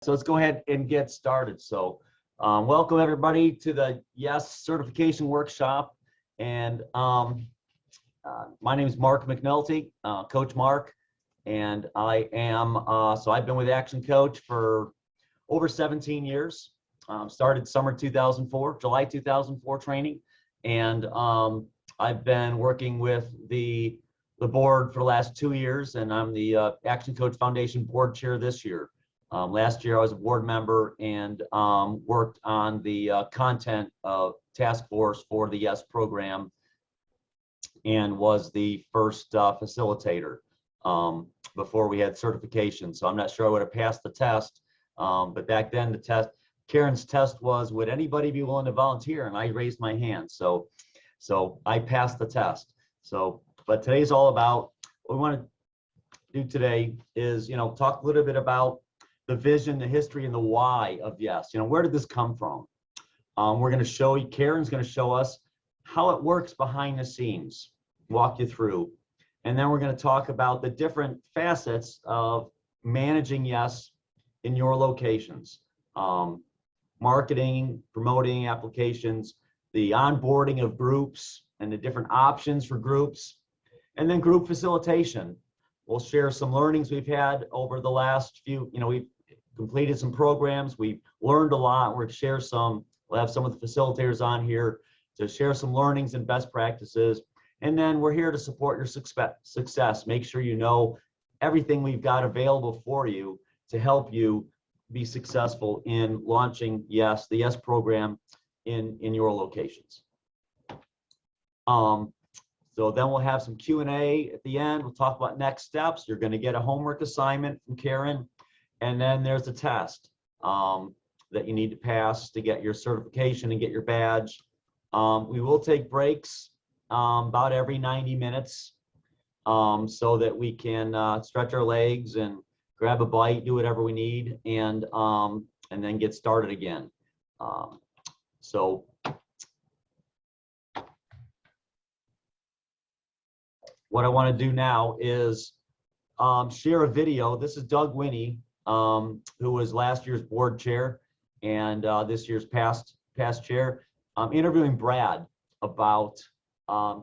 So let's go ahead and get started. So welcome everybody to the YESS certification workshop. And my name is Mark McNulty, Coach Mark, and I am, so I've been with ActionCOACH for over 17 years. Started summer 2004, July 2004 training. And I've been working with the board for the last 2 years, and I'm the ActionCOACH Foundation board chair this year. Last year I was a board member and worked on the content task force for the YESS program and was the first facilitator before we had certification. So I'm not sure I would have passed the test, but back then Karen's test was, would anybody be willing to volunteer? And I raised my hand. So I passed the test. But today's all about, what we want to do today is, talk a little bit about the vision, the history, and the why of YESS. Where did this come from? We're going to show you, Karen's going to show us how it works behind the scenes, walk you through. And then we're going to talk about the different facets of managing YESS in your locations. Marketing, promoting applications, the onboarding of groups and the different options for groups, and then group facilitation. We'll share some learnings we've had over the last few, we've completed some programs, we've learned a lot. We'll have some of the facilitators on here to share some learnings and best practices. And then we're here to support your success. Make sure you know everything we've got available for you to help you be successful in launching YESS, the YESS program in your locations. So then we'll have some Q&A at the end. We'll talk about next steps. You're going to get a homework assignment from Karen. And then there's a test that you need to pass to get your certification and get your badge. We will take breaks about every 90 minutes so that we can stretch our legs and grab a bite, do whatever we need, and then get started again. So what I want to do now is share a video. This is Doug Winnie, who was last year's board chair and this year's past chair. I'm interviewing Brad about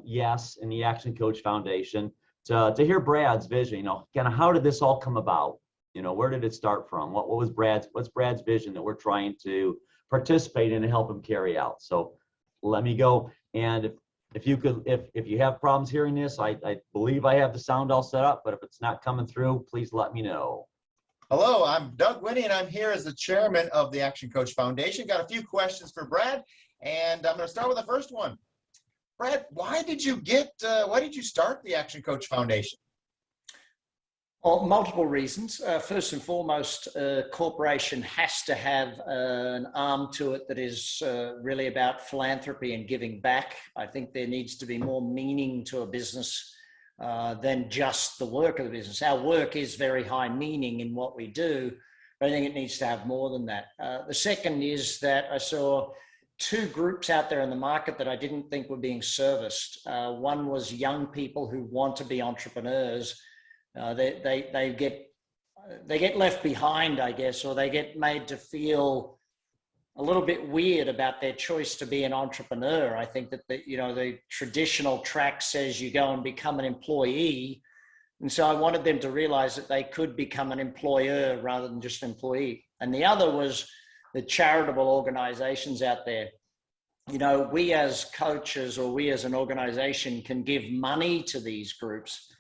YESS and the ActionCOACH Foundation to hear Brad's vision. Kind of how did this all come about? Where did it start from? What's Brad's vision that we're trying to participate in and help him carry out? So let me go. And if you have problems hearing this, I believe I have the sound all set up, but if it's not coming through, please let me know. Hello, I'm Doug Winnie, and I'm here as the chairman of the ActionCOACH Foundation. Got a few questions for Brad, and I'm going to start with the first one. Brad, why did you start the ActionCOACH Foundation? Well, multiple reasons. First and foremost, a corporation has to have an arm to it that is really about philanthropy and giving back. I think there needs to be more meaning to a business than just the work of the business. Our work is very high meaning in what we do, but I think it needs to have more than that. The second is that I saw two groups out there in the market that I didn't think were being serviced. One was young people who want to be entrepreneurs. They get left behind, I guess, or they get made to feel a little bit weird about their choice to be an entrepreneur. I think that the traditional track says you go and become an employee. And so I wanted them to realize that they could become an employer rather than just an employee. And the other was the charitable organizations out there. We as coaches or we as an organization can give money to these groups.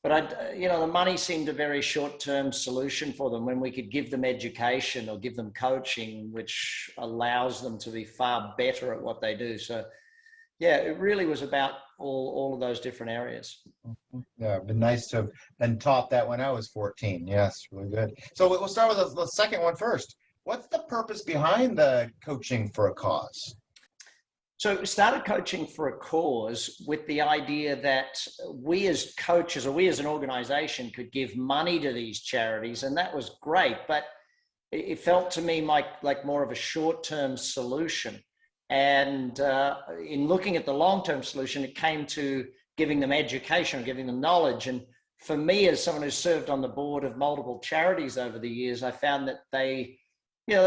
But the money seemed a very short-term solution for them when we could give them education or give them coaching, which allows them to be far better at what they do. So, yeah, it really was about all of those different areas. Yeah, it'd been nice to have been taught that when I was 14. Yes, really good. So we'll start with the second one first. What's the purpose behind the Coaching for a Cause? So we started Coaching for a Cause with the idea that we as coaches or we as an organization could give money to these charities, and that was great, but it felt to me like more of a short-term solution. And in looking at the long-term solution, it came to giving them education, giving them knowledge. And for me, as someone who's served on the board of multiple charities over the years, I found that they're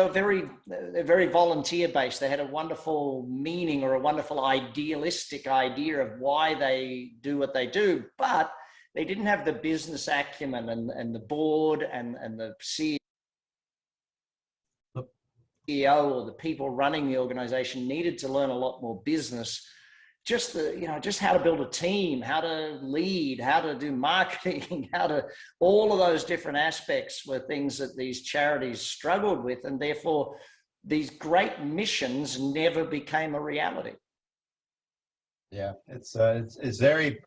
very volunteer based. They had a wonderful meaning or a wonderful idealistic idea of why they do what they do, but they didn't have the business acumen and the board and the CEO or the people running the organization needed to learn a lot more business. Just how to build a team, how to lead, how to do marketing, all of those different aspects were things that these charities struggled with, and therefore these great missions never became a reality. Yeah, it's very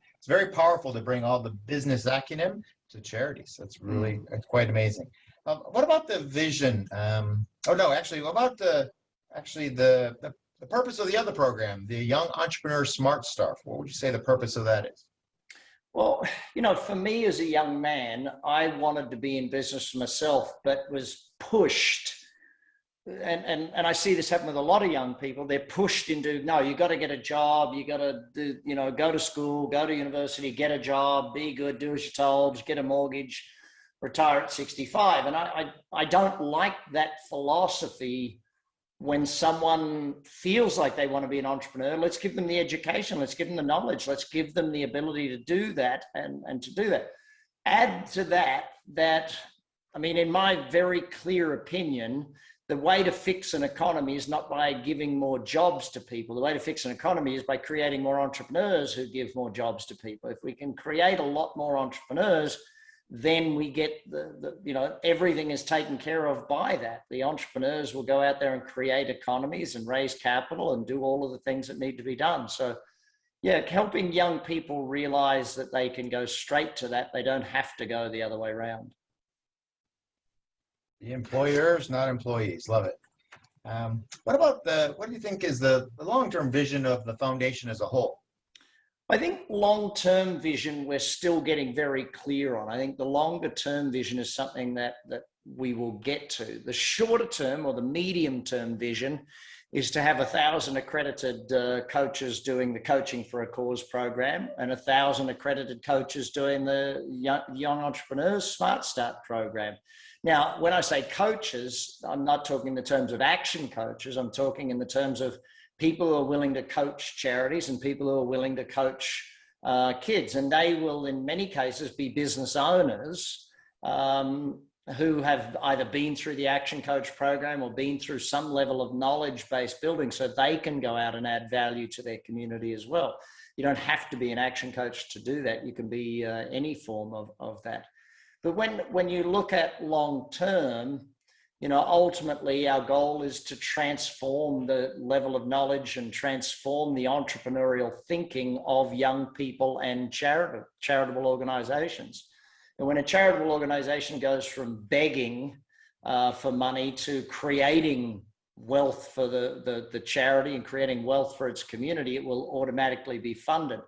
powerful to bring all the business acumen to charities. That's quite amazing. What about the vision? What about the purpose of the other program, the Young Entrepreneur Smart Start? What would you say the purpose of that is? Well, for me as a young man, I wanted to be in business for myself, but was pushed. And I see this happen with a lot of young people. They're pushed into, no, you got to get a job. You got to do, go to school, go to university, get a job, be good, do as you're told, get a mortgage, retire at 65. And I don't like that philosophy. When someone feels like they want to be an entrepreneur, let's give them the education, let's give them the knowledge, let's give them the ability to do that and to do that. Add to that, in my very clear opinion, the way to fix an economy is not by giving more jobs to people. The way to fix an economy is by creating more entrepreneurs who give more jobs to people. If we can create a lot more entrepreneurs, then we get everything is taken care of by that. The entrepreneurs will go out there and create economies and raise capital and do all of the things that need to be done. So yeah, helping young people realize that they can go straight to that. They don't have to go the other way around. The employers, not employees. Love it. What do you think is the long-term vision of the foundation as a whole? I think long-term vision, we're still getting very clear on. I think the longer-term vision is something that we will get to. The shorter term or the medium-term vision is to have 1,000 accredited coaches doing the Coaching for a Cause program and 1,000 accredited coaches doing the Young Entrepreneurs Smart Start program. Now, when I say coaches, I'm not talking in the terms of action coaches. I'm talking in the terms of people who are willing to coach charities and people who are willing to coach kids. And they will, in many cases, be business owners who have either been through the Action Coach program or been through some level of knowledge-based building so they can go out and add value to their community as well. You don't have to be an action coach to do that. You can be any form of that. But when you look at long-term, ultimately our goal is to transform the level of knowledge and transform the entrepreneurial thinking of young people and charitable organizations. And when a charitable organization goes from begging for money to creating wealth for the charity and creating wealth for its community, it will automatically be funded.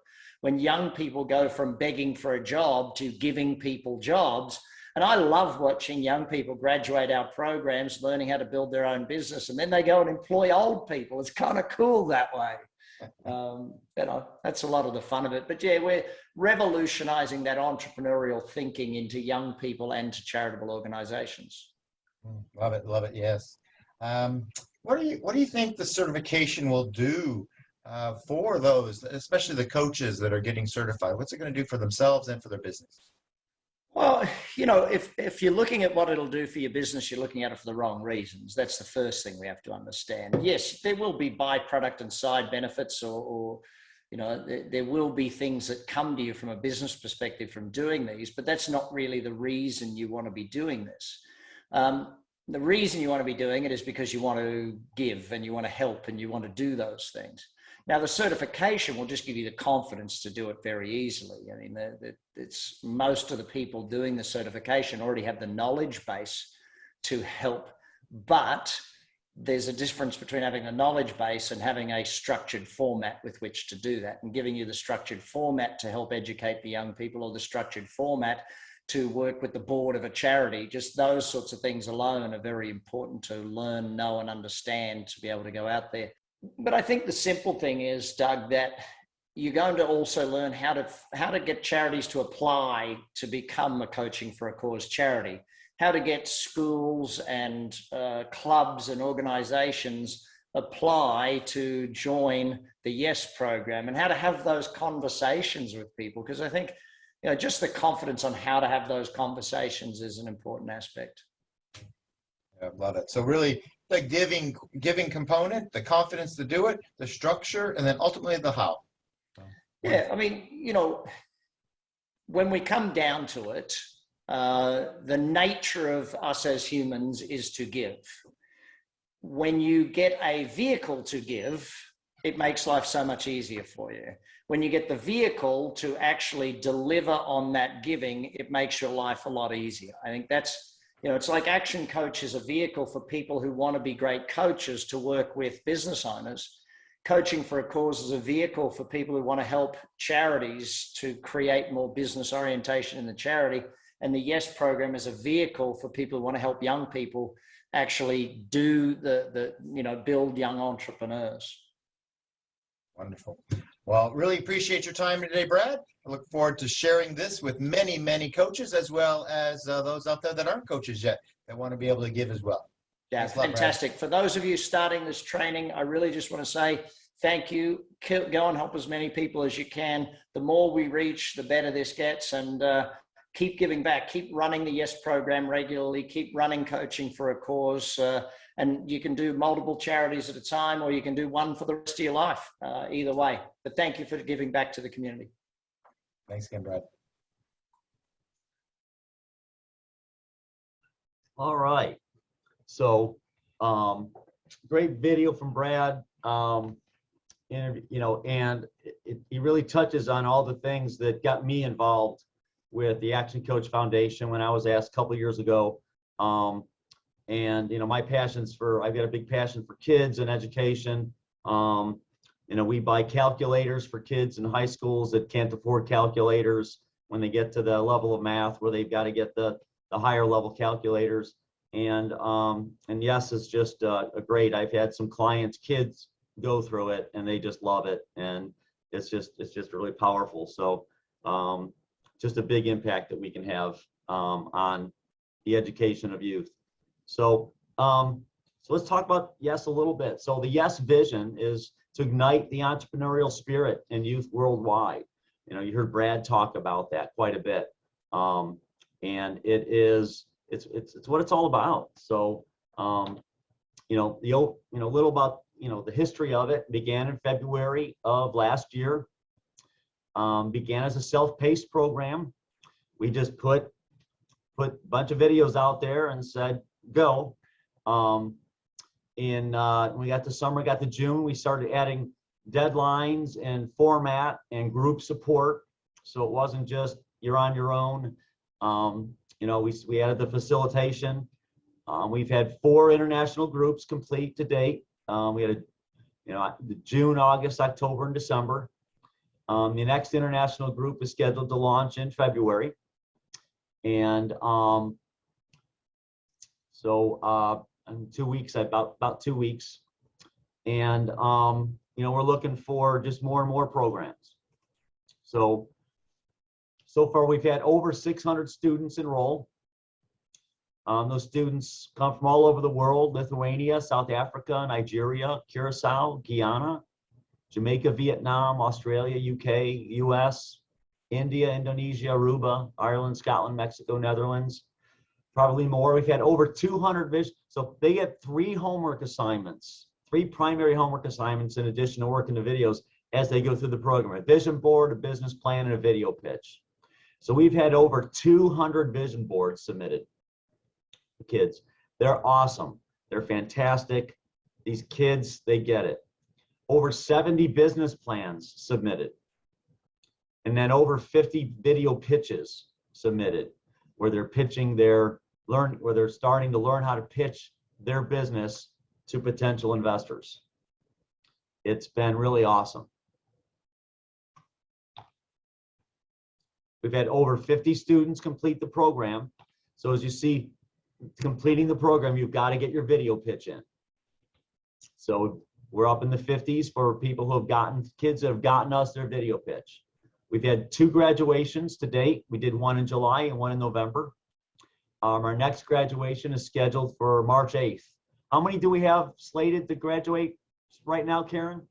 When young people go from begging for a job to giving people jobs, and I love watching young people graduate our programs, learning how to build their own business, and then they go and employ old people. It's kind of cool that way. That's a lot of the fun of it. But yeah, we're revolutionizing that entrepreneurial thinking into young people and to charitable organizations. Love it. Yes. What do you think the certification will do for those, especially the coaches that are getting certified? What's it going to do for themselves and for their business? Well, if you're looking at what it'll do for your business, you're looking at it for the wrong reasons. That's the first thing we have to understand. Yes, there will be byproduct and side benefits or there will be things that come to you from a business perspective from doing these, but that's not really the reason you want to be doing this. The reason you want to be doing it is because you want to give and you want to help and you want to do those things. Now, the certification will just give you the confidence to do it very easily. I mean, it's most of the people doing the certification already have the knowledge base to help, but there's a difference between having a knowledge base and having a structured format with which to do that, and giving you the structured format to help educate the young people or the structured format to work with the board of a charity. Just those sorts of things alone are very important to learn, know, and understand to be able to go out there. But I think the simple thing is, Doug, that you're going to also learn how to get charities to apply to become a Coaching for a Cause charity, how to get schools and clubs and organizations apply to join the YESS program, and how to have those conversations with people. Because I think, you know, just the confidence on how to have those conversations is an important aspect. I love it. So really the giving component, the confidence to do it, the structure, and then ultimately the how. Yeah, I mean, you know, when we come down to it, the nature of us as humans is to give. When you get a vehicle to give, it makes life so much easier for you. When you get the vehicle to actually deliver on that giving, it makes your life a lot easier. I think that's, you know, it's like Action Coach is a vehicle for people who want to be great coaches to work with business owners. Coaching for a Cause is a vehicle for people who want to help charities to create more business orientation in the charity. And the YESS program is a vehicle for people who want to help young people actually do build young entrepreneurs. Wonderful. Well, really appreciate your time today, Brad. I look forward to sharing this with many, many coaches, as well as those out there that aren't coaches yet that want to be able to give as well. Yeah, Thanks a lot, fantastic. For those of you starting this training, I really just want to say thank you. Go and help as many people as you can. The more we reach, the better this gets. And keep giving back. Keep running the YESS program regularly. Keep running Coaching for a Cause. And you can do multiple charities at a time, or you can do one for the rest of your life, either way. But thank you for giving back to the community. Thanks again, Brad. All right. So, great video from Brad. And he really touches on all the things that got me involved with the Action Coach Foundation when I was asked a couple of years ago. And, you know, my passion's I've got a big passion for kids and education. You know, we buy calculators for kids in high schools that can't afford calculators when they get to the level of math where they've got to get the higher level calculators. And YESS is just great. I've had some clients' kids go through it and they just love it. And it's just really powerful. So just a big impact that we can have on the education of youth. So let's talk about YESS a little bit. So the YESS vision is to ignite the entrepreneurial spirit in youth worldwide. You know, you heard Brad talk about that quite a bit. And it's what it's all about. So, little about, the history of it. Began in February of last year. Began as a self-paced program. We just put a bunch of videos out there and said, go. When we got to summer, got to June, we started adding deadlines and format and group support. So it wasn't just you're on your own. We added the facilitation. We've had 4 international groups complete to date. We had June, August, October, and December. The next international group is scheduled to launch in February. And in 2 weeks, about 2 weeks. And, we're looking for just more and more programs. So far we've had over 600 students enroll. Those students come from all over the world: Lithuania, South Africa, Nigeria, Curacao, Guyana, Jamaica, Vietnam, Australia, UK, US, India, Indonesia, Aruba, Ireland, Scotland, Mexico, Netherlands, probably more. We've had over 200 vision. So they get 3 homework assignments, 3 primary homework assignments in addition to working the videos as they go through the program: a vision board, a business plan, and a video pitch. So we've had over 200 vision boards submitted. The kids, they're awesome. They're fantastic. These kids, they get it. Over 70 business plans submitted. And then over 50 video pitches submitted, where they're pitching where they're starting to learn how to pitch their business to potential investors. It's been really awesome. We've had over 50 students complete the program. So as you see, completing the program, you've got to get your video pitch in. So We're up in the 50s for people who have gotten, kids that have gotten us their video pitch. We've had 2 graduations to date. We did one in July and one in November. Our next graduation is scheduled for March 8th. How many do we have slated to graduate right now, Karen?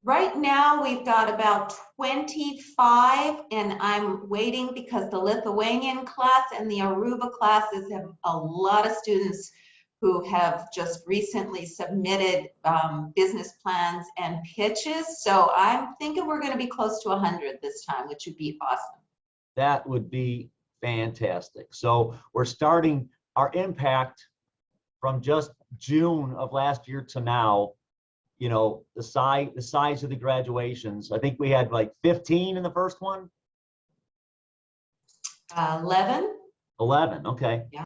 Right now, we've got about 25, and I'm waiting because the Lithuanian class and the Aruba classes have a lot of students who have just recently submitted business plans and pitches. So I'm thinking we're going to be close to 100 this time, which would be awesome. That would be fantastic. So we're starting our impact from just June of last year to now. You know, the size of the graduations. I think we had like 15 in the first one. 11. 11. Okay. Yeah.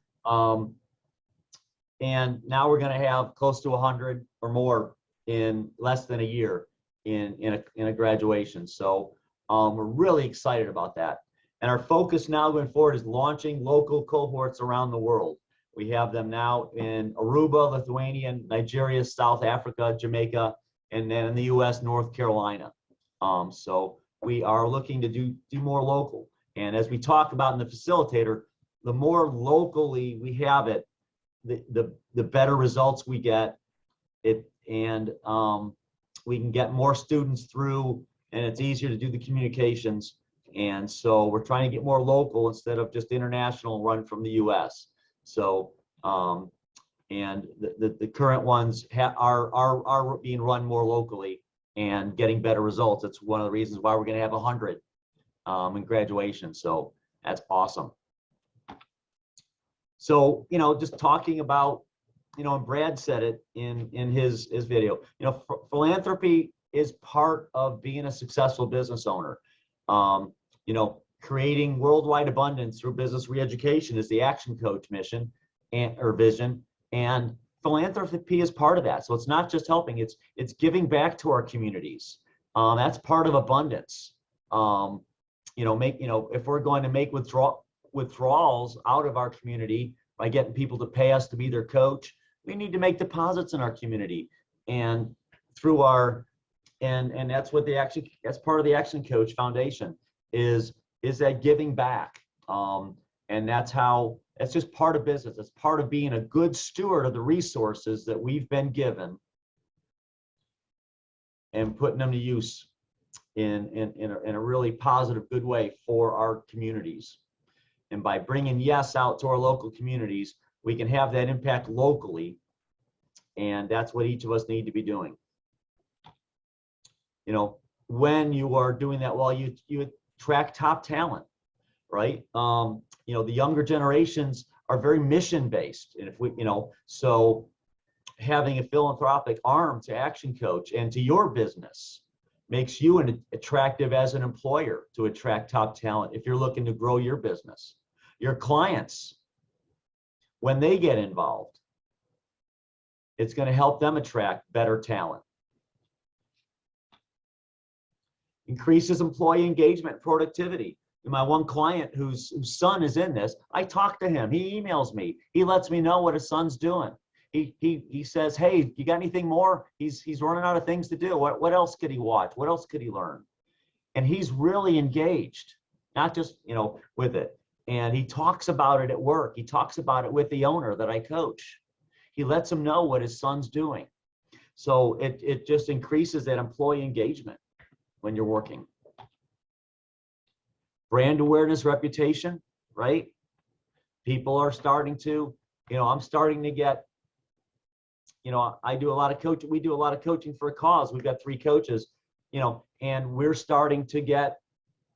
And now we're going to have close to 100 or more in less than a year in a graduation. So we're really excited about that. And our focus now going forward is launching local cohorts around the world. We have them now in Aruba, Lithuania, Nigeria, South Africa, Jamaica, and then in the US, North Carolina. So we are looking to do more local. And as we talk about in the facilitator, the more locally we have it, the better results we get. And we can get more students through, and it's easier to do the communications. And so we're trying to get more local instead of just international run from the US. So, and the current ones are being run more locally and getting better results. It's one of the reasons why we're going to have 100 in graduation. So that's awesome. So, you know, just talking about, you know, and Brad said it in his video, you know, philanthropy is part of being a successful business owner. You know, creating worldwide abundance through business re-education is the Action Coach mission or vision, and philanthropy is part of that. So it's not just helping; it's giving back to our communities. That's part of abundance. You know, if we're going to make withdrawals out of our community by getting people to pay us to be their coach, we need to make deposits in our community, and through our and that's what that's part of the Action Coach Foundation is that giving back. And that's just part of business. It's part of being a good steward of the resources that we've been given and putting them to use in a really positive, good way for our communities. And by bringing YESS out to our local communities, we can have that impact locally. And that's what each of us need to be doing. You know, when you are doing that, well, you attract top talent, right? You know, the younger generations are very mission based. And if we, you know, so having a philanthropic arm to Action Coach and to your business makes you attractive as an employer to attract top talent. If you're looking to grow your business, your clients, when they get involved, it's going to help them attract better talent. Increases employee engagement, productivity. My one client whose son is in this, I talk to him. He emails me. He lets me know what his son's doing. He says, "Hey, you got anything more?" He's running out of things to do. What else could he watch? What else could he learn? And he's really engaged, not just, you know, with it. And he talks about it at work. He talks about it with the owner that I coach. He lets him know what his son's doing. So it just increases that employee engagement when you're working. Brand awareness, reputation, right? People are starting to, you know, I'm starting to get, you know, we do a lot of coaching for a cause. We've got 3 coaches, you know, and we're starting to get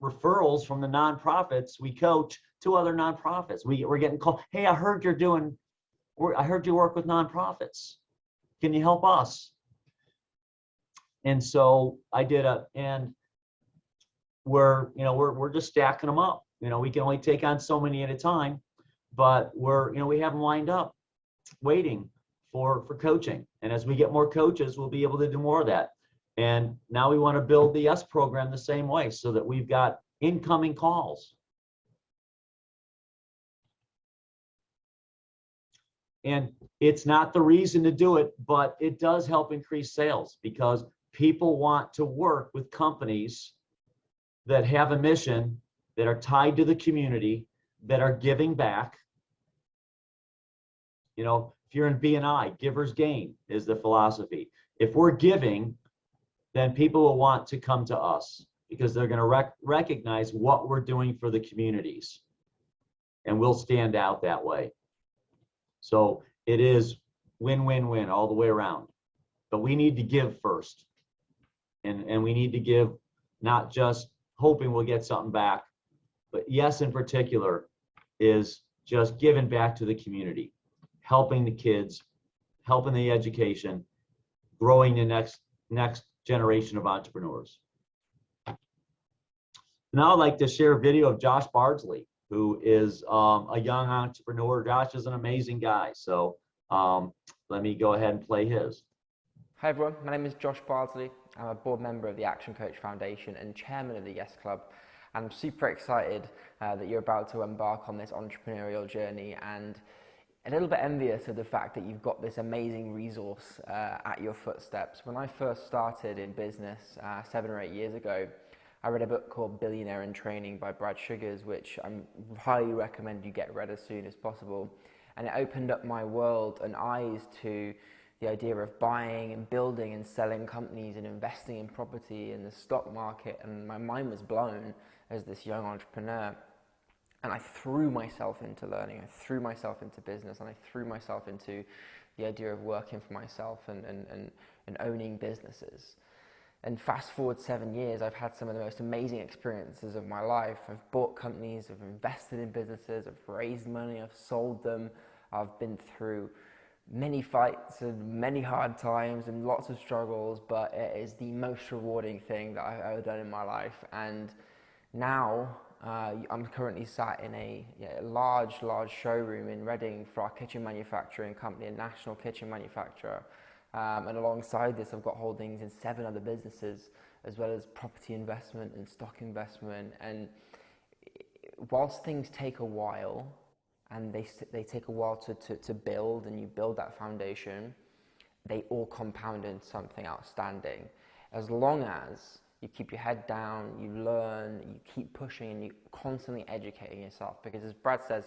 referrals from the nonprofits we coach to other nonprofits. We're getting called, "Hey, I heard you work with nonprofits. Can you help us?" And so I did and we're just stacking them up. You know, we can only take on so many at a time, but we have them lined up waiting for coaching. And as we get more coaches, we'll be able to do more of that. And now we want to build the YESS program the same way so that we've got incoming calls. And it's not the reason to do it, but it does help increase sales because people want to work with companies that have a mission, that are tied to the community, that are giving back. You know, if you're in B&I, givers gain is the philosophy. If we're giving, then people will want to come to us because they're going to recognize what we're doing for the communities, and we'll stand out that way. So it is win-win-win all the way around. But we need to give first. And we need to give, not just hoping we'll get something back, but YESS in particular is just giving back to the community, helping the kids, helping the education, growing the next generation of entrepreneurs. Now I'd like to share a video of Josh Bardsley, who is a young entrepreneur. Josh is an amazing guy. So let me go ahead and play his. Hi everyone, my name is Josh Bardsley. I'm a board member of the ActionCOACH Foundation and chairman of the YESS Club. I'm super excited that you're about to embark on this entrepreneurial journey, and a little bit envious of the fact that you've got this amazing resource at your footsteps. When I first started in business 7 or 8 years ago, I read a book called Billionaire in Training by Brad Sugars, which I highly recommend you get read as soon as possible. And it opened up my world and eyes to the idea of buying and building and selling companies and investing in property and the stock market. And my mind was blown as this young entrepreneur. And I threw myself into learning, I threw myself into business, and I threw myself into the idea of working for myself and owning businesses. And fast forward 7 years, I've had some of the most amazing experiences of my life. I've bought companies, I've invested in businesses, I've raised money, I've sold them. I've been through many fights and many hard times and lots of struggles, but it is the most rewarding thing that I've ever done in my life. And now I'm currently sat in a large showroom in Reading for our kitchen manufacturing company, a national kitchen manufacturer. And alongside this, I've got holdings in 7 other businesses, as well as property investment and stock investment. And whilst things take a while, and they take a while to build, and you build that foundation, they all compound into something outstanding. As long as you keep your head down, you learn, you keep pushing, and you constantly educating yourself. Because as Brad says,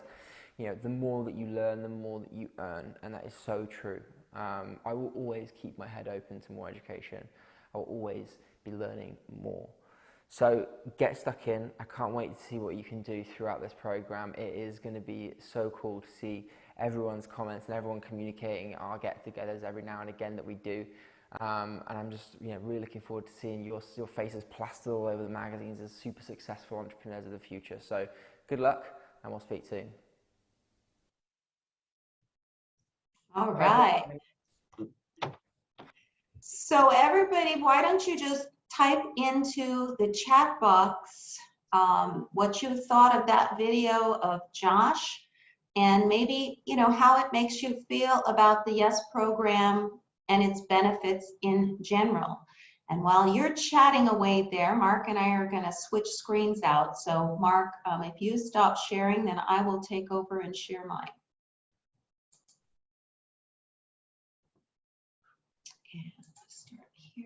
you know, the more that you learn, the more that you earn, and that is so true. I will always keep my head open to more education. I will always be learning more. So get stuck in. I can't wait to see what you can do throughout this program. It is going to be so cool to see everyone's comments and everyone communicating our get-togethers every now and again that we do. And I'm just really looking forward to seeing your faces plastered all over the magazines as super successful entrepreneurs of the future. So good luck, and we'll speak soon. All right. So everybody, why don't you just type into the chat box what you thought of that video of Josh, and maybe how it makes you feel about the YESS program and its benefits in general. And while you're chatting away there, Mark and I are going to switch screens out. So Mark, if you stop sharing, then I will take over and share mine. And let's start here.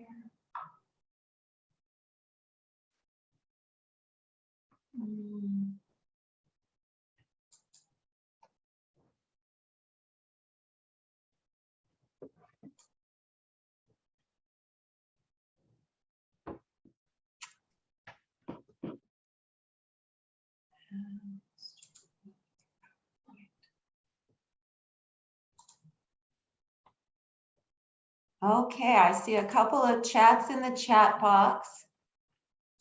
Okay, I see a couple of chats in the chat box.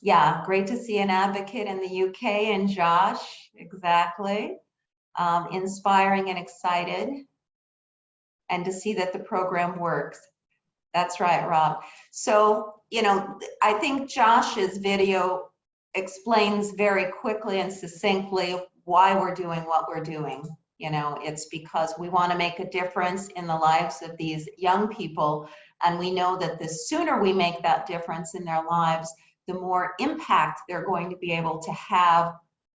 Yeah, great to see an advocate in the UK and Josh, exactly. Inspiring and excited, and to see that the program works. That's right, Rob. So, I think Josh's video explains very quickly and succinctly why we're doing what we're doing. It's because we want to make a difference in the lives of these young people, and we know that the sooner we make that difference in their lives, the more impact they're going to be able to have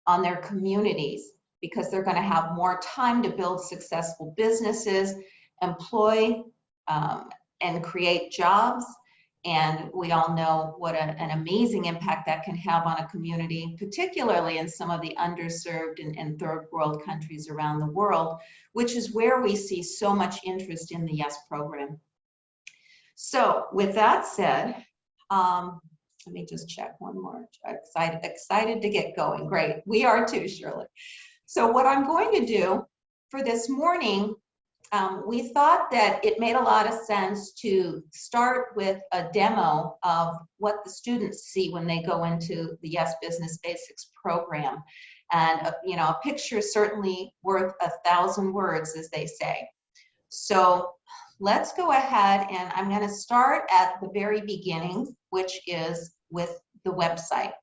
on their communities. because they're going to have more time to build successful businesses, employ and create jobs. And we all know what an amazing impact that can have on a community, particularly in some of the underserved and third world countries around the world, which is where we see so much interest in the YESS program. So with that said, let me just check one more. Excited to get going. Great. We are too, Shirley. So what I'm going to do for this morning, we thought that it made a lot of sense to start with a demo of what the students see when they go into the YESS Business Basics program. And you know, a picture is certainly worth 1,000 words, as they say. So let's go ahead, and I'm going to start at the very beginning, which is with the website.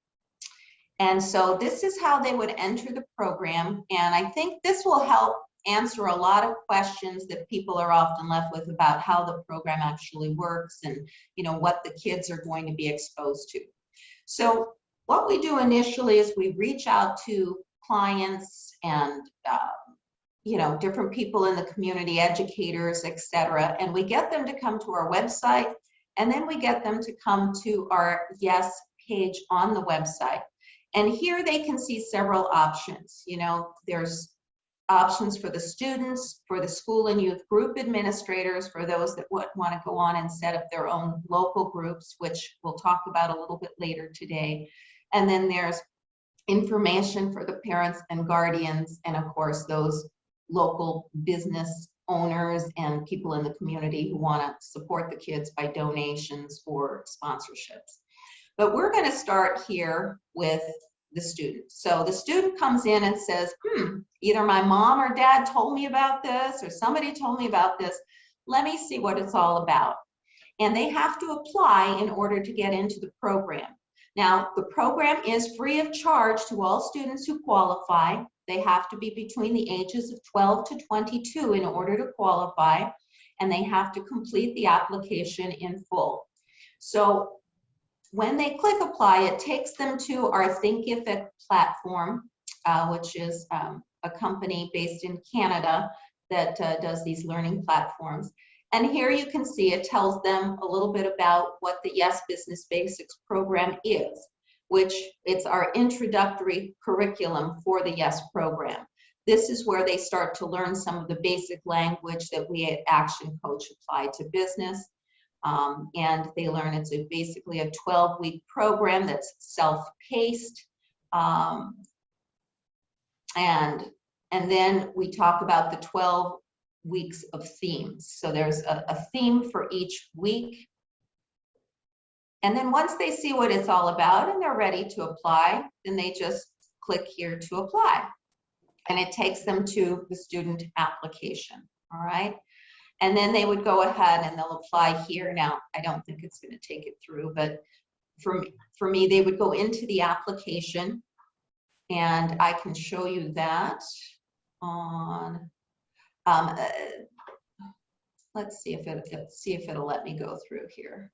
And so this is how they would enter the program, and I think this will help answer a lot of questions that people are often left with about how the program actually works and, you know, what the kids are going to be exposed to. So what we do initially is we reach out to clients and you know, different people in the community, educators, etc., and we get them to come to our website, and then we get them to come to our YESS page on the website. And here they can see several options. You know, there's options for the students, for the school and youth group administrators, for those that want to go on and set up their own local groups, which we'll talk about a little bit later today. And then there's information for the parents and guardians, and of course those local business owners and people in the community who want to support the kids by donations or sponsorships. But we're going to start here with the student. So the student comes in and says, either my mom or dad told me about this, or somebody told me about this. Let me see what it's all about. And they have to apply in order to get into the program. Now, the program is free of charge to all students who qualify. They have to be between the ages of 12 to 22 in order to qualify, and they have to complete the application in full. So when they click apply, it takes them to our Thinkific platform, which is a company based in Canada that does these learning platforms. And here you can see it tells them a little bit about what the YESS Business Basics program is, which it's our introductory curriculum for the YESS program. This is where they start to learn some of the basic language that we at ActionCOACH apply to business. And they learn it's basically a 12-week program that's self-paced. And then we talk about the 12 weeks of themes. So there's a theme for each week. And then once they see what it's all about and they're ready to apply, then they just click here to apply. And it takes them to the student application, all right? And then they would go ahead and they'll apply here. Now, I don't think it's gonna take it through, but for me, they would go into the application, and I can show you that on, let's see if it'll let me go through here.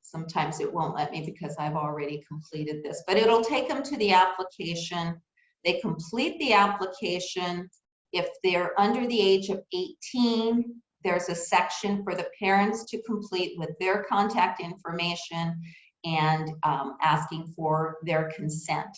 Sometimes it won't let me because I've already completed this, but it'll take them to the application. They complete the application. If they're under the age of 18, there's a section for the parents to complete with their contact information and asking for their consent.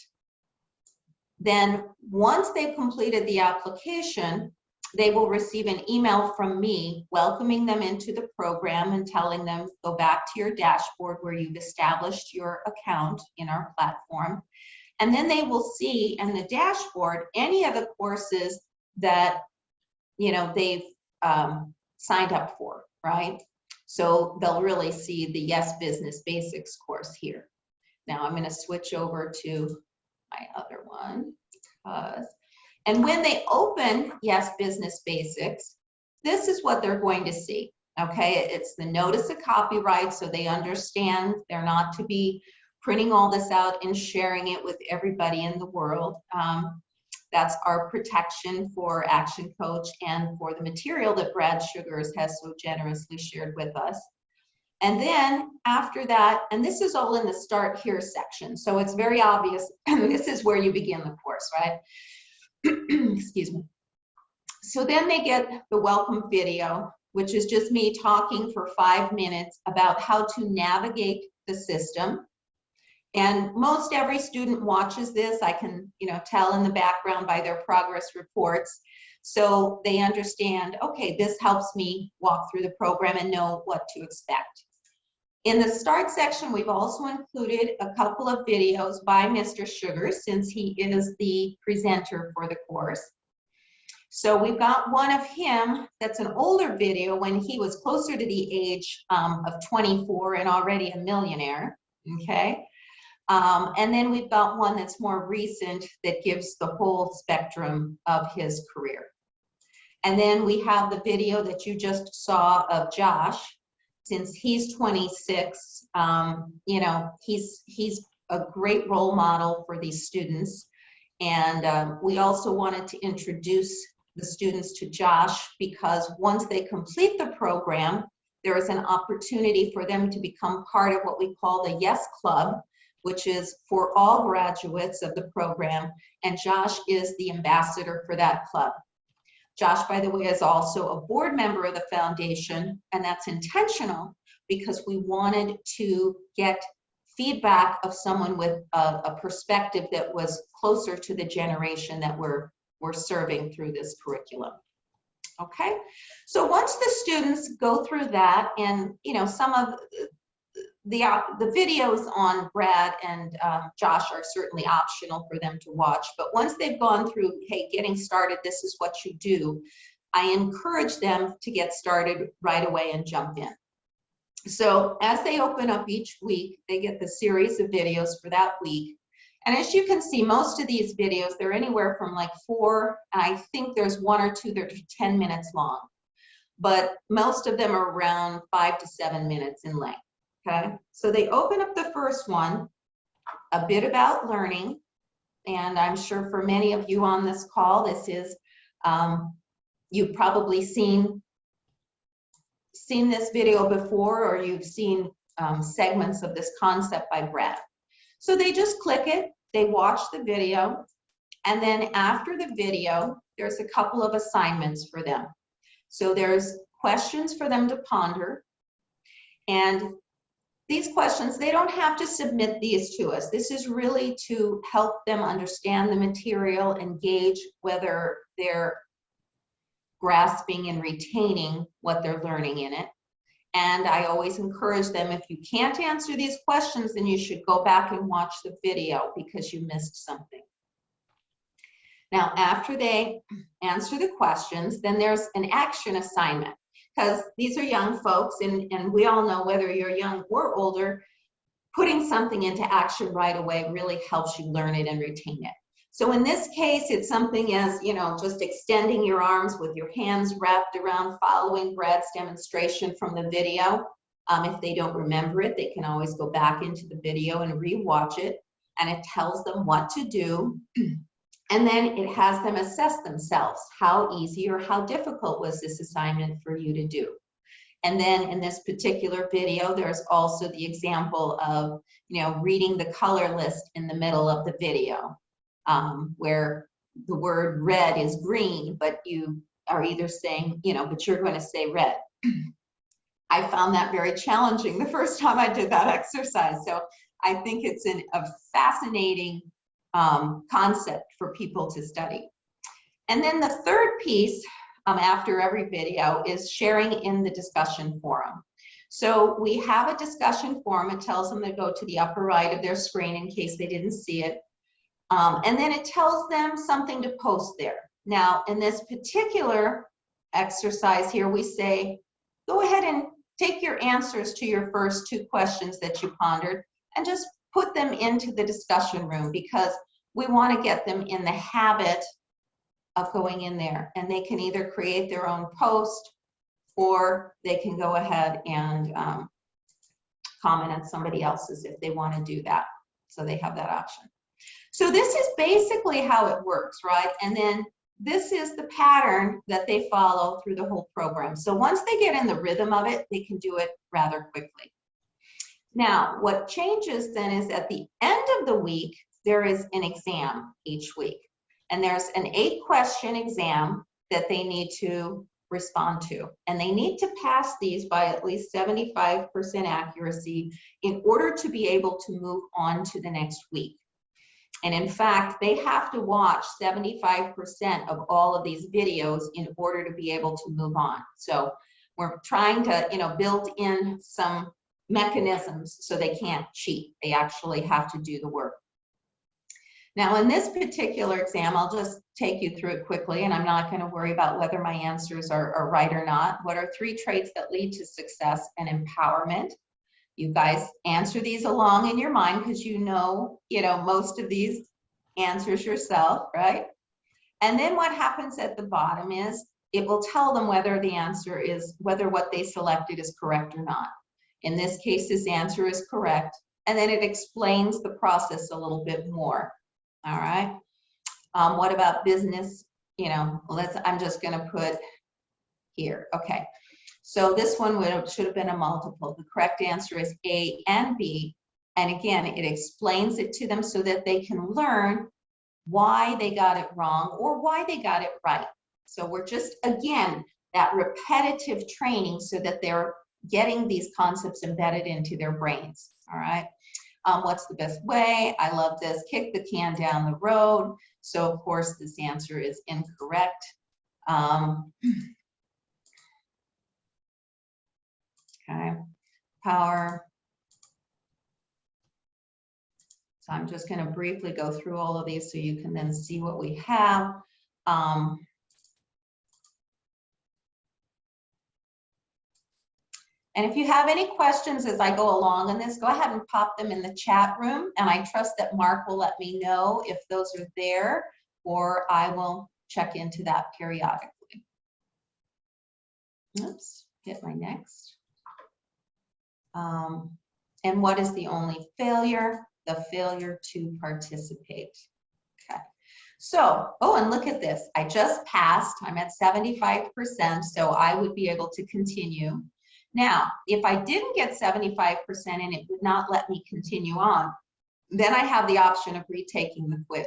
Then once they've completed the application, they will receive an email from me welcoming them into the program and telling them, go back to your dashboard where you've established your account in our platform. And then they will see in the dashboard any of the courses that, you know, they've signed up for, right? So they'll really see the YESS Business Basics course here. Now I'm going to switch over to my other one, and when they open YESS Business Basics, this is what they're going to see. Okay, it's the notice of copyright, so they understand they're not to be printing all this out and sharing it with everybody in the world. That's our protection for ActionCOACH and for the material that Brad Sugars has so generously shared with us. And then after that, and this is all in the Start Here section, so it's very obvious, this is where you begin the course, right? Excuse me. So then they get the welcome video, which is just me talking for 5 minutes about how to navigate the system. And most every student watches this. I can, tell in the background by their progress reports. So they understand, okay, this helps me walk through the program and know what to expect. In the start section, we've also included a couple of videos by Mr. Sugars, since he is the presenter for the course. So we've got one of him that's an older video when he was closer to the age of 24 and already a millionaire, okay? And then we've got one that's more recent that gives the whole spectrum of his career. And then we have the video that you just saw of Josh. Since he's 26, he's a great role model for these students. And we also wanted to introduce the students to Josh because once they complete the program, there is an opportunity for them to become part of what we call the YESS Club, which is for all graduates of the program. And Josh is the ambassador for that club. Josh, by the way, is also a board member of the foundation, and that's intentional because we wanted to get feedback of someone with a perspective that was closer to the generation that we're serving through this curriculum. Okay, so once the students go through that, and some of the videos on Brad and Josh are certainly optional for them to watch, but once they've gone through, hey, getting started, this is what you do, I encourage them to get started right away and jump in. So as they open up each week, they get the series of videos for that week. And as you can see, most of these videos, they're anywhere from like 4, and I think there's 1 or 2 that are 10 minutes long, but most of them are around 5 to 7 minutes in length. Okay, so they open up the first one, a bit about learning, and I'm sure for many of you on this call, this is, you've probably seen this video before, or you've seen segments of this concept by Brad. So they just click it, they watch the video, and then after the video, there's a couple of assignments for them. So there's questions for them to ponder, and these questions, they don't have to submit these to us. This is really to help them understand the material and gauge whether they're grasping and retaining what they're learning in it. And I always encourage them, if you can't answer these questions, then you should go back and watch the video because you missed something. Now, after they answer the questions, then there's an action assignment. Because these are young folks, and we all know whether you're young or older, putting something into action right away really helps you learn it and retain it. So in this case, it's something as, just extending your arms with your hands wrapped around, following Brad's demonstration from the video. If they don't remember it, they can always go back into the video and re-watch it, and it tells them what to do. And then it has them assess themselves. How easy or how difficult was this assignment for you to do? And then in this particular video, there's also the example of, reading the color list in the middle of the video, where the word red is green, but you are either saying, but you're going to say red. I found that very challenging the first time I did that exercise. So I think it's a fascinating concept for people to study. And then the third piece after every video is sharing in the discussion forum. So we have a discussion forum. It tells them to go to the upper right of their screen in case they didn't see it. And then it tells them something to post there. Now, in this particular exercise here, we say, go ahead and take your answers to your first 2 questions that you pondered and just put them into the discussion room, because we want to get them in the habit of going in there, and they can either create their own post or they can go ahead and comment on somebody else's if they want to do that. So they have that option. So this is basically how it works, right? And then this is the pattern that they follow through the whole program. So once they get in the rhythm of it, they can do it rather quickly. Now, what changes then is at the end of the week, there is an exam each week. And there's an 8-question exam that they need to respond to. And they need to pass these by at least 75% accuracy in order to be able to move on to the next week. And in fact, they have to watch 75% of all of these videos in order to be able to move on. So we're trying to, build in some mechanisms so they can't cheat. They actually have to do the work. Now, in this particular exam, I'll just take you through it quickly, and I'm not going to worry about whether my answers are right or not. What are 3 traits that lead to success and empowerment? You guys answer these along in your mind because you know most of these answers yourself, right? And then what happens at the bottom is it will tell them whether the answer is, whether what they selected is correct or not. In this case, this answer is correct. And then it explains the process a little bit more. All right. What about business? I'm just going to put here. Okay. So this one should have been a multiple. The correct answer is A and B. And again, it explains it to them so that they can learn why they got it wrong or why they got it right. So we're just, again, that repetitive training so that they're getting these concepts embedded into their brains. All right. What's the best way? I love this. Kick the can down the road. So of course this answer is incorrect. Okay, power. So I'm just going to briefly go through all of these so you can then see what we have. And if you have any questions as I go along in this, go ahead and pop them in the chat room. And I trust that Mark will let me know if those are there, or I will check into that periodically. Oops, hit my next. And what is the only failure? The failure to participate. Okay. So, oh, and look at this. I just passed. I'm at 75%, so I would be able to continue. Now, if I didn't get 75% and it would not let me continue on, then I have the option of retaking the quiz.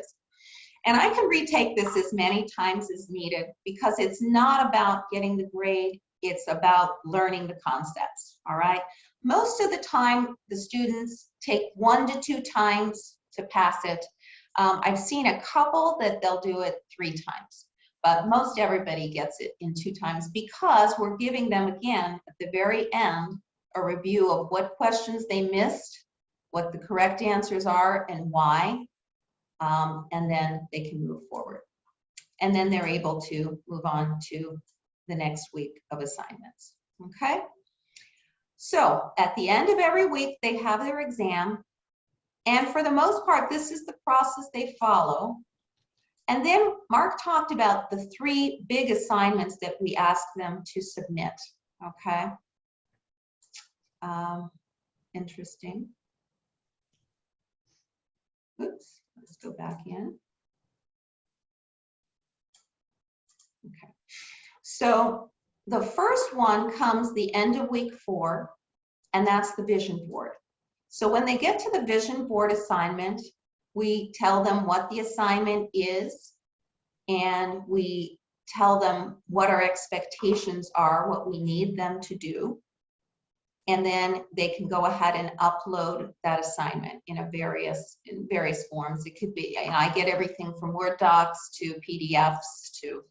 And I can retake this as many times as needed because it's not about getting the grade, it's about learning the concepts, all right? Most of the time, the students take 1 to 2 times to pass it. I've seen a couple that they'll do it 3 times. But most everybody gets it in 2 times because we're giving them, again, at the very end, a review of what questions they missed, what the correct answers are and why, and then they can move forward. And then they're able to move on to the next week of assignments, okay? So at the end of every week, they have their exam. And for the most part, this is the process they follow. And then Mark talked about the 3 big assignments that we ask them to submit, okay? Interesting. Oops, let's go back in. Okay, so the first one comes the end of week 4, and that's the vision board. So when they get to the vision board assignment, we tell them what the assignment is, and we tell them what our expectations are, what we need them to do. And then they can go ahead and upload that assignment in various forms. It could be, I get everything from Word docs to PDFs to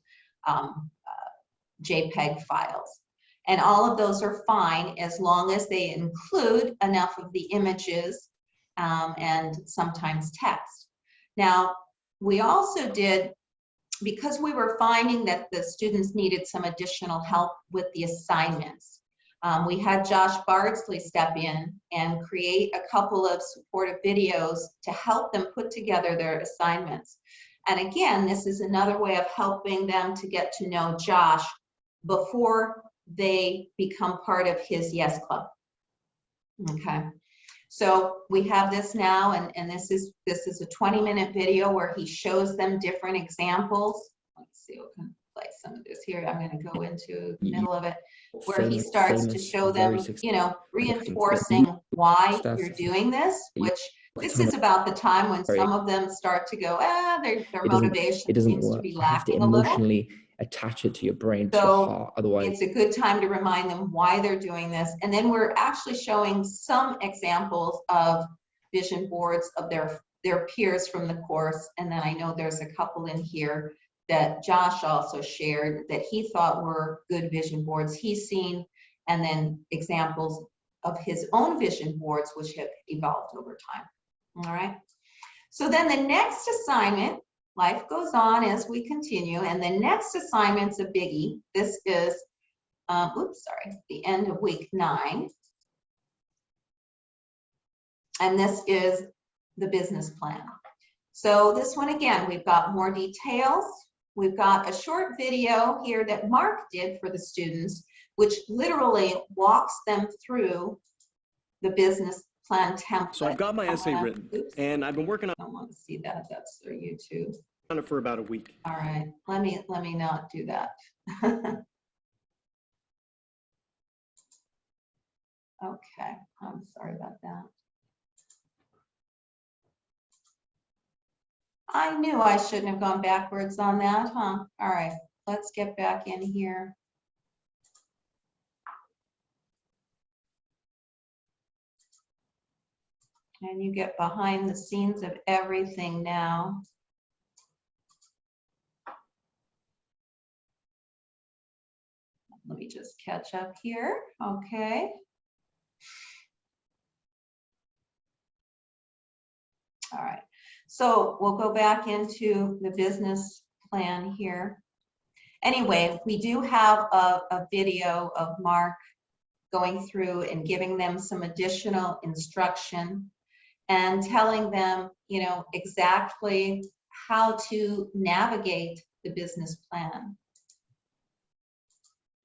JPEG files. And all of those are fine as long as they include enough of the images and sometimes text. Now, we also did, because we were finding that the students needed some additional help with the assignments, we had Josh Bardsley step in and create a couple of supportive videos to help them put together their assignments. And again, this is another way of helping them to get to know Josh before they become part of his YESS Club. Okay, so we have this now, and this is a 20-minute video where he shows them different examples. Let's see, we can play some of this here. I'm going to go into the middle of it, where he starts to show them, you know, reinforcing why you're doing this, which This is about the time when some of them start to go, their motivation seems to be lacking a little. Emotionally attach it to your brain, to So your heart. Otherwise, it's a good time to remind them why they're doing this. And then we're actually showing some examples of vision boards of their peers from the course. And then I know there's a couple in here that Josh also shared that he thought were good vision boards he's seen, and then examples of his own vision boards, which have evolved over time. All right. So then the next assignment, life goes on as we continue, and the next assignment's a biggie. This is, the end of week 9. And this is the business plan. So this one, again, we've got more details. We've got a short video here that Mark did for the students, which literally walks them through the business plan template. So I've got my essay written, and I've been working on. I don't want to see that. That's their YouTube. On it for about a week. All right, let me not do that. Okay, I'm sorry about that. I knew I shouldn't have gone backwards on that, huh? All right, let's get back in here. And you get behind the scenes of everything now. Let me just catch up here. Okay. All right. So we'll go back into the business plan here. Anyway, we do have a video of Mark going through and giving them some additional instruction and telling them, you know, exactly how to navigate the business plan.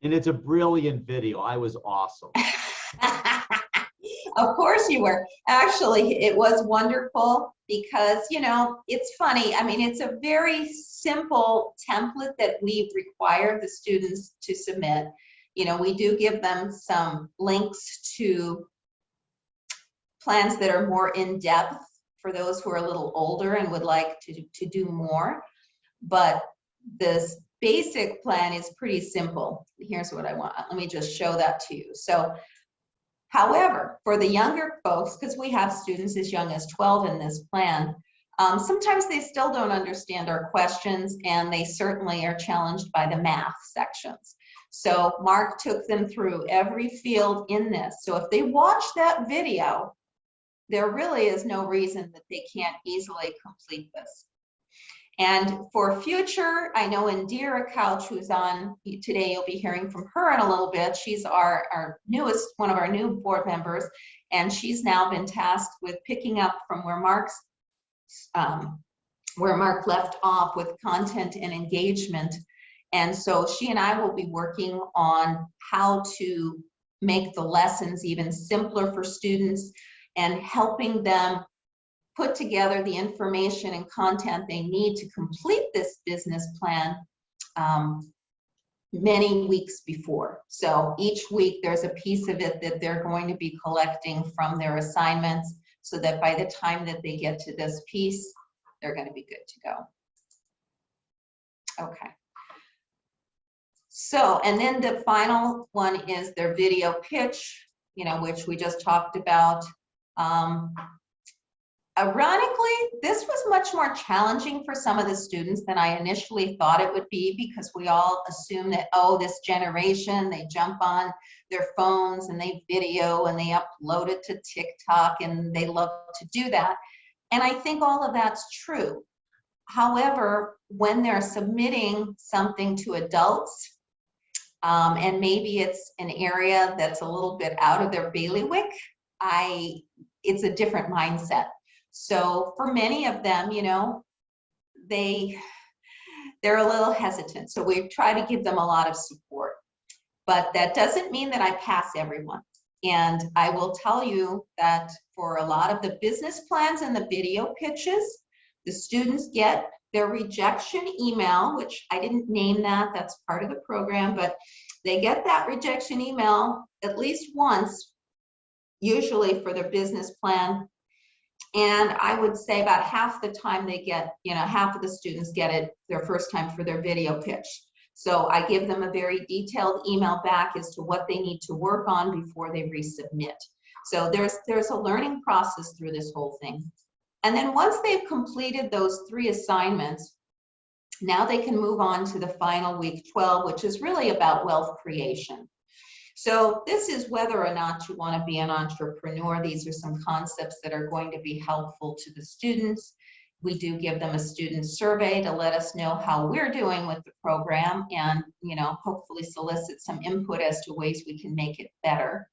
And it's a brilliant video. I was awesome. Of course you were. Actually, it was wonderful because, you know, it's funny. I mean, it's a very simple template that we require the students to submit. You know, we do give them some links to plans that are more in depth for those who are a little older and would like to do more. But this basic plan is pretty simple. Here's what I want. Let me just show that to you. So, however, for the younger folks, because we have students as young as 12 in this plan, sometimes they still don't understand our questions, and they certainly are challenged by the math sections. So Mark took them through every field in this. So if they watch that video, there really is no reason that they can't easily complete this. And for future, I know Indira Couch, who's on today, you'll be hearing from her in a little bit. She's our newest, one of our new board members, and she's now been tasked with picking up from where Mark left off with content and engagement. And so she and I will be working on how to make the lessons even simpler for students and helping them put together the information and content they need to complete this business plan many weeks before. So each week there's a piece of it that they're going to be collecting from their assignments so that by the time that they get to this piece, they're going to be good to go. Okay. So, and then the final one is their video pitch, you know, which we just talked about. Ironically, this was much more challenging for some of the students than I initially thought it would be, because we all assume that, oh, this generation, they jump on their phones and they video and they upload it to TikTok and they love to do that. And I think all of that's true. However, when they're submitting something to adults, and maybe it's an area that's a little bit out of their bailiwick, it's a different mindset. So for many of them, you know, they're a little hesitant. So we try to give them a lot of support. But that doesn't mean that I pass everyone. And I will tell you that for a lot of the business plans and the video pitches, the students get their rejection email, which I didn't name that, that's part of the program, but they get that rejection email at least once, usually for their business plan. And I would say about half the time they get, half of the students get it their first time for their video pitch. So I give them a very detailed email back as to what they need to work on before they resubmit. So there's a learning process through this whole thing. And then once they've completed those 3 assignments, now they can move on to the final week 12, which is really about wealth creation. So this is whether or not you want to be an entrepreneur. These are some concepts that are going to be helpful to the students. We do give them a student survey to let us know how we're doing with the program and, hopefully solicit some input as to ways we can make it better.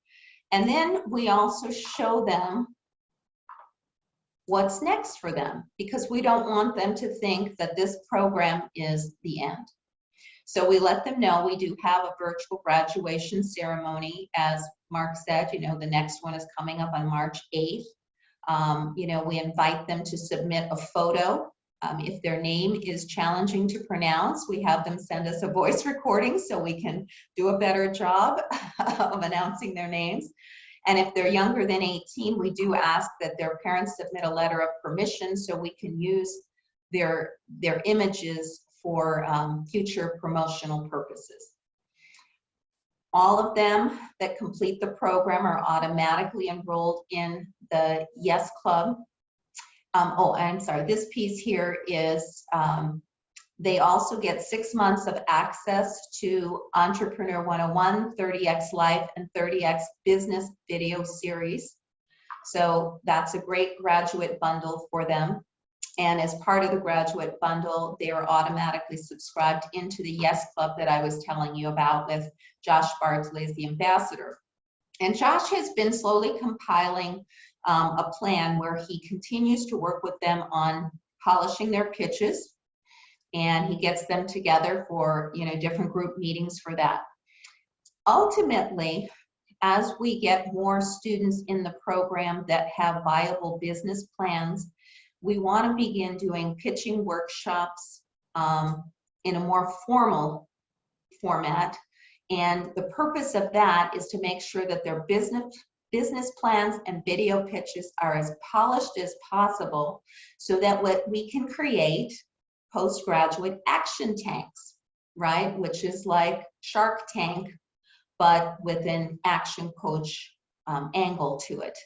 And then we also show them what's next for them, because we don't want them to think that this program is the end. So we let them know we do have a virtual graduation ceremony. As Mark said, the next one is coming up on March 8th. We invite them to submit a photo. If their name is challenging to pronounce, we have them send us a voice recording so we can do a better job of announcing their names. And if they're younger than 18, we do ask that their parents submit a letter of permission so we can use their images for future promotional purposes. All of them that complete the program are automatically enrolled in the YESS Club. I'm sorry, this piece here is they also get 6 months of access to Entrepreneur 101, 30X Life, and 30X Business video series. So that's a great graduate bundle for them. And as part of the graduate bundle, they are automatically subscribed into the YESS Club that I was telling you about with Josh Bardsley as the ambassador. And Josh has been slowly compiling a plan where he continues to work with them on polishing their pitches, and he gets them together for different group meetings for that. Ultimately, as we get more students in the program that have viable business plans, we want to begin doing pitching workshops in a more formal format. And the purpose of that is to make sure that their business plans and video pitches are as polished as possible so that what we can create postgraduate action tanks, right? Which is like Shark Tank, but with an action coach angle to it.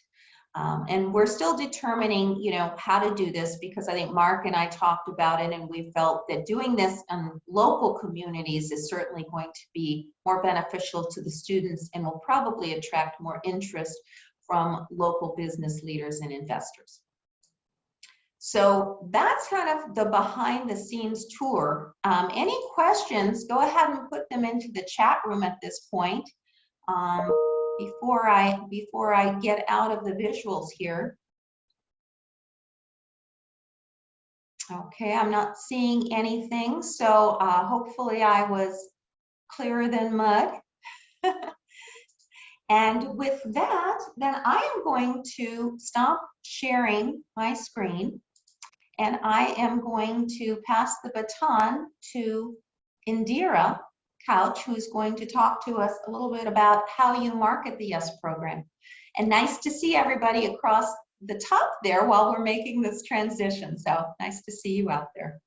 And we're still determining, how to do this, because I think Mark and I talked about it, and we felt that doing this in local communities is certainly going to be more beneficial to the students and will probably attract more interest from local business leaders and investors. So that's kind of the behind the scenes tour. Any questions, go ahead and put them into the chat room at this point. Before I get out of the visuals here. Okay, I'm not seeing anything, so hopefully I was clearer than mud. And with that, then I am going to stop sharing my screen, and I am going to pass the baton to Indira Couch, who's going to talk to us a little bit about how you market the YESS program. And nice to see everybody across the top there while we're making this transition. So nice to see you out there.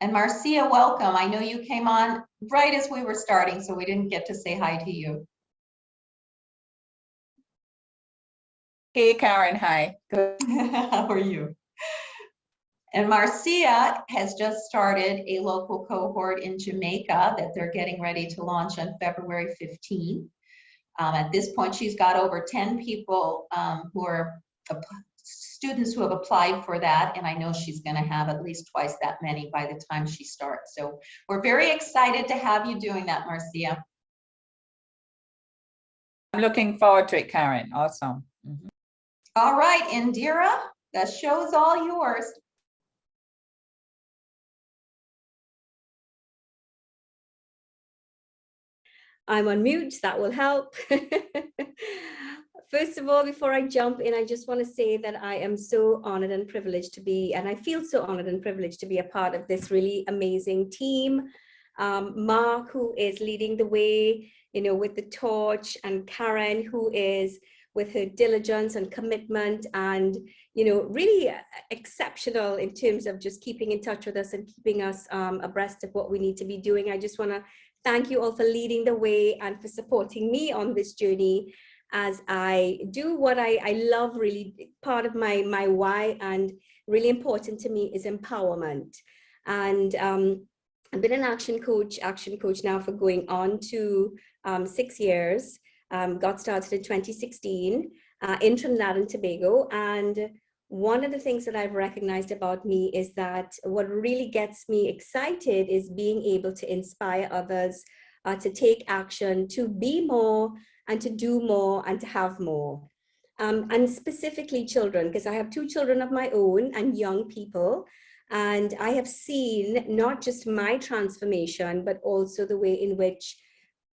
And Marcia, welcome. I know you came on right as we were starting, so we didn't get to say hi to you. Hey, Karen. Hi. Good. How are you? And Marcia has just started a local cohort in Jamaica that they're getting ready to launch on February 15. At this point, she's got over 10 people who are students who have applied for that, and I know she's going to have at least twice that many by the time she starts. So we're very excited to have you doing that, Marcia. I'm looking forward to it, Karen. Awesome. Mm-hmm. All right, Indira, the show's all yours. I'm on mute, that will help. First of all, before I jump in, I just want to say that I am so honored and privileged to be, and I feel so honored and privileged to be a part of this really amazing team. Mark, who is leading the way, with the torch, and Karen, who is with her diligence and commitment, and really exceptional in terms of just keeping in touch with us and keeping us abreast of what we need to be doing. I just want to thank you all for leading the way and for supporting me on this journey as I do what I love. Really, part of my why and really important to me is empowerment. And I've been an action coach now for going on to 6 years. Got started in 2016 in Trinidad and Tobago. And one of the things that I've recognized about me is that what really gets me excited is being able to inspire others to take action, to be more and to do more and to have more. And specifically children, because I have 2 children of my own and young people. And I have seen not just my transformation, but also the way in which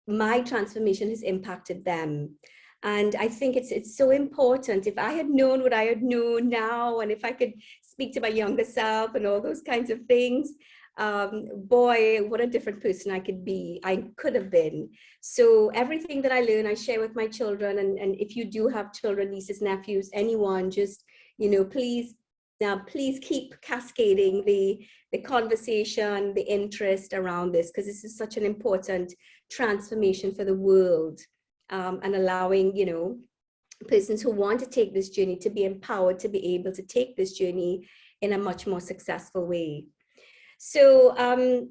my transformation has impacted them. And I think it's so important. If I had known what I had known now, and if I could speak to my younger self and all those kinds of things, boy, what a different person I could have been. So everything that I learn, I share with my children. And if you do have children, nieces, nephews, anyone, just, please keep cascading the conversation, the interest around this, because this is such an important transformation for the world, and allowing, persons who want to take this journey to be empowered to be able to take this journey in a much more successful way. So I'm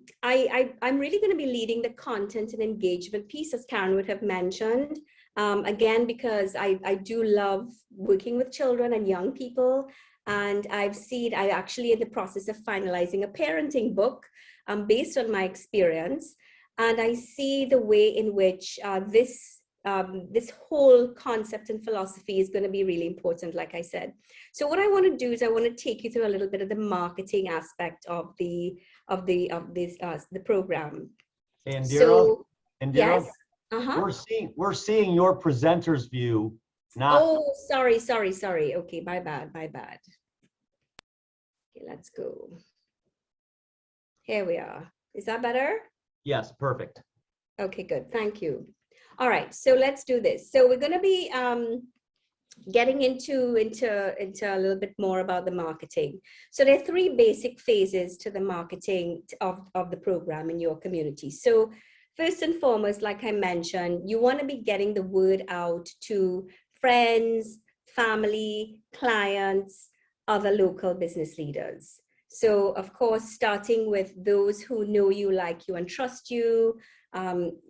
really going to be leading the content and engagement piece, as Karen would have mentioned. Again, because I do love working with children and young people. And I actually in the process of finalizing a parenting book based on my experience. And I see the way in which this whole concept and philosophy is going to be really important, like I said. So what I want to do is I want to take you through a little bit of the marketing aspect of the program. And So, Indira, yes, we're seeing your presenter's view. Not. Oh, sorry. Okay, my bad. Okay, let's go. Here we are. Is that better? Yes, perfect. Okay, good. Thank you. All right, so let's do this. So we're going to be getting into a little bit more about the marketing. So there are 3 basic phases to the marketing of the program in your community. So first and foremost, like I mentioned, you want to be getting the word out to friends, family, clients, other local business leaders. So of course, starting with those who know you, like you, and trust you,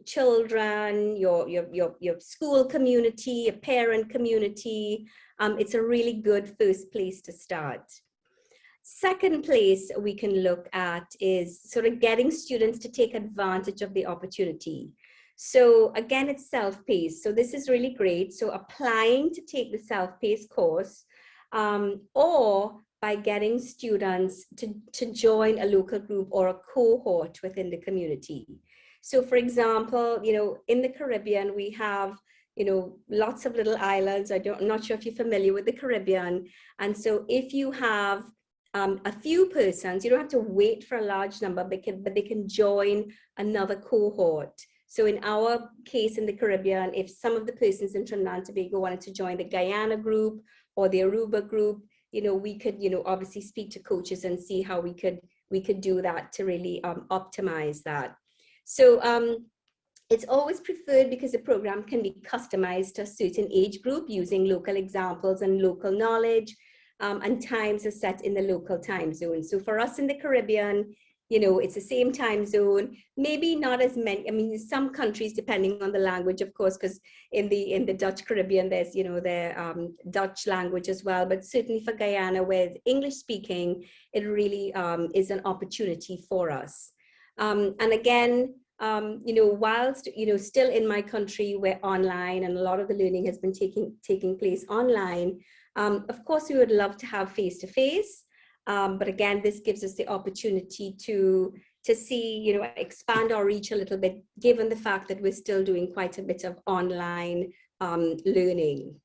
children, your school community, your parent community. It's a really good first place to start. Second place we can look at is sort of getting students to take advantage of the opportunity. So again, it's self-paced. So this is really great. So applying to take the self-paced course, or by getting students to join a local group or a cohort within the community. So for example, in the Caribbean, we have, lots of little islands. I'm not sure if you're familiar with the Caribbean. And so if you have a few persons, you don't have to wait for a large number, but they can join another cohort. So in our case in the Caribbean, if some of the persons in Trinidad and Tobago wanted to join the Guyana group or the Aruba group, we could, obviously speak to coaches and see how we could do that to really optimize that. So it's always preferred because the program can be customized to a certain age group using local examples and local knowledge, and times are set in the local time zone. So for us in the Caribbean, it's the same time zone, maybe not as many. I mean, some countries, depending on the language, of course, because in the Dutch Caribbean, there's, their Dutch language as well. But certainly for Guyana, where it's English speaking, it really is an opportunity for us. And again, whilst, still in my country, we're online and a lot of the learning has been taking place online. Of course, we would love to have face-to-face. But again, this gives us the opportunity to see, expand our reach a little bit, given the fact that we're still doing quite a bit of online learning.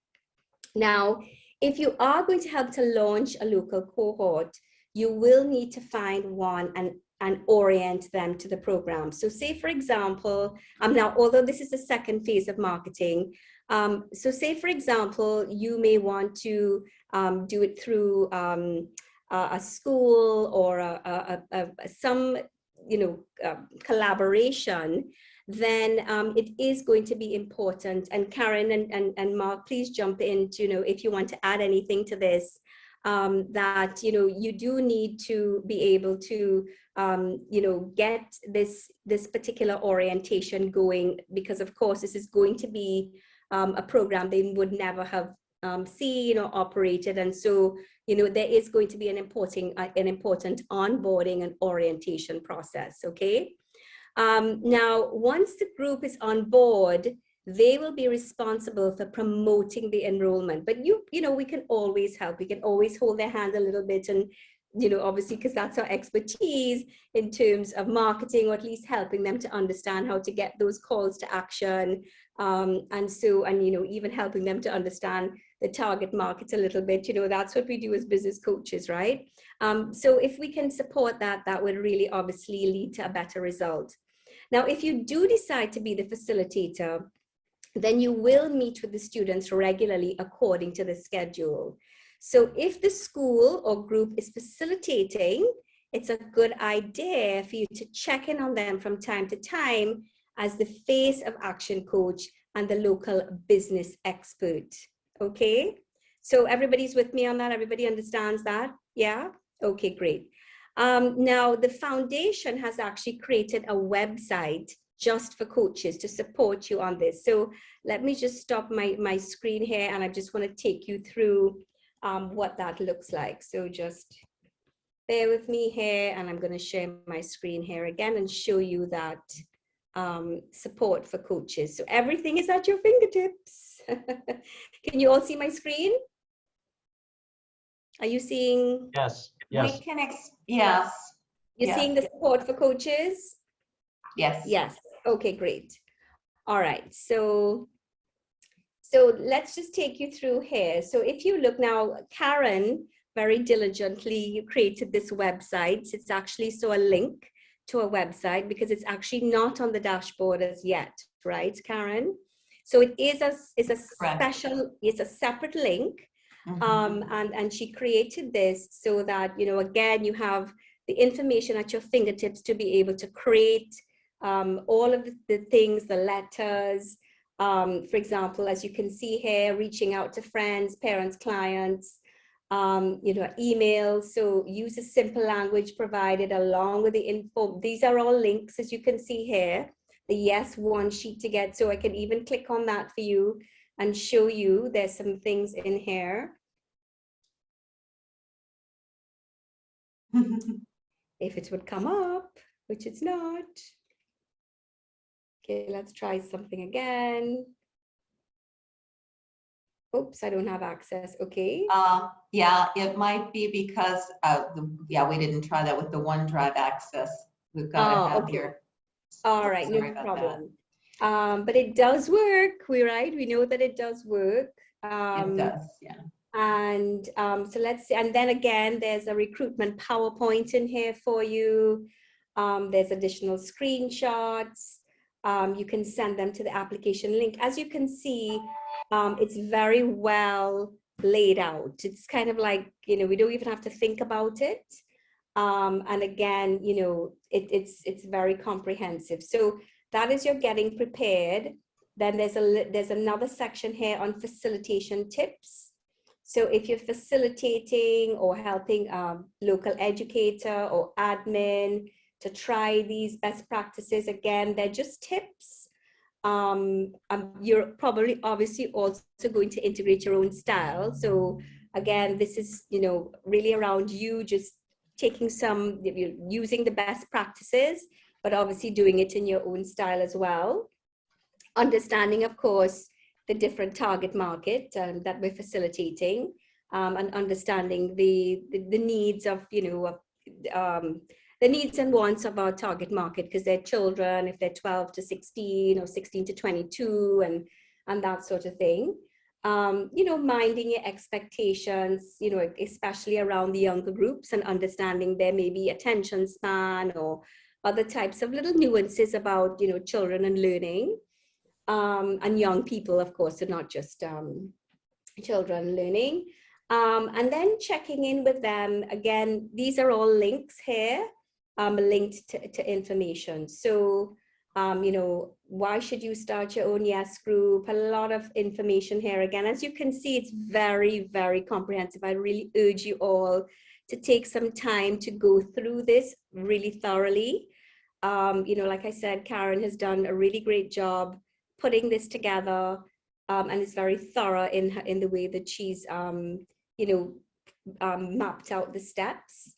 Now, if you are going to help to launch a local cohort, you will need to find one and and orient them to the program. So say, for example, now, although this is the second phase of marketing, so say, for example, you may want to do it through a school or some, collaboration, then it is going to be important. And Karen and Mark, please jump in to, if you want to add anything to this, that, you do need to be able to, get this particular orientation going, because of course, this is going to be a program they would never have seen or operated. And so, there is going to be an important onboarding and orientation process, okay? Now, once the group is on board, they will be responsible for promoting the enrollment. But we can always help. We can always hold their hand a little bit, and obviously, because that's our expertise in terms of marketing, or at least helping them to understand how to get those calls to action, and even helping them to understand the target markets a little bit. That's what we do as business coaches, right? So if we can support that, that would really obviously lead to a better result. Now, if you do decide to be the facilitator, then you will meet with the students regularly according to the schedule. So if the school or group is facilitating, it's a good idea for you to check in on them from time to time as the face of Action Coach and the local business expert. Okay, so everybody's with me on that? Everybody understands that? Yeah? Okay, great. Now, the foundation has actually created a website just for coaches to support you on this. So let me just stop my screen here, and I just want to take you through what that looks like. So just bear with me here, and I'm going to share my screen here again and show you that support for coaches. So everything is at your fingertips. Can you all see my screen? Are you seeing? Yes. Yes. We can, yes. You're seeing the support for coaches? Yes. Yes. Okay, great. All right. So let's just take you through here. So if you look now, Karen, very diligently, you created this website. It's actually a link to a website, because it's actually not on the dashboard as yet, right, Karen? So it is a special, it's a separate link. And she created this so that, again, you have the information at your fingertips to be able to create all of the things, the letters, for example, as you can see here, reaching out to friends, parents, clients, email. So use a simple language provided along with the info. These are all links, as you can see here, the YESS one sheet to get. So I can even click on that for you and show you there's some things in here. If it would come up, which it's not. Okay, let's try something again. Oops, I don't have access. Okay. Yeah, it might be because we didn't try that with the OneDrive access. We've got to have your. All right, no problem. But it does work. We know that it does work. It does, yeah. And so let's see. And then again, there's a recruitment PowerPoint in here for you. There's additional screenshots. You can send them to the application link. As you can see, it's very well laid out. It's kind of like, we don't even have to think about it. And again, it's very comprehensive. So that is your getting prepared. Then there's another section here on facilitation tips. So if you're facilitating or helping local educator or admin to try these best practices, again, they're just tips. You're probably obviously also going to integrate your own style. So again, this is, really around you just taking using the best practices, but obviously doing it in your own style as well. Understanding, of course, the different target market that we're facilitating, and understanding the needs of, the needs and wants of our target market, because they're children, if they're 12 to 16 or 16 to 22 and that sort of thing. you know, minding your expectations, you know, especially around the younger groups, and understanding there may be attention span or other types of little nuances about, you know, children and learning, and young people, of course, and not just children learning. And then checking in with them. Again, these are all links here, linked to information. So, you know, why should you start your own YESS group? A lot of information here. Again, as you can see, it's very, very comprehensive. I really urge you all to take some time to go through this really thoroughly. You know, like I said, Karen has done a really great job putting this together, and is very thorough in the way that she's, you know, mapped out the steps.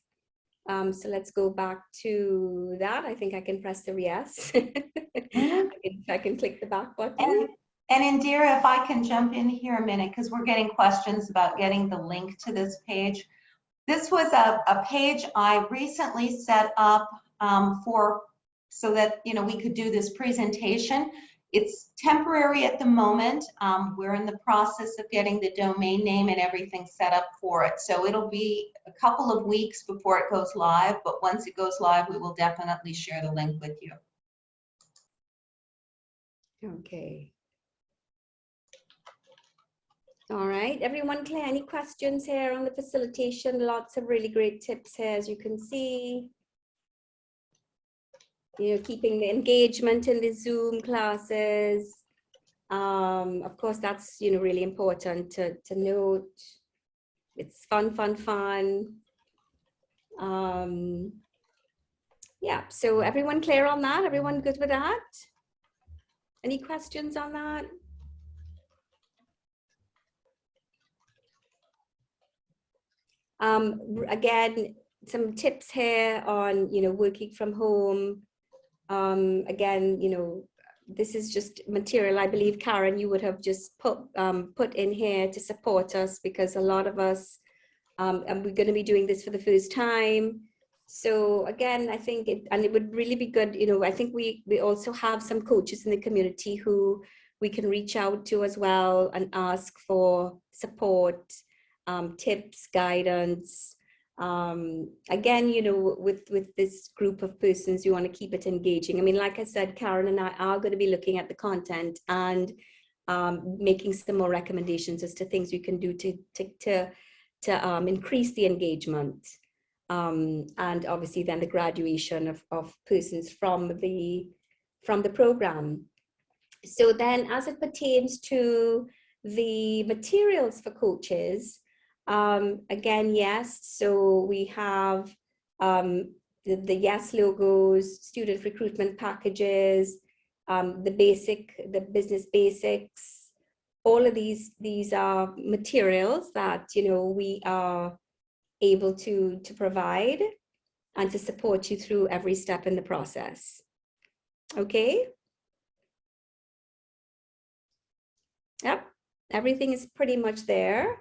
So let's go back to that. I think I can press the yes. I can click the back button. And Indira, if I can jump in here a minute, because we're getting questions about getting the link to this page. This was a page I recently set up so that, you know, we could do this presentation. It's temporary at the moment. We're in the process of getting the domain name and everything set up for it. So it'll be a couple of weeks before it goes live, but once it goes live, we will definitely share the link with you. Okay. All right, everyone clear? Any questions here on the facilitation? Lots of really great tips here, as you can see. You know, keeping the engagement in the Zoom classes. Of course, that's, you know, really important to note. It's fun. Yeah, so everyone clear on that? Everyone good with that? Any questions on that? Again, some tips here on, you know, working from home. Again, you know, this is just material I believe, Karen, you would have just put in here to support us, because a lot of us, and we're going to be doing this for the first time. So again, I think it would really be good, you know, I think we also have some coaches in the community who we can reach out to as well and ask for support, tips, guidance. Again, you know, with this group of persons, you want to keep it engaging. I mean, like I said, Karen and I are going to be looking at the content and making some more recommendations as to things we can do to increase the engagement. And obviously then the graduation of persons from the program. So then as it pertains to the materials for coaches, again, yes, so we have the YESS logos, student recruitment packages, the business basics, all of these are materials that, you know, we are able to provide and to support you through every step in the process. Okay. Yep, everything is pretty much there.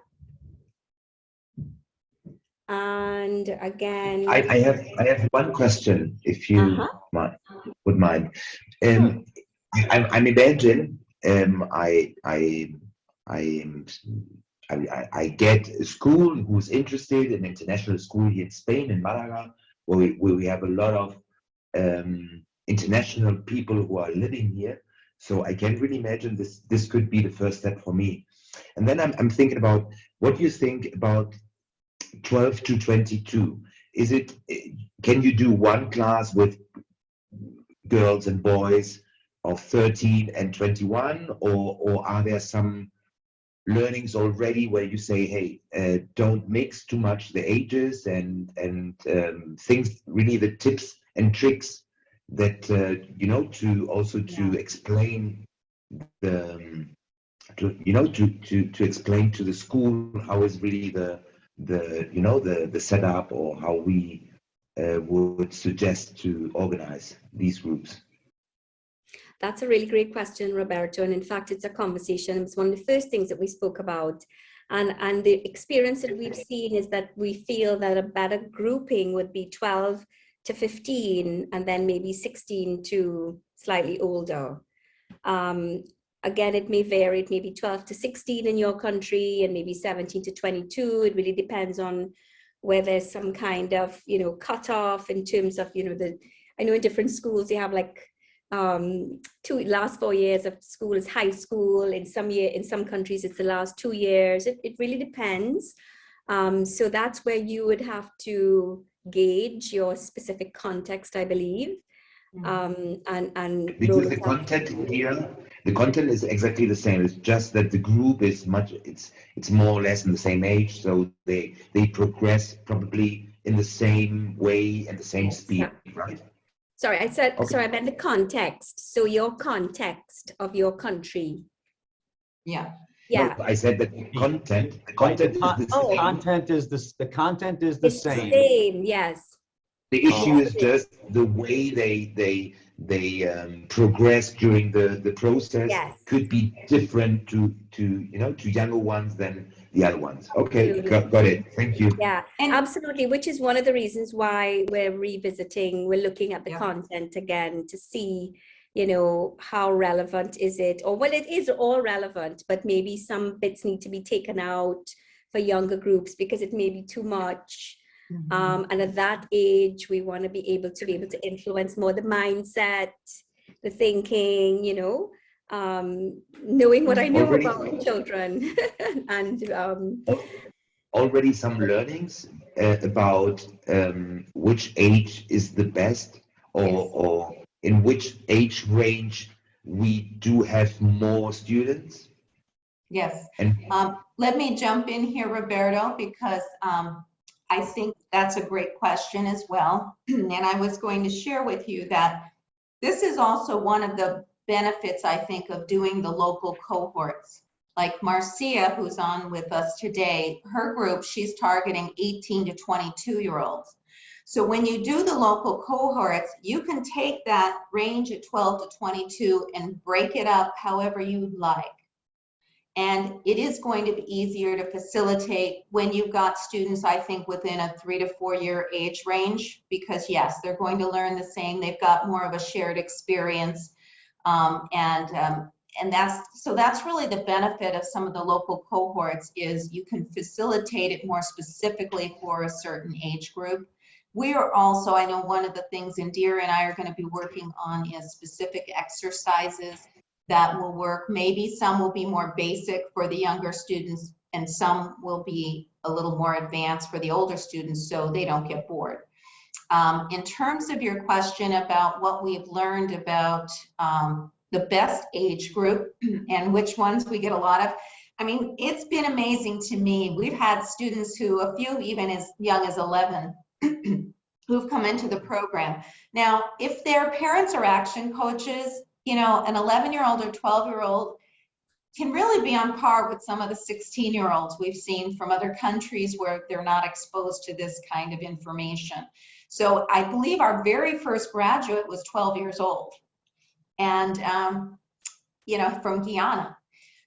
And again, I have one question, if you would mind. I imagine I get a school who's interested in international school here in Spain, in Malaga, where we have a lot of international people who are living here. So I can really imagine this could be the first step for me. And then I'm thinking about what you think about 12 to 22. Can you do one class with girls and boys of 13 and 21, or are there some learnings already where you say, hey, don't mix too much the ages and things, really the tips and tricks that you know, to explain to explain to the school how is really the setup, or how we would suggest to organize these groups? That's a really great question, Roberto. And in fact, it's a conversation. It's one of the first things that we spoke about. And the experience that we've seen is that we feel that a better grouping would be 12 to 15, and then maybe 16 to slightly older. Again, it may vary. It may be 12 to 16 in your country and maybe 17 to 22. It really depends on where there's some kind of, cutoff in terms of, I know in different schools, they have like last 4 years of school is high school. In some countries, it's the last 2 years. It really depends. So that's where you would have to gauge your specific context, I believe. And because the content is exactly the same. It's just that the group is it's more or less in the same age, so they progress probably in the same way and the same speed, right? Sorry, Okay. sorry, I meant the context. So your context of your country. Yeah. Yeah. No, I said that the content The content is the It's same. the same, yes. The issue is just the way they progress during the process Yes. could be different to younger ones than the other ones. Okay, Absolutely. got it. Thank you. Yeah, absolutely, which is one of the reasons why we're looking at the content again to see, how relevant is it? Or well, it is all relevant, but maybe some bits need to be taken out for younger groups because it may be too much. And at that age, we want to be able to influence more the mindset, the thinking, knowing what I know about children. And already some learnings about which age is the best, or in which age range we do have more students. Yes. And Let me jump in here, Roberto, because I think that's a great question as well. And I was going to share with you that this is also one of the benefits, I think, of doing the local cohorts. Like Marcia, who's on with us today, her group, she's targeting 18 to 22-year-olds. So when you do the local cohorts, you can take that range at 12 to 22 and break it up however you'd like. And it is going to be easier to facilitate when you've got students, I think, within a 3 to 4 year age range, because yes, they're going to learn the same. They've got more of a shared experience. And that's really the benefit of some of the local cohorts, is you can facilitate it more specifically for a certain age group. We are also, I know one of the things Indira and I are going to be working on is specific exercises that will work. Maybe some will be more basic for the younger students and some will be a little more advanced for the older students so they don't get bored. In terms of your question about what we've learned about the best age group and which ones we get a lot of, I mean, it's been amazing to me. We've had students who, a few even as young as 11, who've come into the program. Now, if their parents are action coaches, an 11-year-old or 12-year-old can really be on par with some of the 16-year-olds we've seen from other countries where they're not exposed to this kind of information. So I believe our very first graduate was 12 years old and, from Guyana.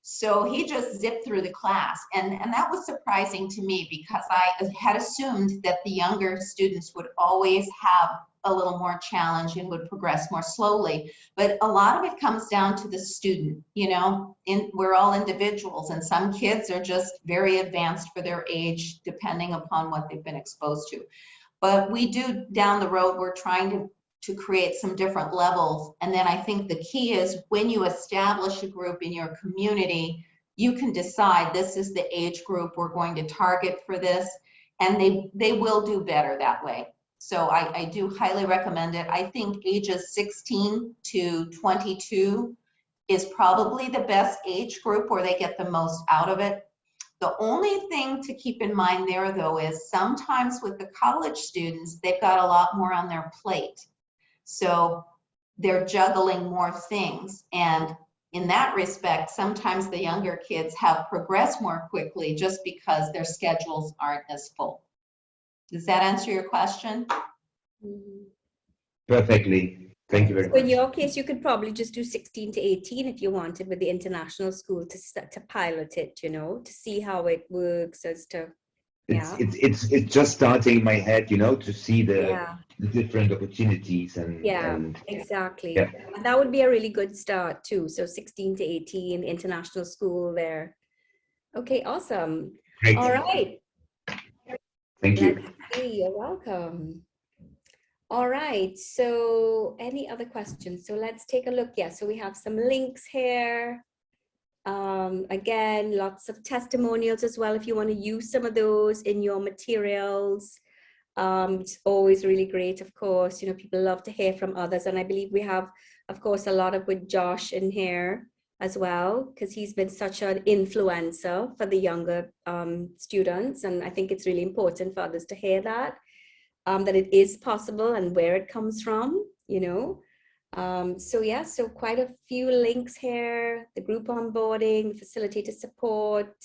So he just zipped through the class, and that was surprising to me because I had assumed that the younger students would always have a little more challenge and would progress more slowly. But a lot of it comes down to the student, we're all individuals, and some kids are just very advanced for their age, depending upon what they've been exposed to. But we do, down the road, we're trying to create some different levels. And then I think the key is when you establish a group in your community, you can decide this is the age group we're going to target for this, and they will do better that way. So I do highly recommend it. I think ages 16 to 22 is probably the best age group where they get the most out of it. The only thing to keep in mind there, though, is sometimes with the college students, they've got a lot more on their plate. So they're juggling more things. And in that respect, sometimes the younger kids have progressed more quickly just because their schedules aren't as full. Does that answer your question? Perfectly. Thank you very much. So in your case, you could probably just do 16 to 18 if you wanted with the international school to pilot it, to see how it works as to Yeah. It's just starting in my head, you know, to see the Yeah. different opportunities and Yeah, and exactly. yeah. And that would be a really good start too. So 16 to 18, international school there. Okay, awesome. Great. All right. Thank you. Let's see. You're welcome. All right. So any other questions? So let's take a look. Yeah. So we have some links here. Again, lots of testimonials as well. If you want to use some of those in your materials, it's always really great. Of course, you know, people love to hear from others. And I believe we have, of course, a lot of with Josh in here as well, because he's been such an influencer for the younger students. And I think it's really important for others to hear that, that it is possible and where it comes from, you know. So yeah, so quite a few links here, the group onboarding, facilitator support.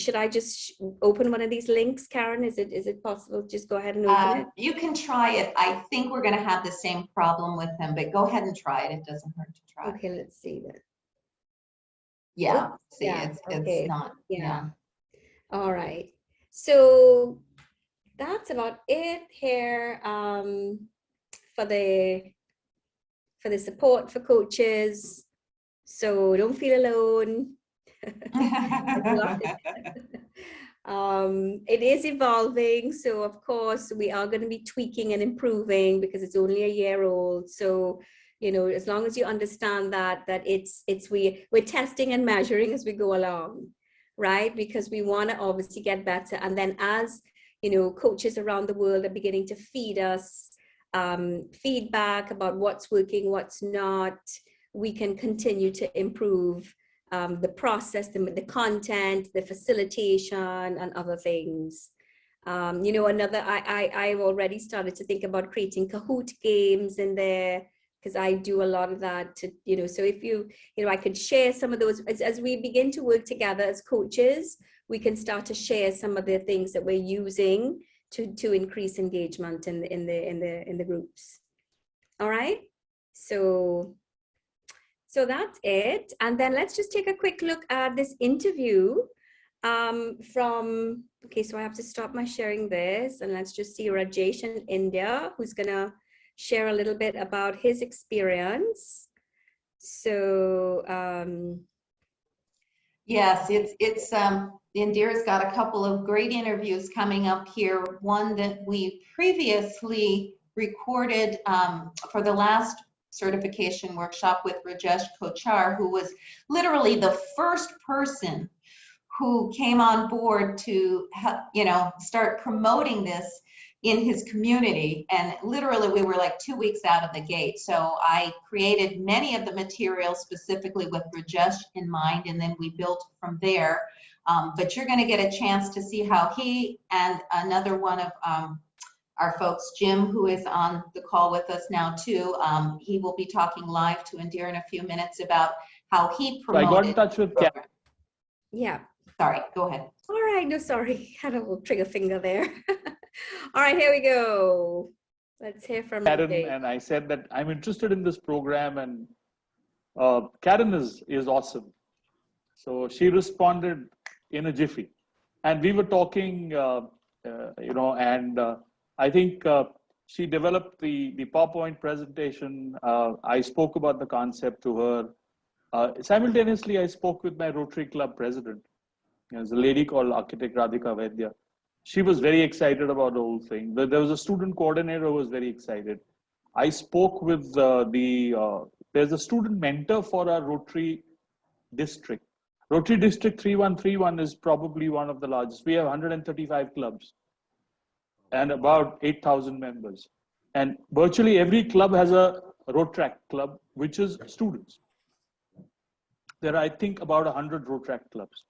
Should I just open one of these links, Karen? Is it possible? Just go ahead and open it. You can try it. I think we're going to have the same problem with them, but go ahead and try it. It doesn't hurt to try. Okay, let's see that. Yeah, Oh, see, yeah, okay. it's not. Yeah. All right. So that's about it here for the support for coaches. So don't feel alone. It is evolving, so of course we are going to be tweaking and improving because it's only a year old. So, you know, as long as you understand that we're testing and measuring as we go along, right? Because we want to obviously get better, and then as you know, coaches around the world are beginning to feed us feedback about what's working, what's not, we can continue to improve the process, the content, the facilitation, and other things. You know, I've already started to think about creating Kahoot games in there, because I do a lot of that to, you know, so if you know, I could share some of those as we begin to work together as coaches, we can start to share some of the things that we're using to increase engagement in the groups. All right, so that's it. And then let's just take a quick look at this interview from, okay, so I have to stop my sharing this, and let's just see Rajesh in India, who's gonna share a little bit about his experience. So yes, it's Indira's got a couple of great interviews coming up here. One that we previously recorded for the last certification workshop with Rajesh Kochar, who was literally the first person who came on board to, you know, start promoting this in his community. And literally we were like 2 weeks out of the gate. So I created many of the materials specifically with Rajesh in mind, and then we built from there. But you're going to get a chance to see how he and another one of our folks, Jim, who is on the call with us now too, he will be talking live to Indira in a few minutes about how he promoted. I got in touch with Karen. yeah. Sorry, go ahead. All right, no, sorry, had a little trigger finger there. All right, here we go. Let's hear from Karen, Dave. and I said that I'm interested in this program, and Karen is awesome. So she responded in a jiffy, and we were talking, you know, and I think she developed the PowerPoint presentation. I spoke about the concept to her. Simultaneously, I spoke with my Rotary Club president. There's a lady called Architect Radhika Vaidya. She was very excited about the whole thing. There was a student coordinator who was very excited. I spoke with there's a student mentor for our Rotary district. Rotary District 3131 is probably one of the largest. We have 135 clubs and about 8,000 members. And virtually every club has a Rotrack club, which is students. There are, I think, about 100 Rotrack clubs.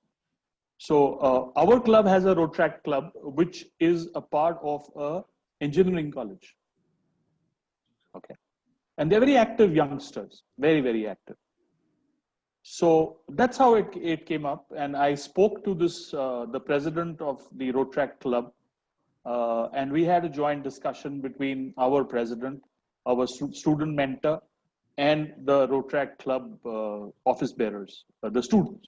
So our club has a Rotrack club, which is a part of a engineering college. Okay. And they're very active youngsters, very, very active. So that's how it came up. And I spoke to this, the president of the Rotrack club, and we had a joint discussion between our president, our student mentor, and the Rotrack club office bearers, the students.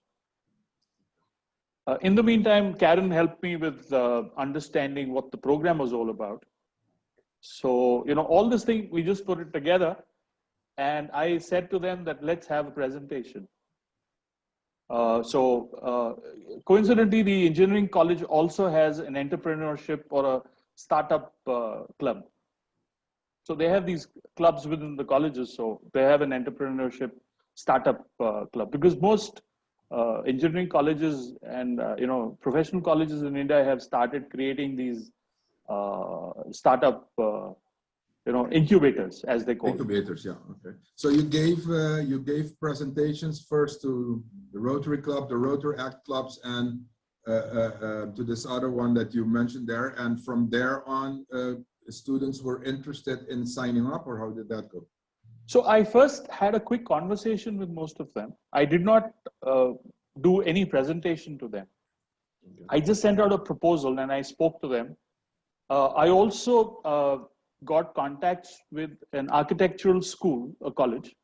In the meantime, Karen helped me with understanding what the program was all about. So, all this thing, we just put it together. And I said to them that let's have a presentation. Coincidentally, the engineering college also has an entrepreneurship or a startup club. So they have these clubs within the colleges. So they have an entrepreneurship startup club, because most engineering colleges and professional colleges in India have started creating these startup incubators, as they call incubators. Yeah. Okay. So you gave presentations first to the Rotary Club, the Rotary Act clubs, and to this other one that you mentioned there. And from there on, students were interested in signing up, or how did that go? So I first had a quick conversation with most of them. I did not do any presentation to them. Okay. I just sent out a proposal and I spoke to them. I also got contacts with an architectural school, a college,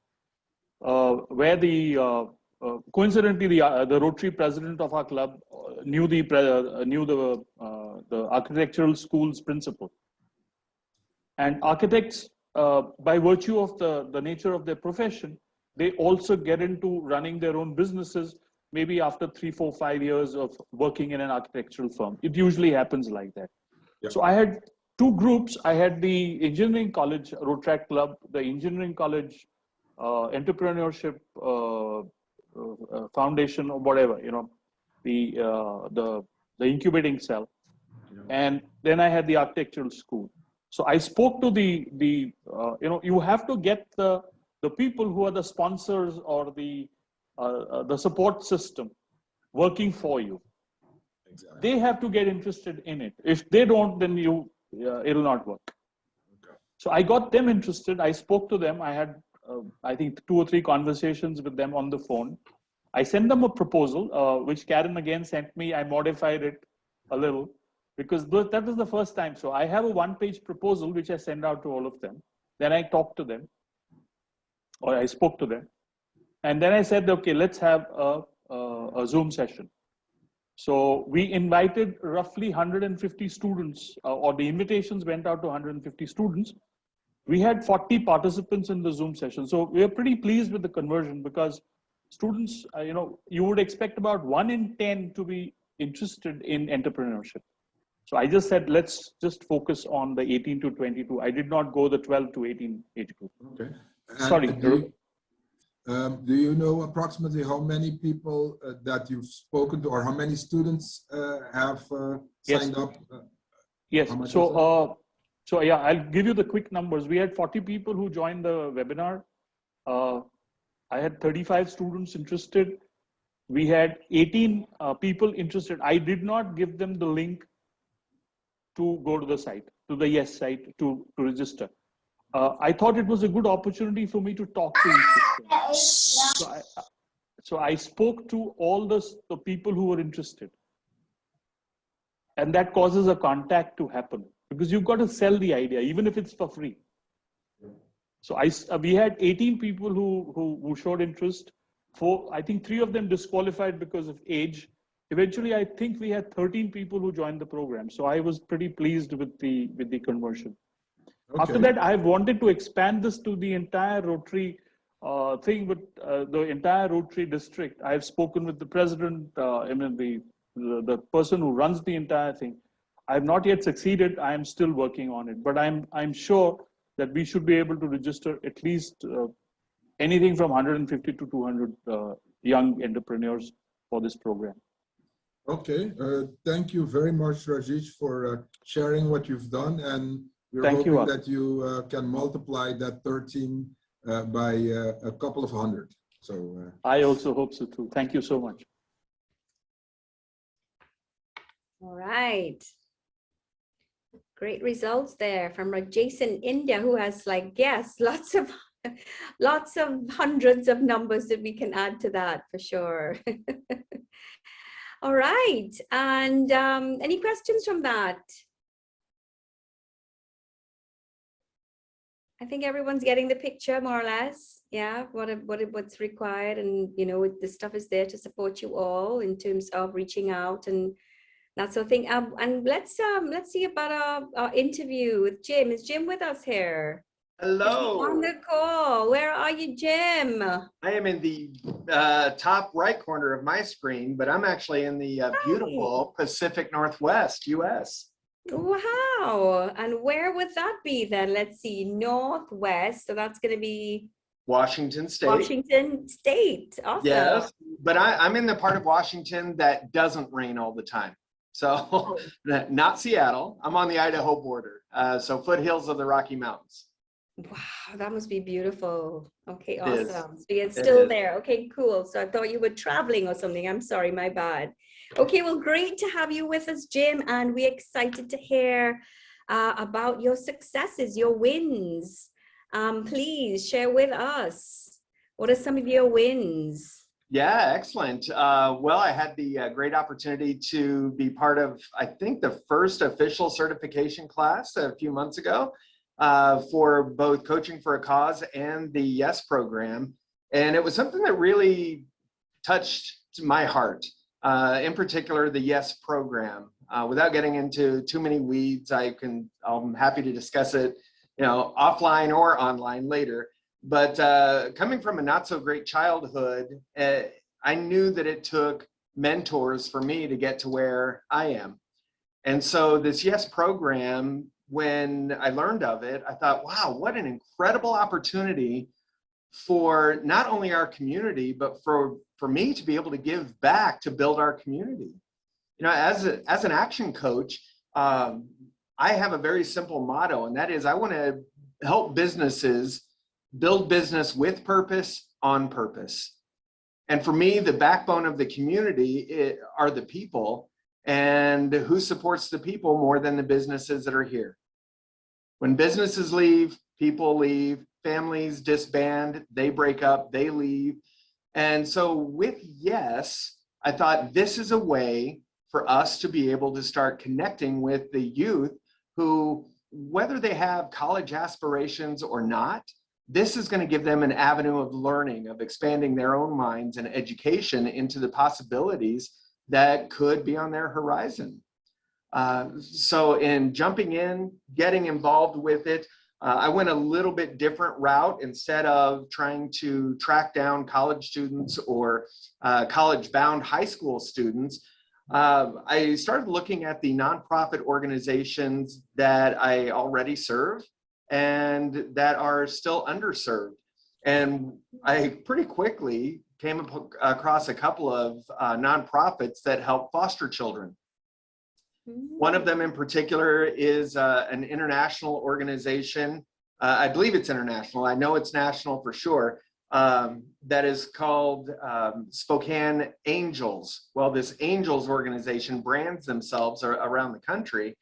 where coincidentally the Rotary president of our club knew the architectural school's principal. And architects, by virtue of the nature of their profession, they also get into running their own businesses, maybe after 3, 4, 5 years of working in an architectural firm. It usually happens like that. Yeah. So I had two groups. I had the engineering college Rotary Club, the engineering college entrepreneurship foundation, or whatever, the incubating cell. Yeah. And then I had the architectural school. So I spoke to you have to get the people who are the sponsors or the support system working for you. Exactly. They have to get interested in it. If they don't, then it'll not work. Okay. So I got them interested. I spoke to them. I had, I think, 2 or 3 conversations with them on the phone. I sent them a proposal, which Karen again sent me. I modified it a little, because that was the first time. So I have a 1-page proposal, which I send out to all of them. Then I talked to them, or I spoke to them. And then I said, okay, let's have a Zoom session. So we invited roughly 150 students, or the invitations went out to 150 students. We had 40 participants in the Zoom session. So we are pretty pleased with the conversion, because students, you would expect about 1 in 10 to be interested in entrepreneurship. So I just said, let's just focus on the 18 to 22. I did not go the 12 to 18 age group. Okay. And sorry. Do you know approximately how many people that you've spoken to, or how many students have signed up? Yes. So yeah, I'll give you the quick numbers. We had 40 people who joined the webinar. I had 35 students interested. We had 18 people interested. I did not give them the link to go to the site, to the YESS site to register. I thought it was a good opportunity for me to talk to each of them. So I spoke to all the people who were interested. And that causes a contact to happen, because you've got to sell the idea, even if it's for free. So we had 18 people who showed interest. I think 3 of them disqualified because of age. Eventually, I think we had 13 people who joined the program. So I was pretty pleased with the conversion. Okay. After that, I wanted to expand this to the entire Rotary thing, with the entire Rotary district. I've spoken with the president, the person who runs the entire thing. I have not yet succeeded. I am still working on it, but I'm sure that we should be able to register at least anything from 150 to 200 young entrepreneurs for this program. Okay, thank you very much, Rajesh, for sharing what you've done, and we're hoping that you can multiply that 13 by a couple of hundred. So I also hope so too. Thank you so much. All right. Great results there from Rajesh in India, who has, like, yes, lots of hundreds of numbers that we can add to that for sure. All right, and any questions from that? I think everyone's getting the picture more or less. Yeah, what's required, and you know, the stuff is there to support you all in terms of reaching out and that sort of thing. And let's see about our interview with Jim. Is Jim with us here? Hello. On the call. Where are you, Jim? I am in the top right corner of my screen, but I'm actually in the beautiful Pacific Northwest, US. Wow. And where would that be then? Let's see, Northwest. So that's going to be Washington State. Washington State. Awesome. Yes, but I'm in the part of Washington that doesn't rain all the time. So not Seattle. I'm on the Idaho border. So foothills of the Rocky Mountains. Wow, that must be beautiful. Okay, It awesome. is. So you're It still is. there. Okay, cool. So I thought you were traveling or something. I'm sorry, my bad. Okay, well, great to have you with us, Jim. And we're excited to hear about your successes, your wins. Please share with us. What are some of your wins? Yeah, excellent. Well, I had the great opportunity to be part of, I think, the first official certification class a few months ago for both Coaching for a Cause and the YESS program. And it was something that really touched my heart, in particular, the YESS program. Without getting into too many weeds, I'm happy to discuss it, offline or online later. But coming from a not so great childhood, I knew that it took mentors for me to get to where I am. And so this YESS program, when I learned of it, I thought, wow, what an incredible opportunity for not only our community, but for me to be able to give back to build our community. As an action coach, I have a very simple motto, and that is I want to help businesses build business with purpose, on purpose. And for me, the backbone of the community are the people, and who supports the people more than the businesses that are here. When businesses leave, people leave, families disband, they break up, they leave. And so with YESS, I thought this is a way for us to be able to start connecting with the youth who, whether they have college aspirations or not, this is going to give them an avenue of learning, of expanding their own minds and education into the possibilities that could be on their horizon. So in jumping in, getting involved with it, I went a little bit different route. Instead of trying to track down college students or college-bound high school students, I started looking at the nonprofit organizations that I already serve and that are still underserved. And I pretty quickly came across a couple of nonprofits that help foster children. One of them in particular is an international organization. I believe it's international. I know it's national for sure. That is called Spokane Angels. Well, this Angels organization brands themselves around the country.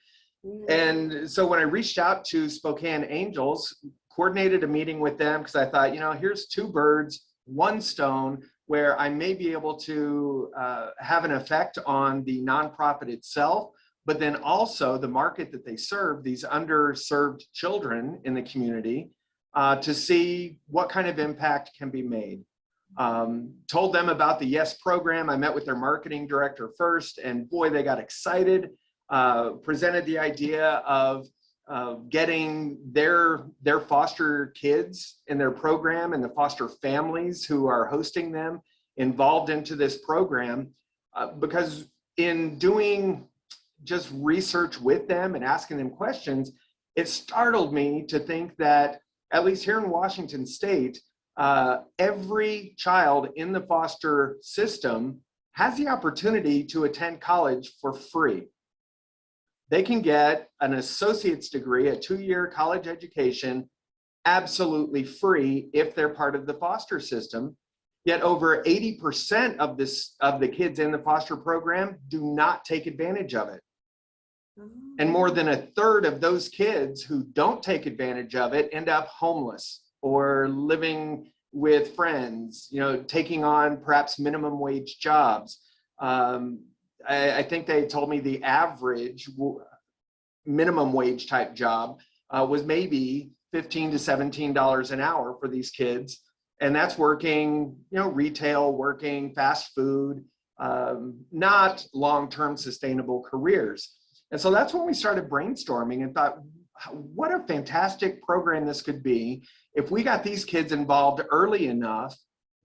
And so when I reached out to Spokane Angels, coordinated a meeting with them because I thought, here's two birds, one stone, where I may be able to have an effect on the nonprofit itself, but then also the market that they serve, these underserved children in the community, to see what kind of impact can be made. Told them about the YESS program. I met with their marketing director first, and boy, they got excited. Presented the idea of getting their foster kids in their program and the foster families who are hosting them involved into this program, because in doing just research with them and asking them questions, it startled me to think that, at least here in Washington State, every child in the foster system has the opportunity to attend college for free. They can get an associate's degree, a 2-year college education, absolutely free if they're part of the foster system. Yet over 80% of the kids in the foster program do not take advantage of it. And more than a third of those kids who don't take advantage of it end up homeless or living with friends, taking on perhaps minimum wage jobs. I think they told me the average minimum wage type job was maybe $15 to $17 an hour for these kids. And that's working, retail, working, fast food, not long-term sustainable careers. And so that's when we started brainstorming and thought, what a fantastic program this could be if we got these kids involved early enough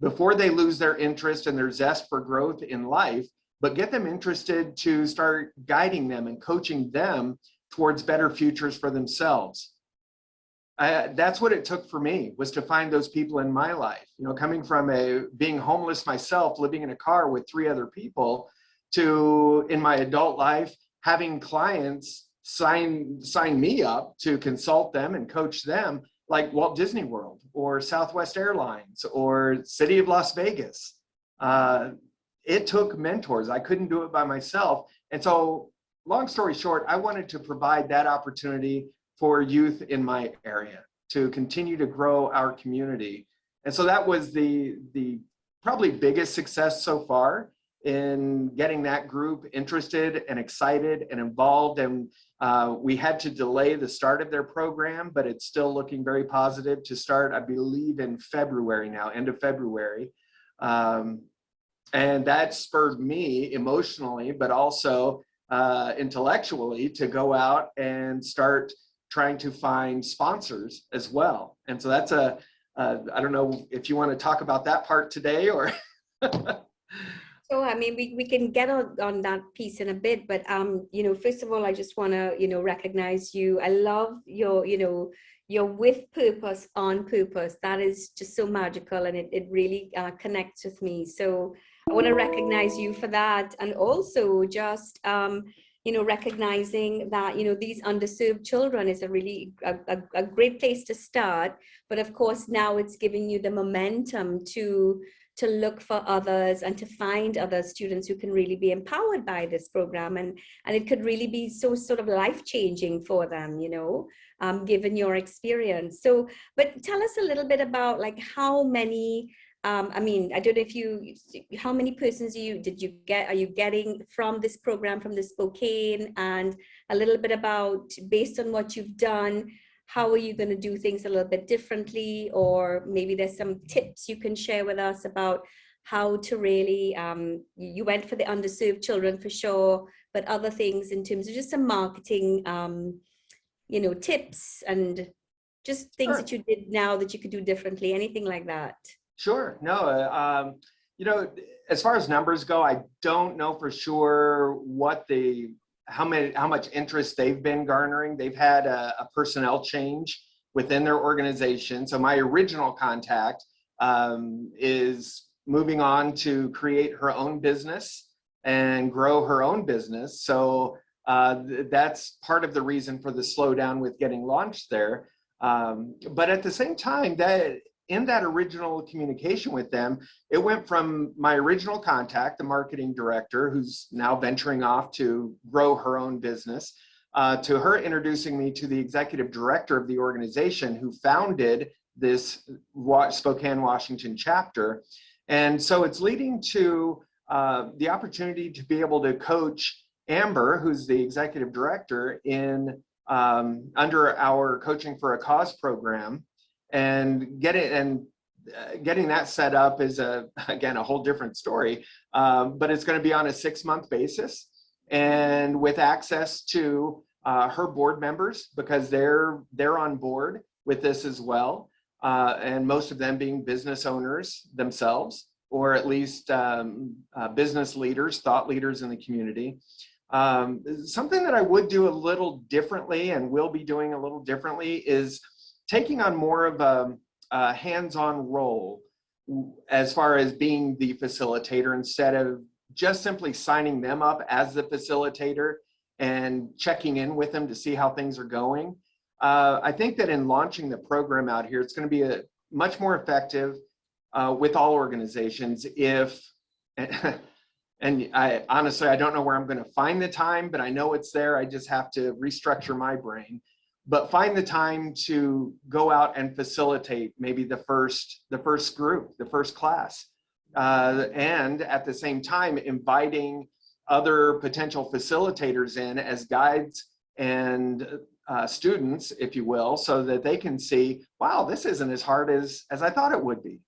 before they lose their interest and their zest for growth in life, but get them interested to start guiding them and coaching them towards better futures for themselves. That's what it took for me, was to find those people in my life. Coming from being homeless myself, living in a car with 3 other people, to in my adult life, having clients sign me up to consult them and coach them, like Walt Disney World or Southwest Airlines or City of Las Vegas. It took mentors. I couldn't do it by myself. And so, long story short, I wanted to provide that opportunity for youth in my area to continue to grow our community. And so that was the probably biggest success so far in getting that group interested and excited and involved. And we had to delay the start of their program, but it's still looking very positive to start, I believe, in February now, end of February. And that spurred me emotionally, but also intellectually, to go out and start trying to find sponsors as well. And so that's I don't know if you want to talk about that part today or. So, I mean, we can get on that piece in a bit, but, first of all, I just want to, recognize you. I love your, your with purpose, on purpose. That is just so magical, and it really connects with me. So I want to recognize you for that. And also just, recognizing that, these underserved children is a really a great place to start. But of course, now it's giving you the momentum to look for others and to find other students who can really be empowered by this program. And it could really be so sort of life-changing for them, given your experience. So, but tell us a little bit about like how many, I mean, I don't know how many persons are you getting from this program, from the Spokane, and a little bit about, based on what you've done, how are you going to do things a little bit differently? Or maybe there's some tips you can share with us about how to really, you went for the underserved children for sure, but other things in terms of just some marketing, tips and just things that you did now that you could do differently, anything like that. Sure. No, as far as numbers go, I don't know for sure how much interest they've been garnering. They've had a personnel change within their organization. So my original contact is moving on to create her own business and grow her own business. So that's part of the reason for the slowdown with getting launched there. But at the same time, in that original communication with them, it went from my original contact, the marketing director, who's now venturing off to grow her own business, to her introducing me to the executive director of the organization who founded this Spokane, Washington chapter. And so it's leading to the opportunity to be able to coach Amber, who's the executive director, in under our Coaching for a Cause program. And getting that set up is again a whole different story, but it's going to be on a 6-month basis, and with access to her board members, because they're on board with this as well, and most of them being business owners themselves, or at least business leaders, thought leaders in the community. Something that I would do a little differently and will be doing a little differently is taking on more of a hands-on role as far as being the facilitator, instead of just simply signing them up as the facilitator and checking in with them to see how things are going. I think that in launching the program out here, it's going to be much more effective with all organizations if, and I honestly, I don't know where I'm going to find the time, but I know it's there. I just have to restructure my brain. But find the time to go out and facilitate maybe the first group, the first class, and at the same time inviting other potential facilitators in as guides and students, if you will, so that they can see, wow, this isn't as hard as I thought it would be.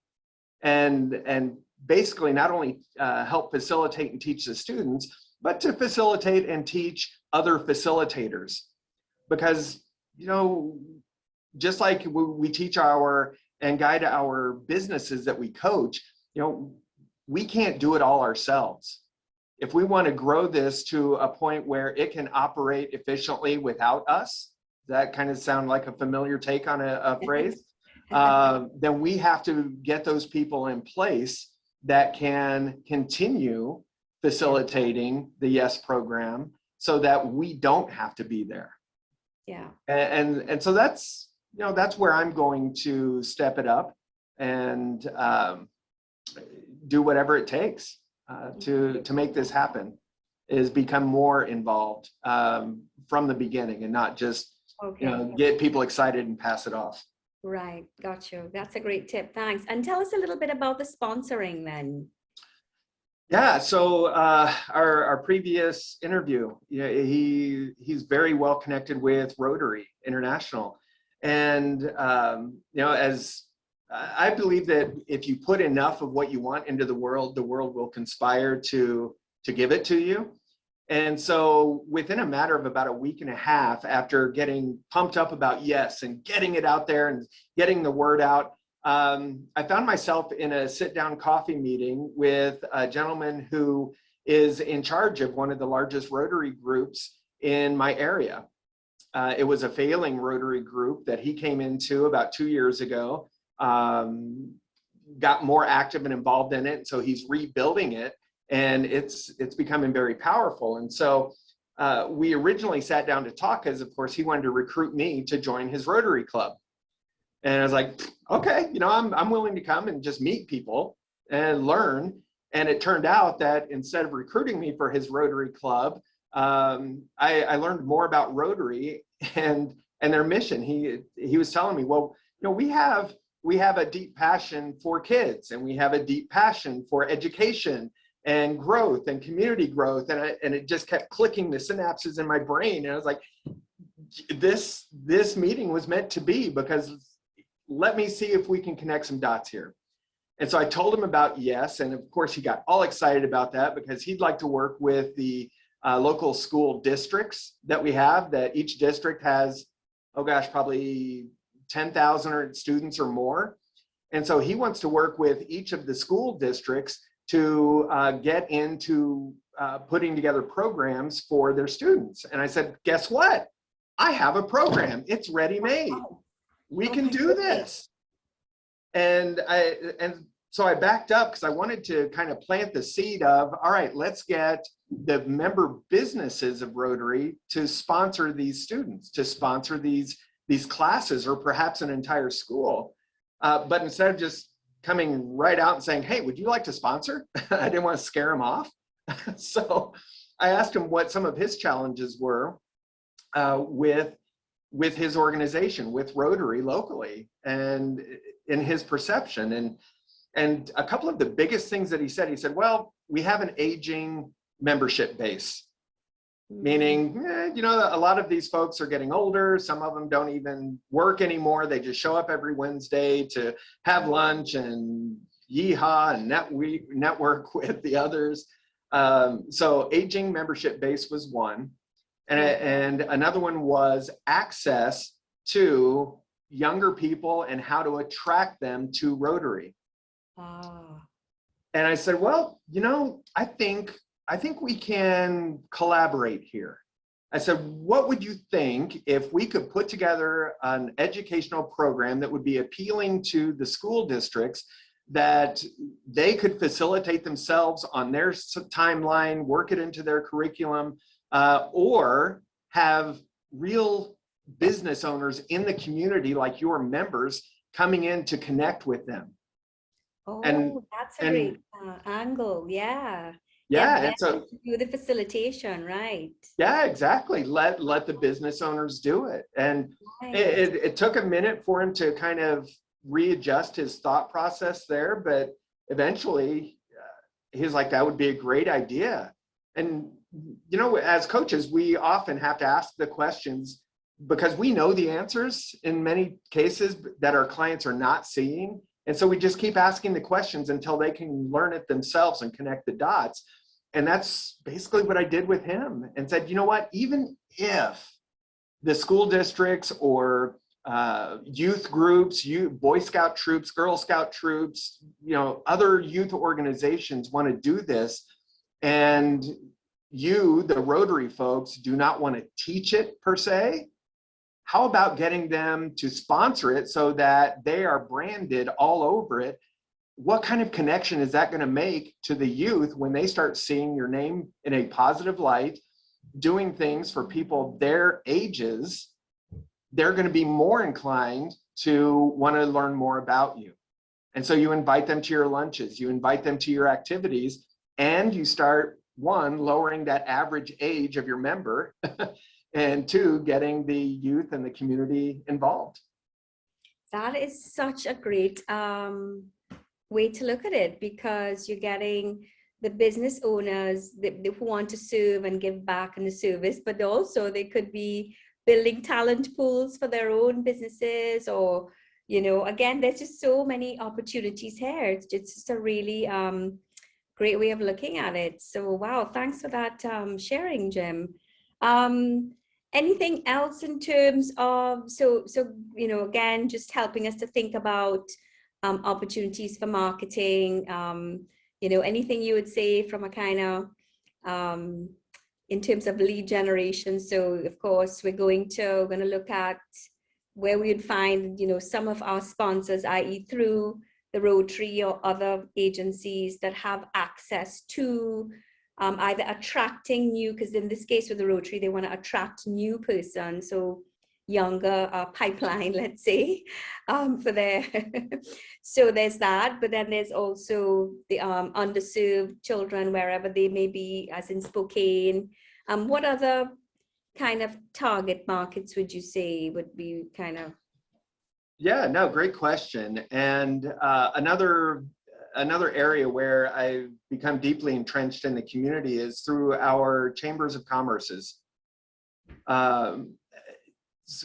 And basically not only help facilitate and teach the students, but to facilitate and teach other facilitators. Because, you know, just like we teach and guide our businesses that we coach, you know, we can't do it all ourselves. If we want to grow this to a point where it can operate efficiently without us, that kind of sound like a familiar take on a phrase, then we have to get those people in place that can continue facilitating the YESS program so that we don't have to be there. Yeah. And so that's, you know, that's where I'm going to step it up and do whatever it takes to make this happen, is become more involved from the beginning and not just, you know, get people excited and pass it off. Right, got you. That's a great tip. Thanks. And tell us a little bit about the sponsoring then. Yeah, so our previous interview, he's very well connected with Rotary International. And, you know, as I believe that if you put enough of what you want into the world will conspire to give it to you. And so within a matter of about a week and a half, after getting pumped up about YESS and getting it out there and getting the word out, I found myself in a sit-down coffee meeting with a gentleman who is in charge of one of the largest Rotary groups in my area. It was a failing Rotary group that he came into about 2 years ago, got more active and involved in it. So he's rebuilding it, and it's becoming very powerful. And so we originally sat down to talk because, of course, he wanted to recruit me to join his Rotary Club. And I was like, okay, you know, I'm willing to come and just meet people and learn. And it turned out that instead of recruiting me for his Rotary Club, I learned more about Rotary and their mission. He was telling me, well, you know, we have a deep passion for kids, and we have a deep passion for education and growth and community growth. And it just kept clicking the synapses in my brain. And I was like, this meeting was meant to be, because let me see if we can connect some dots here. And so I told him about YESS, and of course he got all excited about that, because he'd like to work with the local school districts that we have, that each district has, oh gosh, probably 10,000 students or more. And so he wants to work with each of the school districts to get into putting together programs for their students. And I said, guess what? I have a program. It's ready-made. We can do this. And so I backed up because I wanted to kind of plant the seed of, all right, let's get the member businesses of Rotary to sponsor these students, to sponsor these classes, or perhaps an entire school. But instead of just coming right out and saying, hey, would you like to sponsor? I didn't want to scare him off. So I asked him what some of his challenges were with his organization, with Rotary locally, and in his perception. And a couple of the biggest things that he said, well, we have an aging membership base, meaning, you know, a lot of these folks are getting older. Some of them don't even work anymore. They just show up every Wednesday to have lunch and yeehaw and network with the others. So aging membership base was one. And another one was access to younger people and how to attract them to Rotary. And I said, well, you know, I think we can collaborate here. I said, what would you think if we could put together an educational program that would be appealing to the school districts, that they could facilitate themselves on their timeline, work it into their curriculum, or have real business owners in the community, like your members, coming in to connect with them. Oh, that's a great angle. Yeah. Yeah, and so do the facilitation, right? Yeah, exactly. Let the business owners do it. And it took a minute for him to kind of readjust his thought process there, but eventually he was like, that would be a great idea. And you know, as coaches, we often have to ask the questions, because we know the answers in many cases that our clients are not seeing. And so we just keep asking the questions until they can learn it themselves and connect the dots. And that's basically what I did with him, and said, you know what, even if the school districts or youth groups, Boy Scout troops, Girl Scout troops, other youth organizations want to do this, and you, the Rotary folks, do not want to teach it per se, how about getting them to sponsor it so that they are branded all over it? What kind of connection is that going to make to the youth when they start seeing your name in a positive light, doing things for people their ages? They're going to be more inclined to want to learn more about you. And so you invite them to your lunches, you invite them to your activities, and you start, one, lowering that average age of your member, and two, getting the youth and the community involved. That is such a great way to look at it, because you're getting the business owners who want to serve and give back in the service, but also they could be building talent pools for their own businesses, or, again, there's just so many opportunities here. It's just a really great way of looking at it. So, wow, thanks for that sharing, Jim. Anything else in terms of, so again, just helping us to think about opportunities for marketing, anything you would say from a kind of, in terms of lead generation. So of course, we're going to look at where we would find, some of our sponsors, i.e. through the Rotary or other agencies that have access to either attracting new, because in this case with the Rotary, they want to attract new persons, so younger pipeline, let's say, for their, so there's that, but then there's also the underserved children, wherever they may be, as in Spokane. What other kind of target markets would you say would be kind of? Yeah, no, great question. And another area where I've become deeply entrenched in the community is through our chambers of commerces.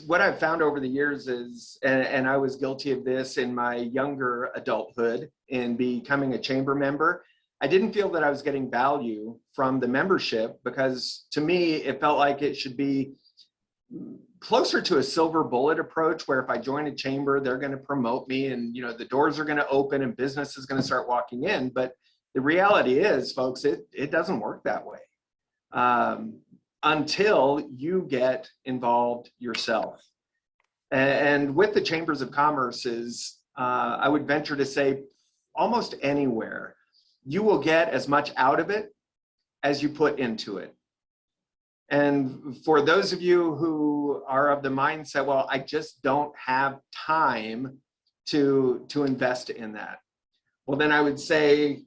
What I've found over the years is, and I was guilty of this in my younger adulthood in becoming a chamber member, I didn't feel that I was getting value from the membership, because to me, it felt like it should be closer to a silver bullet approach, where if I join a chamber, they're going to promote me, and the doors are going to open and business is going to start walking in. But the reality is, folks, it doesn't work that way until you get involved yourself. And with the chambers of commerces, I would venture to say almost anywhere, you will get as much out of it as you put into it. And for those of you who are of the mindset, well, I just don't have time to invest in that, well, then I would say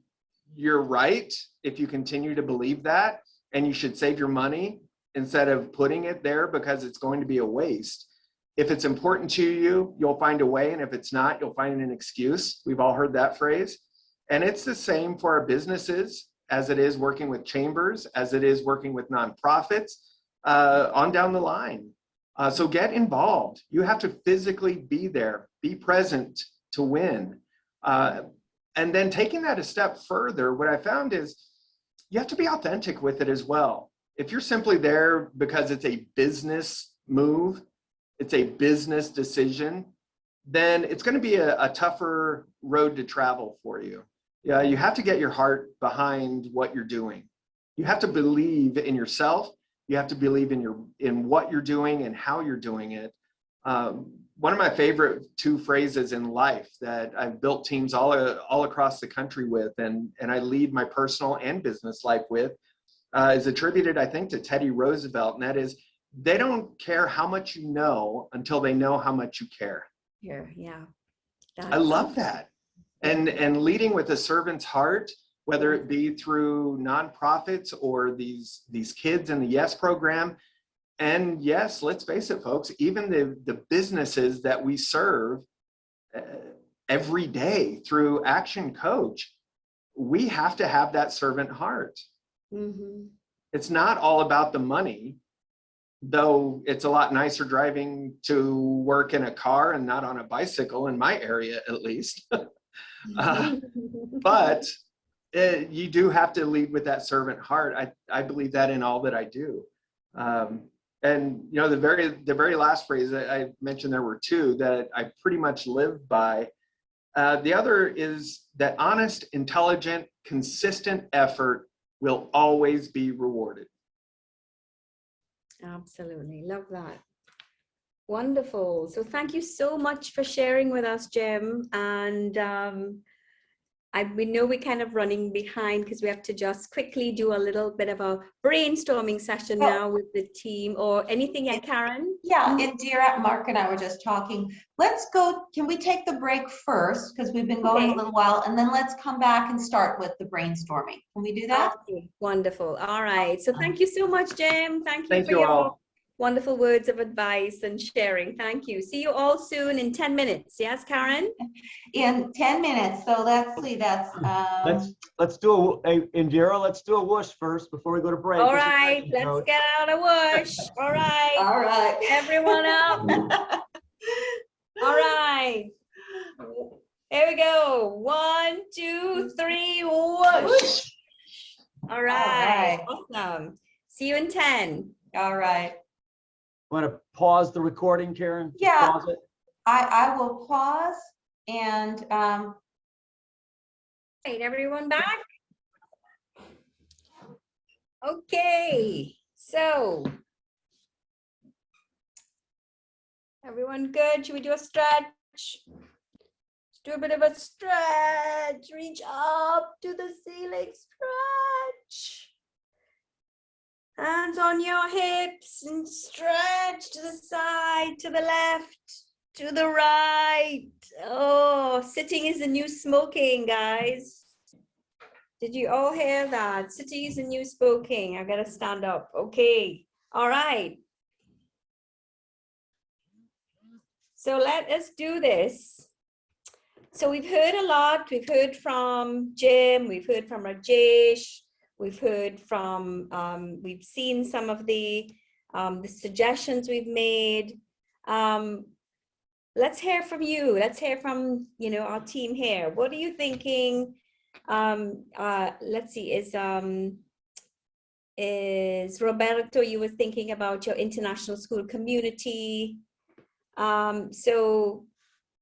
you're right if you continue to believe that, and you should save your money instead of putting it there, because it's going to be a waste. If it's important to you, you'll find a way, and if it's not, you'll find an excuse. We've all heard that phrase. And it's the same for our businesses, as it is working with chambers, as it is working with nonprofits, on down the line. So get involved. You have to physically be there, be present to win. And then taking that a step further, what I found is you have to be authentic with it as well. If you're simply there because it's a business move, it's a business decision, then it's going to be a tougher road to travel for you. Yeah, you have to get your heart behind what you're doing. You have to believe in yourself. You have to believe in what you're doing and how you're doing it. One of my favorite two phrases in life that I've built teams all across the country with, and I lead my personal and business life with, is attributed, I think, to Teddy Roosevelt, and that is, they don't care how much you know until they know how much you care. Yeah. I love that. And leading with a servant's heart, whether it be through nonprofits or these kids in the YESS program. And yes, let's face it, folks, even the businesses that we serve every day through ActionCOACH, we have to have that servant heart. Mm-hmm. It's not all about the money. though it's a lot nicer driving to work in a car and not on a bicycle in my area, at least. But you do have to lead with that servant heart. I believe that in all that I do. And you know, the very last phrase that I mentioned, there were two that I pretty much live by. The other is that honest, intelligent, consistent effort will always be rewarded. Absolutely. Love that. Wonderful. So thank you so much for sharing with us, Jim. And we know we're kind of running behind because we have to just quickly do a little bit of a brainstorming session now with the team, or anything, Karen? Yeah, Indira, Mark and I were just talking. Let's go, can we take the break first? Because we've been going a little while, and then let's come back and start with the brainstorming. Can we do that? Okay, wonderful. All right. So thank you so much, Jim. Thank you for you your all. wonderful words of advice and sharing. Thank you. See you all soon in 10 minutes. Yes, Karen? In 10 minutes. So let's see, that's let's do Indira, let's do a whoosh first before we go to break. All right, let's get out a whoosh. All right. all right. Everyone up. All right. Here we go. 1, 2, 3, whoosh. All right. Awesome. See you in 10. All right. Want to pause the recording, Karen? Just Yeah. Pause it. I will pause and Right, everyone back? Okay, so everyone good? Should we do a stretch? Let's do a bit of a stretch. Reach up to the ceiling, stretch. Hands on your hips and stretch to the side, to the left, to the right. Oh, sitting is the new smoking, guys. Did you all hear that? Sitting is the new smoking. I gotta stand up. Okay. All right. So let us do this. So we've heard a lot. We've heard from Jim. We've heard from Rajesh. We've heard from, we've seen some of the suggestions we've made. Let's hear from you. Let's hear from, our team here. What are you thinking? Let's see, is Roberto, you were thinking about your international school community. So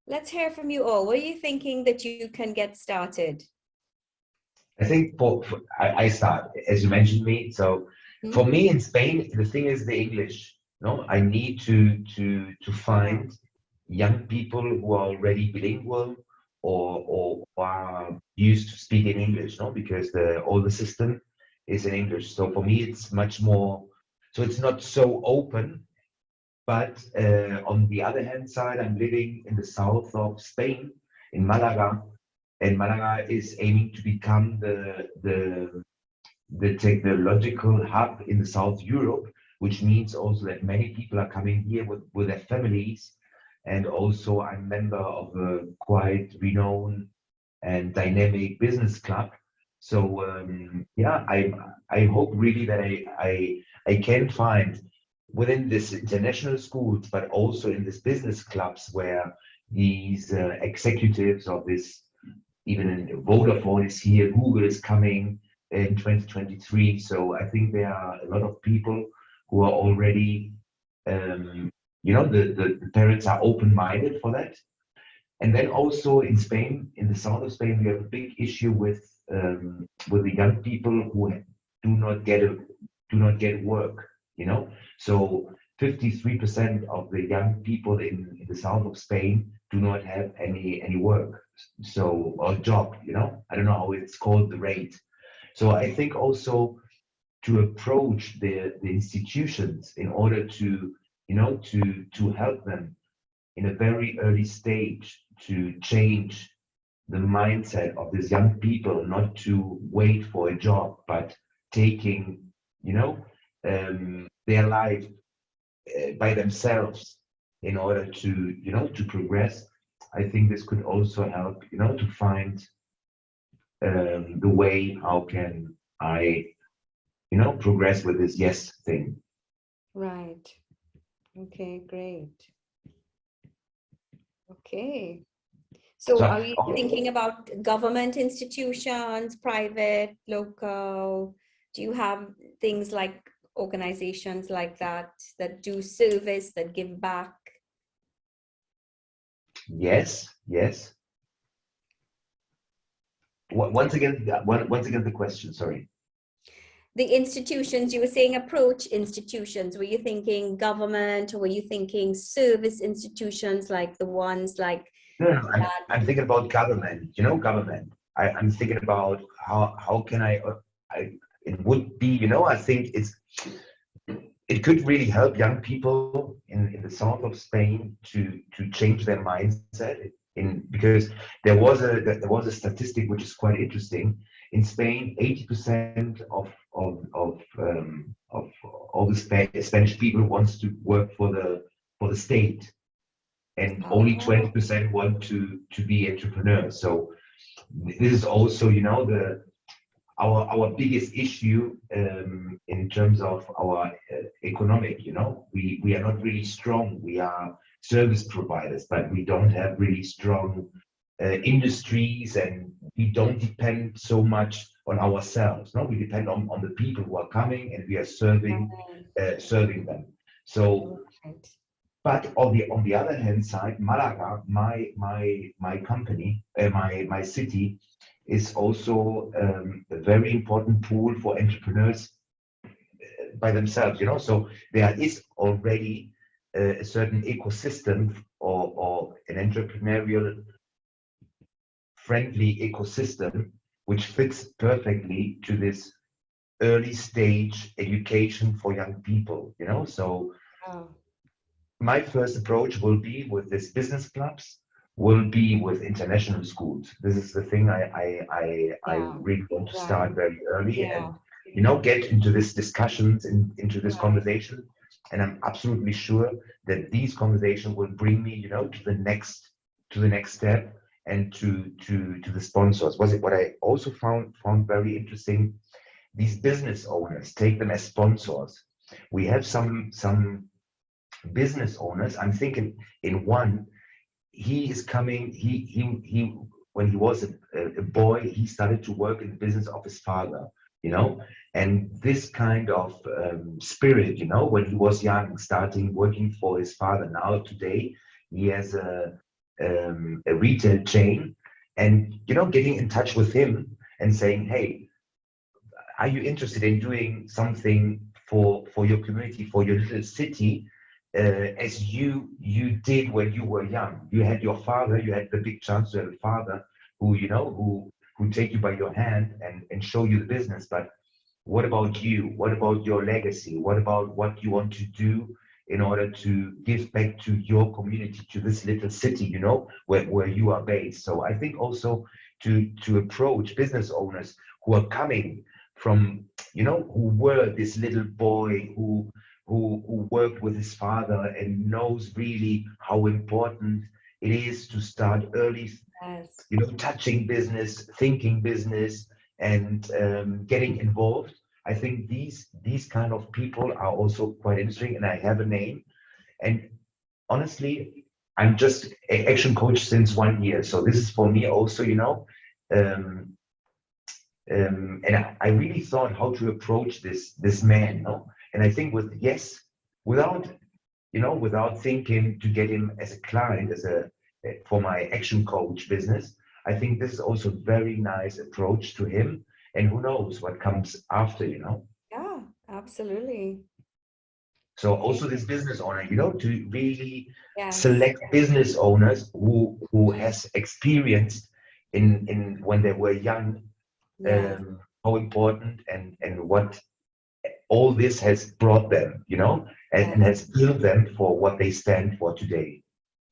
let's hear from you all. What are you thinking that you can get started? I think I start, as you mentioned me. So for me in Spain, the thing is the English. No, I need to find young people who are already bilingual or are used to speak in English, no, because all the system is in English. So for me, it's much more. So it's not so open. But on the other hand side, I'm living in the south of Spain, in Malaga. And Malaga is aiming to become the technological hub in the South Europe, which means also that many people are coming here with their families. And also I'm a member of a quite renowned and dynamic business club. So yeah, I hope really that I can find within this international schools, but also in these business clubs where these executives of this, even in Vodafone is here, Google is coming in 2023. So I think there are a lot of people who are already, the parents are open-minded for that. And then also in Spain, in the south of Spain, we have a big issue with the young people who do not get work. So 53% of the young people in the south of Spain do not have any work, so, or job, I don't know how it's called, the rate. So I think also to approach the institutions in order to help them in a very early stage to change the mindset of these young people, not to wait for a job, but taking, their life by themselves in order to progress. I think this could also help, to find the way how can I, progress with this YESS thing. Right. Okay, great. Okay. So are you thinking about government institutions, private, local? Do you have things like organizations like that that do service, that give back? Yes, yes. Once again, the question, sorry. The institutions, you were saying approach institutions. Were you thinking government, or were you thinking service institutions like the ones like No, I'm thinking about government, you know, government. I'm thinking about how can it would be, you know, I think it could really help young people in the south of Spain to change their mindset because there was a statistic which is quite interesting. In Spain, 80% of all the Spanish people wants to work for the state, and only 20% want to be entrepreneurs. So this is also, you know, our biggest issue in terms of our economic. You know, we are not really strong. We are service providers, but we don't have really strong industries, and we don't depend so much on ourselves. No, we depend on the people who are coming, and we are serving them. So. But on the other hand side, Malaga, my company, my city, is also a very important pool for entrepreneurs by themselves. You know, so there is already a certain ecosystem or an entrepreneurial friendly ecosystem which fits perfectly to this early stage education for young people. You know, so. My first approach will be with these business clubs, will be with international schools. This is the thing I really want to start very early and, you know, get into these discussions, into this conversation. And I'm absolutely sure that these conversations will bring me, you know, to the next step and to the sponsors. What I also found very interesting, these business owners, take them as sponsors. We have some business owners. I'm thinking in one, he is coming, he when he was a boy, he started to work in the business of his father, you know, and this kind of spirit, you know, when he was young, starting working for his father. Now today he has a retail chain, and, you know, getting in touch with him and saying, hey, are you interested in doing something for your community, for your little city, as you did when you were young? You had your father, you had the big chance to have a father who, you know, who take you by your hand and show you the business. But what about you? What about your legacy? What about what you want to do in order to give back to your community, to this little city, you know, where you are based? So I think also to approach business owners who are coming from, you know, who were this little boy who worked with his father and knows really how important it is to start early, you know, touching business, thinking business, and getting involved. I think these kind of people are also quite interesting, and I have a name. And honestly, I'm just an action coach since 1 year, so this is for me also, you know. And I really thought how to approach this man, you know? And I think with YESS, without thinking to get him as a client, for my action coach business, I think this is also a very nice approach to him. And who knows what comes after, you know? Yeah, absolutely. So also this business owner, you know, to really select business owners who has experienced in when they were young, how important and what all this has brought them, you know, and has built them for what they stand for today.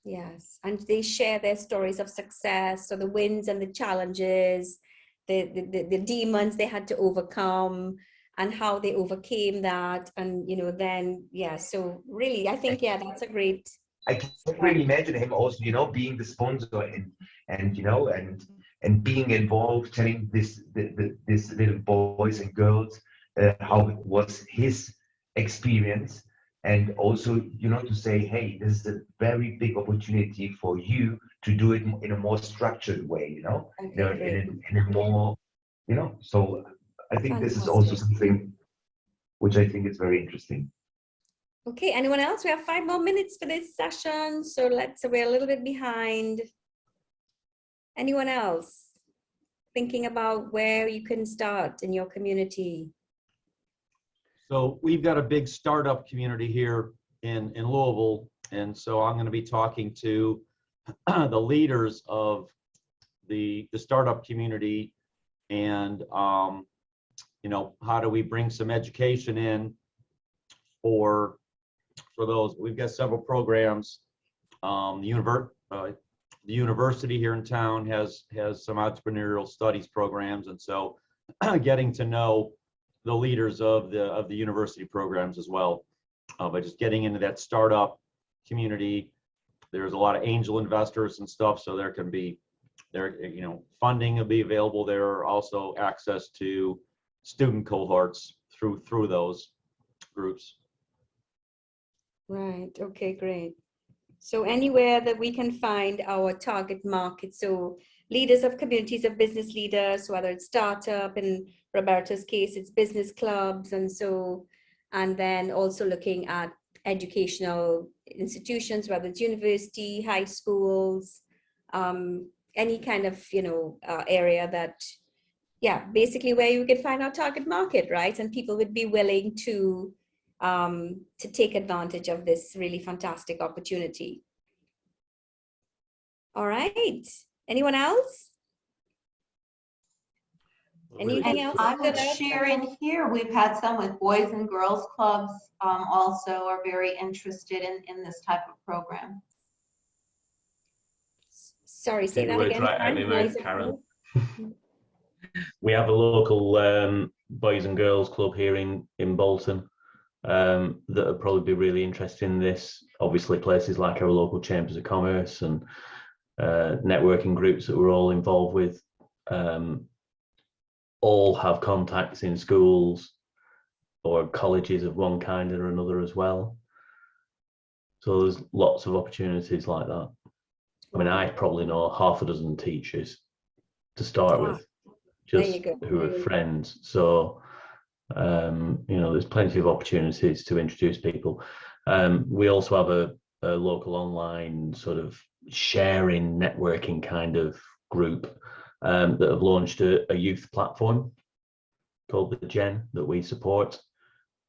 Yes, and they share their stories of success, so the wins and the challenges, the demons they had to overcome, and how they overcame that, and, you know, then so really, I think that's a great. I can really imagine him also, you know, being the sponsor and you know and being involved, telling this little boys and girls how it was his experience and also, you know, to say, hey, this is a very big opportunity for you to do it in a more structured way, you know, in a more, you know, so I think this is also something which I think is very interesting. Okay, anyone else? We have 5 more minutes for this session, so we're a little bit behind. Anyone else thinking about where you can start in your community? So we've got a big startup community here in Louisville, and so I'm going to be talking to the leaders of the startup community, and you know, how do we bring some education in for those. We've got several programs. The university here in town has some entrepreneurial studies programs, and so getting to know the leaders of the university programs as well, by just getting into that startup community. There's a lot of angel investors and stuff, so there can be you know, funding will be available. There are also access to student cohorts through those groups. Right, okay, great. So anywhere that we can find our target market, so leaders of communities of business leaders, whether it's startup, in Roberta's case, it's business clubs, and then also looking at educational institutions, whether it's university, high schools, any kind of, you know, area that, yeah, basically where you can find our target market, right? And people would be willing to take advantage of this really fantastic opportunity. All right, anyone else? Anything else? I would share in here, we've had some with Boys and Girls Clubs also are very interested in this type of program. Sorry, say that again. Karen. We have a local Boys and Girls Club here in Bolton that would probably be really interested in this. Obviously, places like our local chambers of commerce and networking groups that we're all involved with all have contacts in schools or colleges of one kind or another as well. So there's lots of opportunities like that. I mean, I probably know half a dozen teachers to start with, just who are friends. So, you know, there's plenty of opportunities to introduce people. We also have a local online sort of sharing, networking kind of group that have launched a youth platform called the Gen that we support.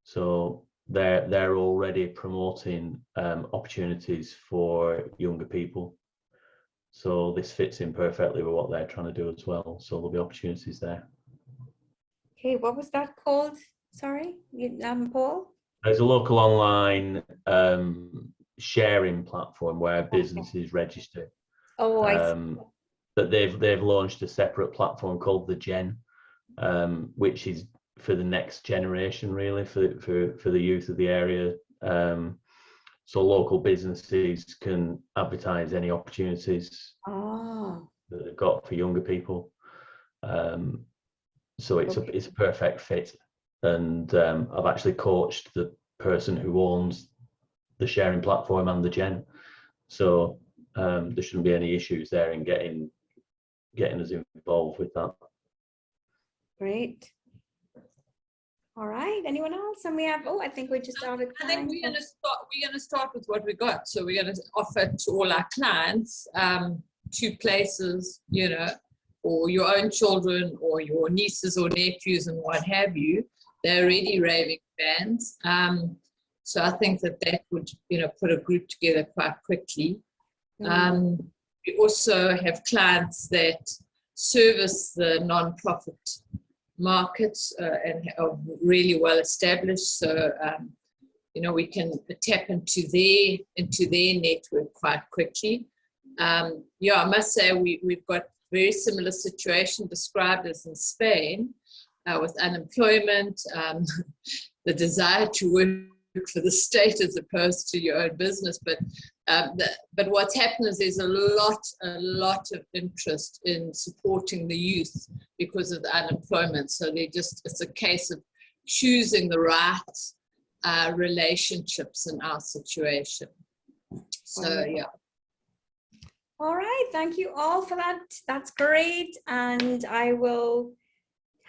So they're already promoting opportunities for younger people. So this fits in perfectly with what they're trying to do as well. So there'll be opportunities there. Okay, what was that called? Sorry, Paul? There's a local online sharing platform where businesses register. Oh, I see. But they've launched a separate platform called the Gen, which is for the next generation, really, for the youth of the area. So local businesses can advertise any opportunities that they've got for younger people. So it's a perfect fit. And I've actually coached the person who owns the sharing platform and the Gen. So there shouldn't be any issues there in getting us involved with that. Great. All right, anyone else? And we have, I think we just started. I think we're going to start with what we got. So we're going to offer to all our clients 2 places, you know, or your own children or your nieces or nephews and what have you. They're already raving fans. So I think that would, you know, put a group together quite quickly. We also have clients that service the non-profit markets and are really well established. So, you know, we can tap into their network quite quickly. Yeah, I must say we've got very similar situation described as in Spain with unemployment, the desire to work for the state as opposed to your own business. But what's happened is there's a lot of interest in supporting the youth because of the unemployment. So it's a case of choosing the right relationships in our situation. So, yeah. All right, thank you all for that. That's great. And I will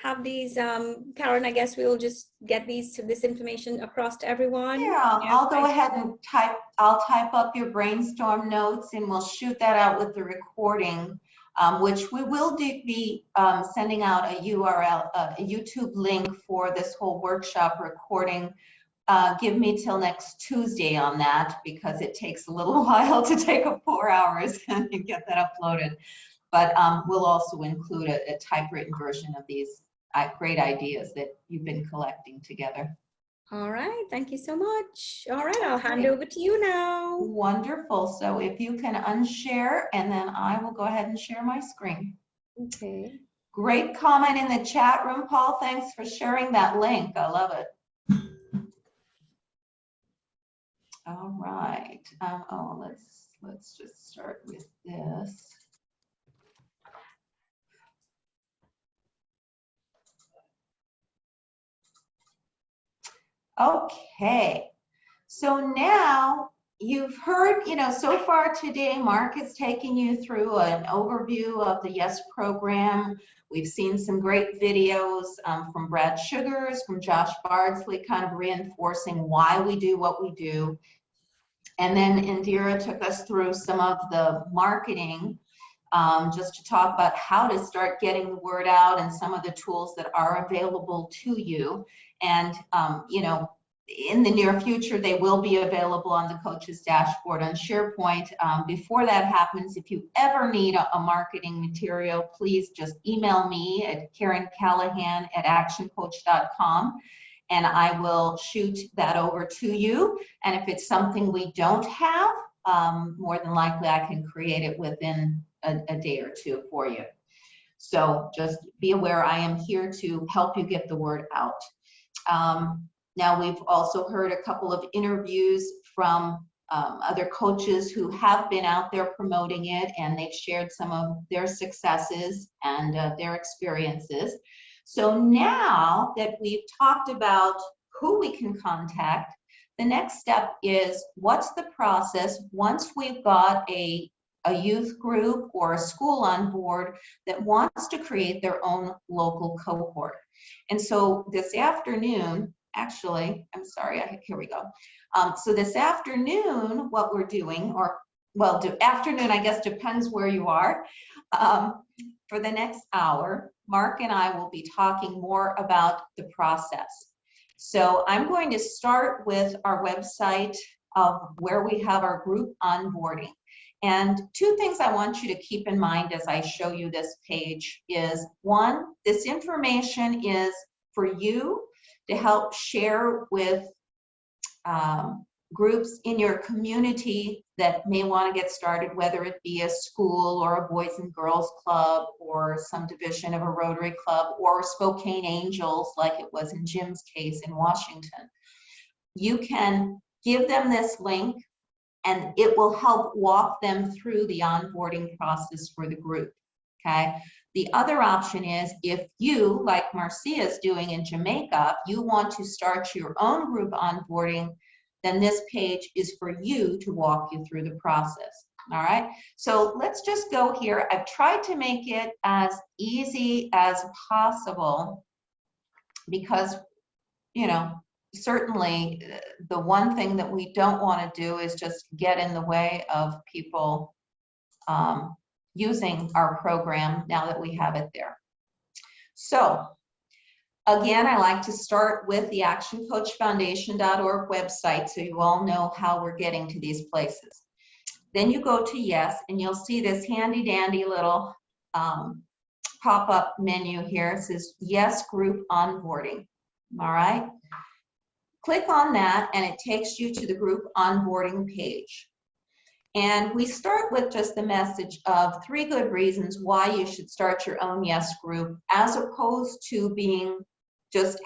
have these, Karen, I guess we'll just get this information across to everyone. Yeah, I'll go ahead and I'll type up your brainstorm notes and we'll shoot that out with the recording, which we will be sending out a URL, a YouTube link for this whole workshop recording. Give me till next Tuesday on that because it takes a little while to take up 4 hours and get that uploaded. But we'll also include a typewritten version of these great ideas that you've been collecting together. All right, thank you so much. All right, I'll hand over to you now. Wonderful. So if you can unshare, and then I will go ahead and share my screen. Okay. Great comment in the chat room, Paul. Thanks for sharing that link. I love it. All right. Oh, let's just start with this. Okay. So now you've heard, so far today, Mark has taken you through an overview of the YESS program. We've seen some great videos from Brad Sugars, from Josh Bardsley, kind of reinforcing why we do what we do. And then Indira took us through some of the marketing, just to talk about how to start getting the word out and some of the tools that are available to you. And, in the near future, they will be available on the coaches dashboard on SharePoint. Before that happens, if you ever need a marketing material, please just email me at KarenCallahan@actioncoach.com. and I will shoot that over to you. And if it's something we don't have, more than likely I can create it within a day or two for you. So just be aware I am here to help you get the word out. Now we've also heard a couple of interviews from other coaches who have been out there promoting it, and they've shared some of their successes and their experiences. So now that we've talked about who we can contact, the next step is what's the process once we've got a youth group or a school on board that wants to create their own local cohort. And so this afternoon, actually, I'm sorry, here we go. So this afternoon, what we're doing, afternoon, I guess, depends where you are. For the next hour, Mark and I will be talking more about the process. So I'm going to start with our website of where we have our group onboarding. And two things I want you to keep in mind as I show you this page is, one, this information is for you to help share with groups in your community that may want to get started, whether it be a school or a Boys and Girls Club or some division of a Rotary Club or Spokane Angels, like it was in Jim's case in Washington. You can give them this link and it will help walk them through the onboarding process for the group, okay? The other option is if you, like Marcia is doing in Jamaica, you want to start your own group onboarding, then this page is for you to walk you through the process, all right? So let's just go here. I've tried to make it as easy as possible because, certainly the one thing that we don't want to do is just get in the way of people using our program now that we have it there. So again, I like to start with the ActionCOACHFoundation.org website so you all know how we're getting to these places. Then you go to YESS and you'll see this handy dandy little pop-up menu here. It says YESS Group Onboarding, all right? Click on that and it takes you to the group onboarding page. And we start with just the message of 3 good reasons why you should start your own YESS group, as opposed to being just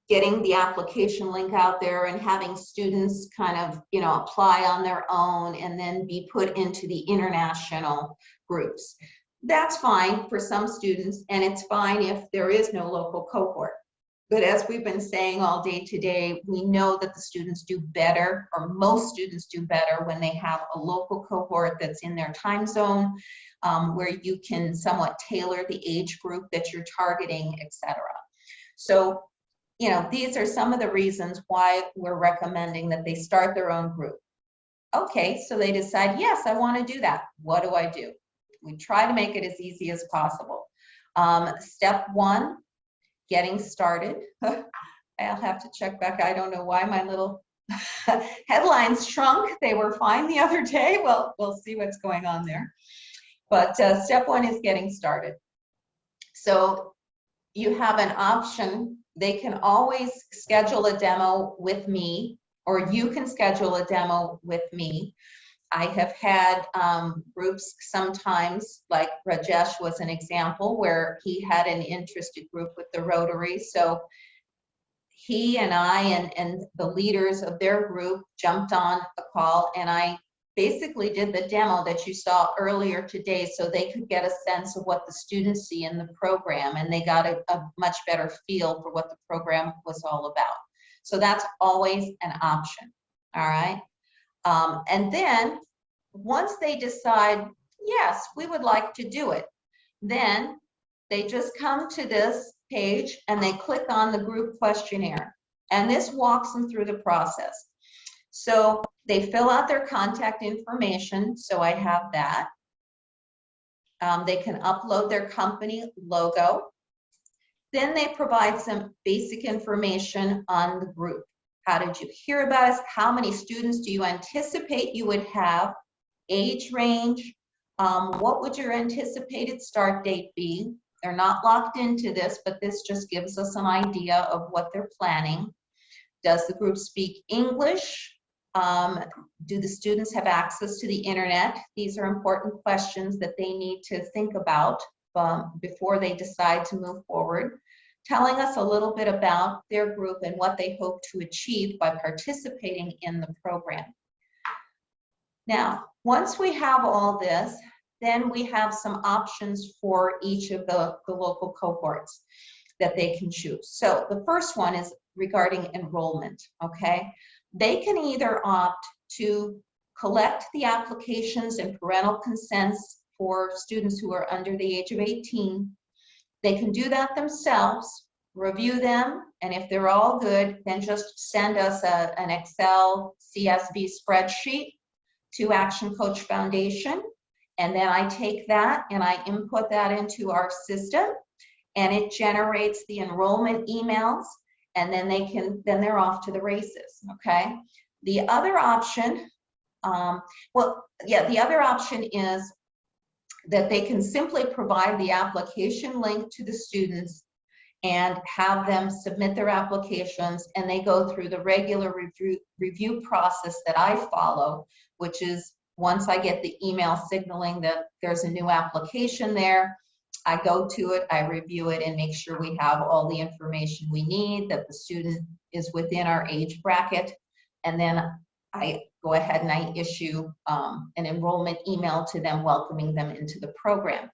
getting the application link out there and having students kind of, apply on their own and then be put into the international groups. That's fine for some students, and it's fine if there is no local cohort. But as we've been saying all day today, we know that the students do better, or most students do better, when they have a local cohort that's in their time zone, where you can somewhat tailor the age group that you're targeting, etc. So, you know, these are some of the reasons why we're recommending that they start their own group. Okay, so they decide, yes, I want to do that. What do I do? We try to make it as easy as possible. Step one, getting started. I'll have to check back. I don't know why my little headlines shrunk. They were fine the other day. Well, we'll see what's going on there. But step one is getting started. So you have an option. They can always schedule a demo with me, or you can schedule a demo with me. I have had groups sometimes, like Rajesh was an example, where he had an interested group with the Rotary. So he and I and the leaders of their group jumped on a call, and I basically did the demo that you saw earlier today, so they could get a sense of what the students see in the program, and they got a much better feel for what the program was all about. So that's always an option, all right? And then once they decide, yes, we would like to do it, then they just come to this page and they click on the group questionnaire. And this walks them through the process. So they fill out their contact information. So I have that. They can upload their company logo. Then they provide some basic information on the group. How did you hear about us? How many students do you anticipate you would have? Age range. What would your anticipated start date be? They're not locked into this, but this just gives us an idea of what they're planning. Does the group speak English? Do the students have access to the internet? These are important questions that they need to think about before they decide to move forward. Telling us a little bit about their group and what they hope to achieve by participating in the program. Now, once we have all this, then we have some options for each of the local cohorts that they can choose. So the first one is regarding enrollment, okay? They can either opt to collect the applications and parental consents for students who are under the age of 18. They can do that themselves, review them, and if they're all good, then just send us an Excel CSV spreadsheet to ActionCOACH Foundation. And then I take that and I input that into our system, and it generates the enrollment emails, and then they're off to the races, okay? The other option, the other option is that they can simply provide the application link to the students and have them submit their applications, and they go through the regular review process that I follow, which is once I get the email signaling that there's a new application there, I go to it, I review it, and make sure we have all the information we need, that the student is within our age bracket, and then I go ahead and I issue an enrollment email to them welcoming them into the program.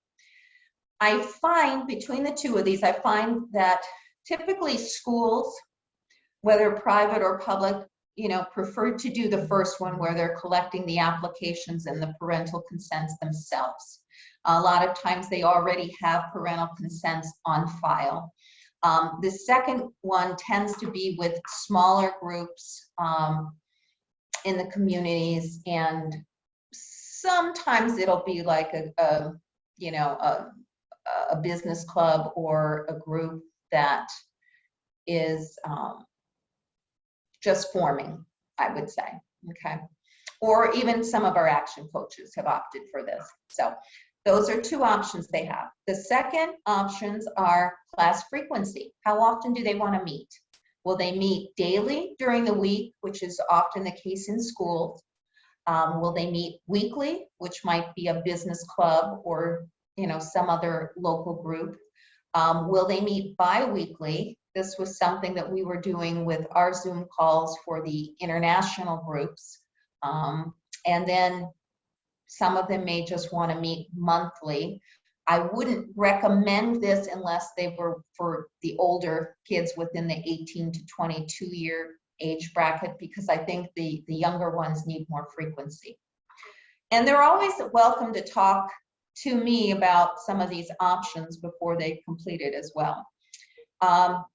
I find between the two of these, I find that typically schools, whether private or public, prefer to do the first one where they're collecting the applications and the parental consents themselves. A lot of times they already have parental consents on file. The second one tends to be with smaller groups in the communities, and sometimes it'll be like a business club or a group that is just forming, I would say, okay? Or even some of our action coaches have opted for this. So those are two options they have. The second options are class frequency. How often do they want to meet? Will they meet daily during the week, which is often the case in schools? Will they meet weekly, which might be a business club or some other local group? Will they meet bi-weekly? This was something that we were doing with our Zoom calls for the international groups. And then some of them may just want to meet monthly. I wouldn't recommend this unless they were for the older kids within the 18 to 22 year age bracket, because I think the younger ones need more frequency. And they're always welcome to talk to me about some of these options before they complete it as well.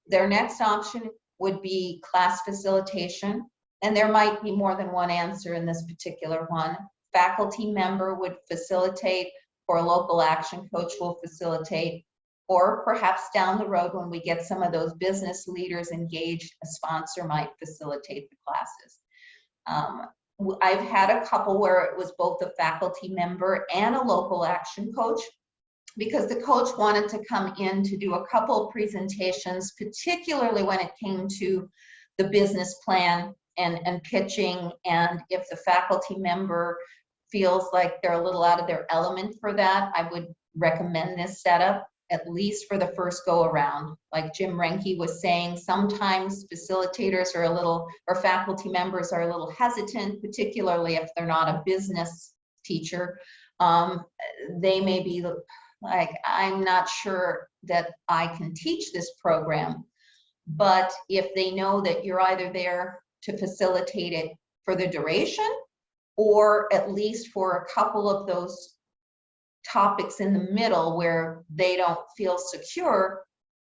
Their next option would be class facilitation, and there might be more than one answer in this particular one. Faculty member would facilitate, or a local action coach will facilitate, or perhaps down the road when we get some of those business leaders engaged, a sponsor might facilitate the classes. I've had a couple where it was both a faculty member and a local action coach, because the coach wanted to come in to do a couple of presentations, particularly when it came to the business plan and pitching. And if the faculty member feels like they're a little out of their element for that, I would recommend this setup, at least for the first go around. Like Jim Renke was saying, sometimes facilitators are a little, or faculty members are a little hesitant, particularly if they're not a business teacher. They may be like, I'm not sure that I can teach this program. But if they know that you're either there to facilitate it for the duration, or at least for a couple of those topics in the middle where they don't feel secure,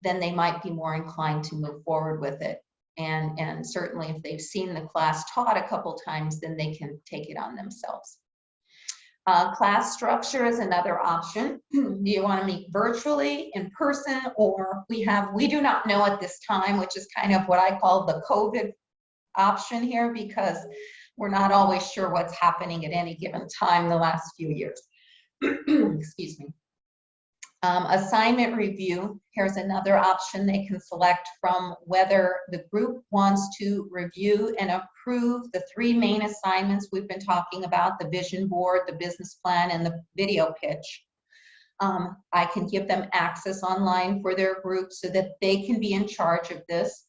then they might be more inclined to move forward with it. And certainly if they've seen the class taught a couple times, then they can take it on themselves. Class structure is another option. Do you want to meet virtually, in person, or we do not know at this time, which is kind of what I call the COVID option here, because we're not always sure what's happening at any given time the last few years. Excuse me. Assignment review, here's another option they can select from, whether the group wants to review and approve the 3 main assignments we've been talking about: the vision board, the business plan, and the video pitch. I can give them access online for their group so that they can be in charge of this.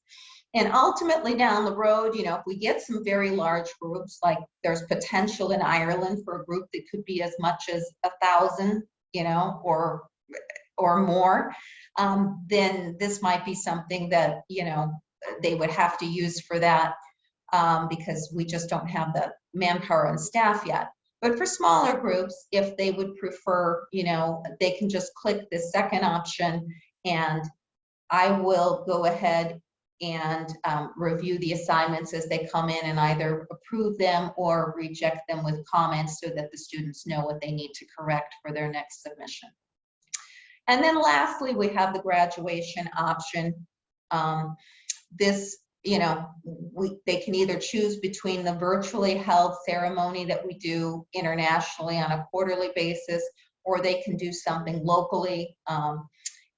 And ultimately down the road, you know, if we get some very large groups, like there's potential in Ireland for a group that could be as much as 1,000, you know, or more, then this might be something that, you know, they would have to use for that, because we just don't have the manpower and staff yet. But for smaller groups, if they would prefer, you know, they can just click the second option, and I will go ahead and review the assignments as they come in and either approve them or reject them with comments so that the students know what they need to correct for their next submission. And then lastly, we have the graduation option. This, you know, they can either choose between the virtually held ceremony that we do internationally on a quarterly basis, or they can do something locally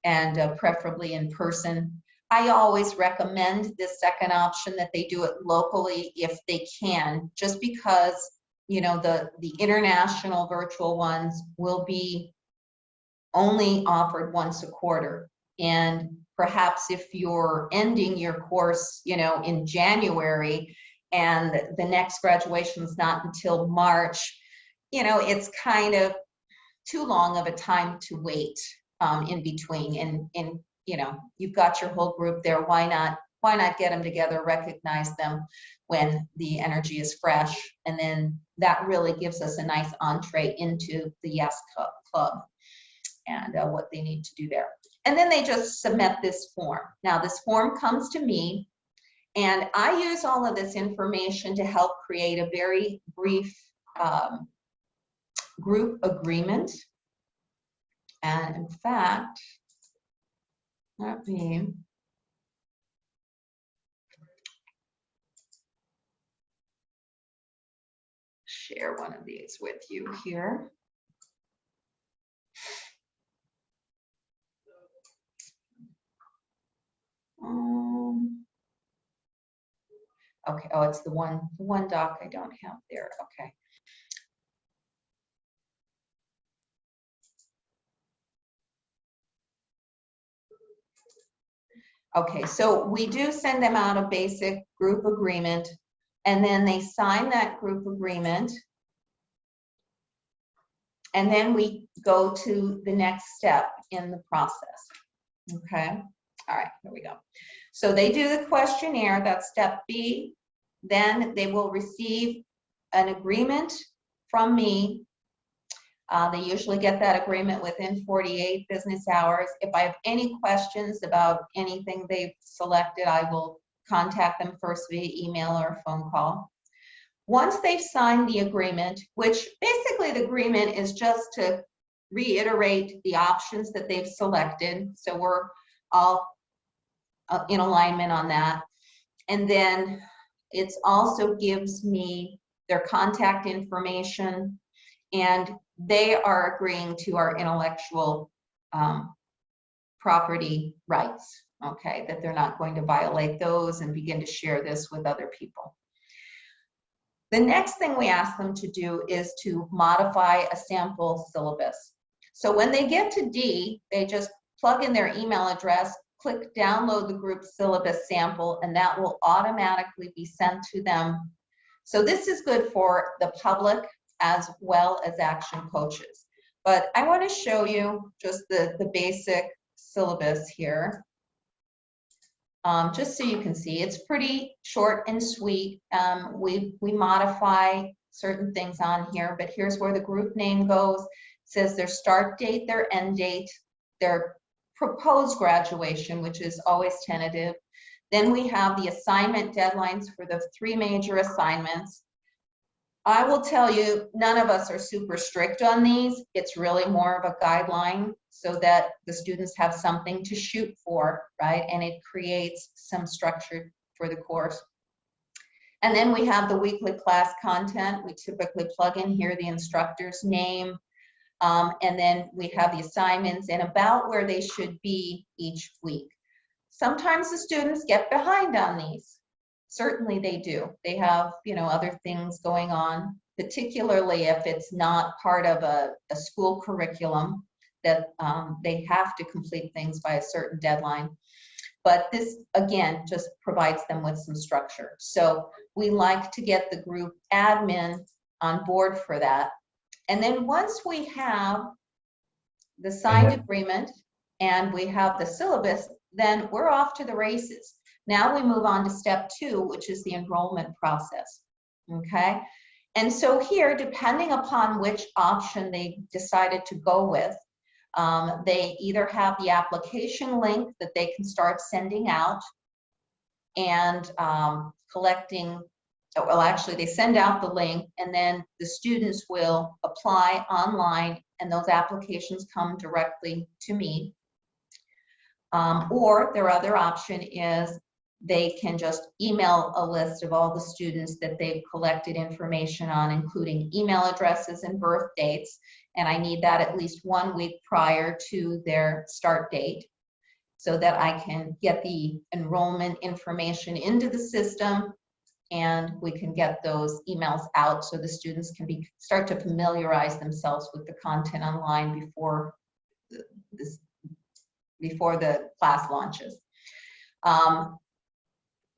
and preferably in person. I always recommend this second option, that they do it locally if they can, just because, you know, the international virtual ones will be only offered once a quarter. And perhaps if you're ending your course, you know, in January and the next graduation is not until March, you know, it's kind of too long of a time to wait in between. And you know, you've got your whole group there. Why not get them together, recognize them when the energy is fresh, and then that really gives us a nice entree into the YESS Club and what they need to do there. And then they just submit this form. Now this form comes to me, and I use all of this information to help create a very brief group agreement. And in fact, let me share one of these with you here. Okay, oh, it's the one doc I don't have there. Okay. Okay, so we do send them out a basic group agreement, and then they sign that group agreement. And then we go to the next step in the process. Okay, all right, here we go. So they do the questionnaire, that's step B. Then they will receive an agreement from me. They usually get that agreement within 48 business hours. If I have any questions about anything they've selected, I will contact them first via email or phone call. Once they've signed the agreement, which basically the agreement is just to reiterate the options that they've selected, so we're all in alignment on that. And then it also gives me their contact information, and they are agreeing to our intellectual property rights, okay, that they're not going to violate those and begin to share this with other people. The next thing we ask them to do is to modify a sample syllabus. So when they get to D, they just plug in their email address, click download the group syllabus sample, and that will automatically be sent to them. So this is good for the public as well as action coaches. But I want to show you just the basic syllabus here. Just so you can see, it's pretty short and sweet. We modify certain things on here, but here's where the group name goes. It says their start date, their end date, their proposed graduation, which is always tentative. Then we have the assignment deadlines for the 3 major assignments. I will tell you, none of us are super strict on these. It's really more of a guideline so that the students have something to shoot for, right? And it creates some structure for the course. And then we have the weekly class content. We typically plug in here the instructor's name, and then we have the assignments and about where they should be each week. Sometimes the students get behind on these. Certainly they do. They have, you know, other things going on, particularly if it's not part of a school curriculum that they have to complete things by a certain deadline. But this, again, just provides them with some structure. So we like to get the group admin on board for that. And then once we have the signed agreement and we have the syllabus, then we're off to the races. Now we move on to step 2, which is the enrollment process, okay? And so here, depending upon which option they decided to go with, they either have the application link that they can start sending out and collecting, well, actually they send out the link and then the students will apply online and those applications come directly to me. Or their other option is they can just email a list of all the students that they've collected information on, including email addresses and birth dates. And I need that at least 1 week prior to their start date so that I can get the enrollment information into the system and we can get those emails out so the students can start to familiarize themselves with the content online before the class launches.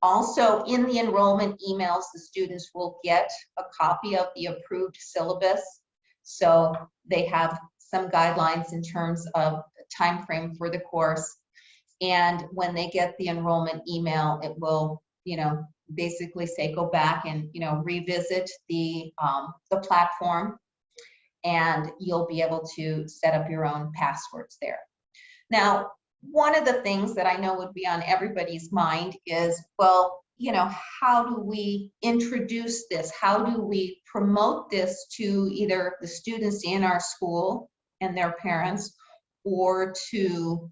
Also, in the enrollment emails, the students will get a copy of the approved syllabus. So they have some guidelines in terms of time frame for the course. And when they get the enrollment email, it will, you know, basically say go back and, you know, revisit the platform, and you'll be able to set up your own passwords there. Now, one of the things that I know would be on everybody's mind is, well, you know, how do we introduce this? How do we promote this to either the students in our school and their parents or to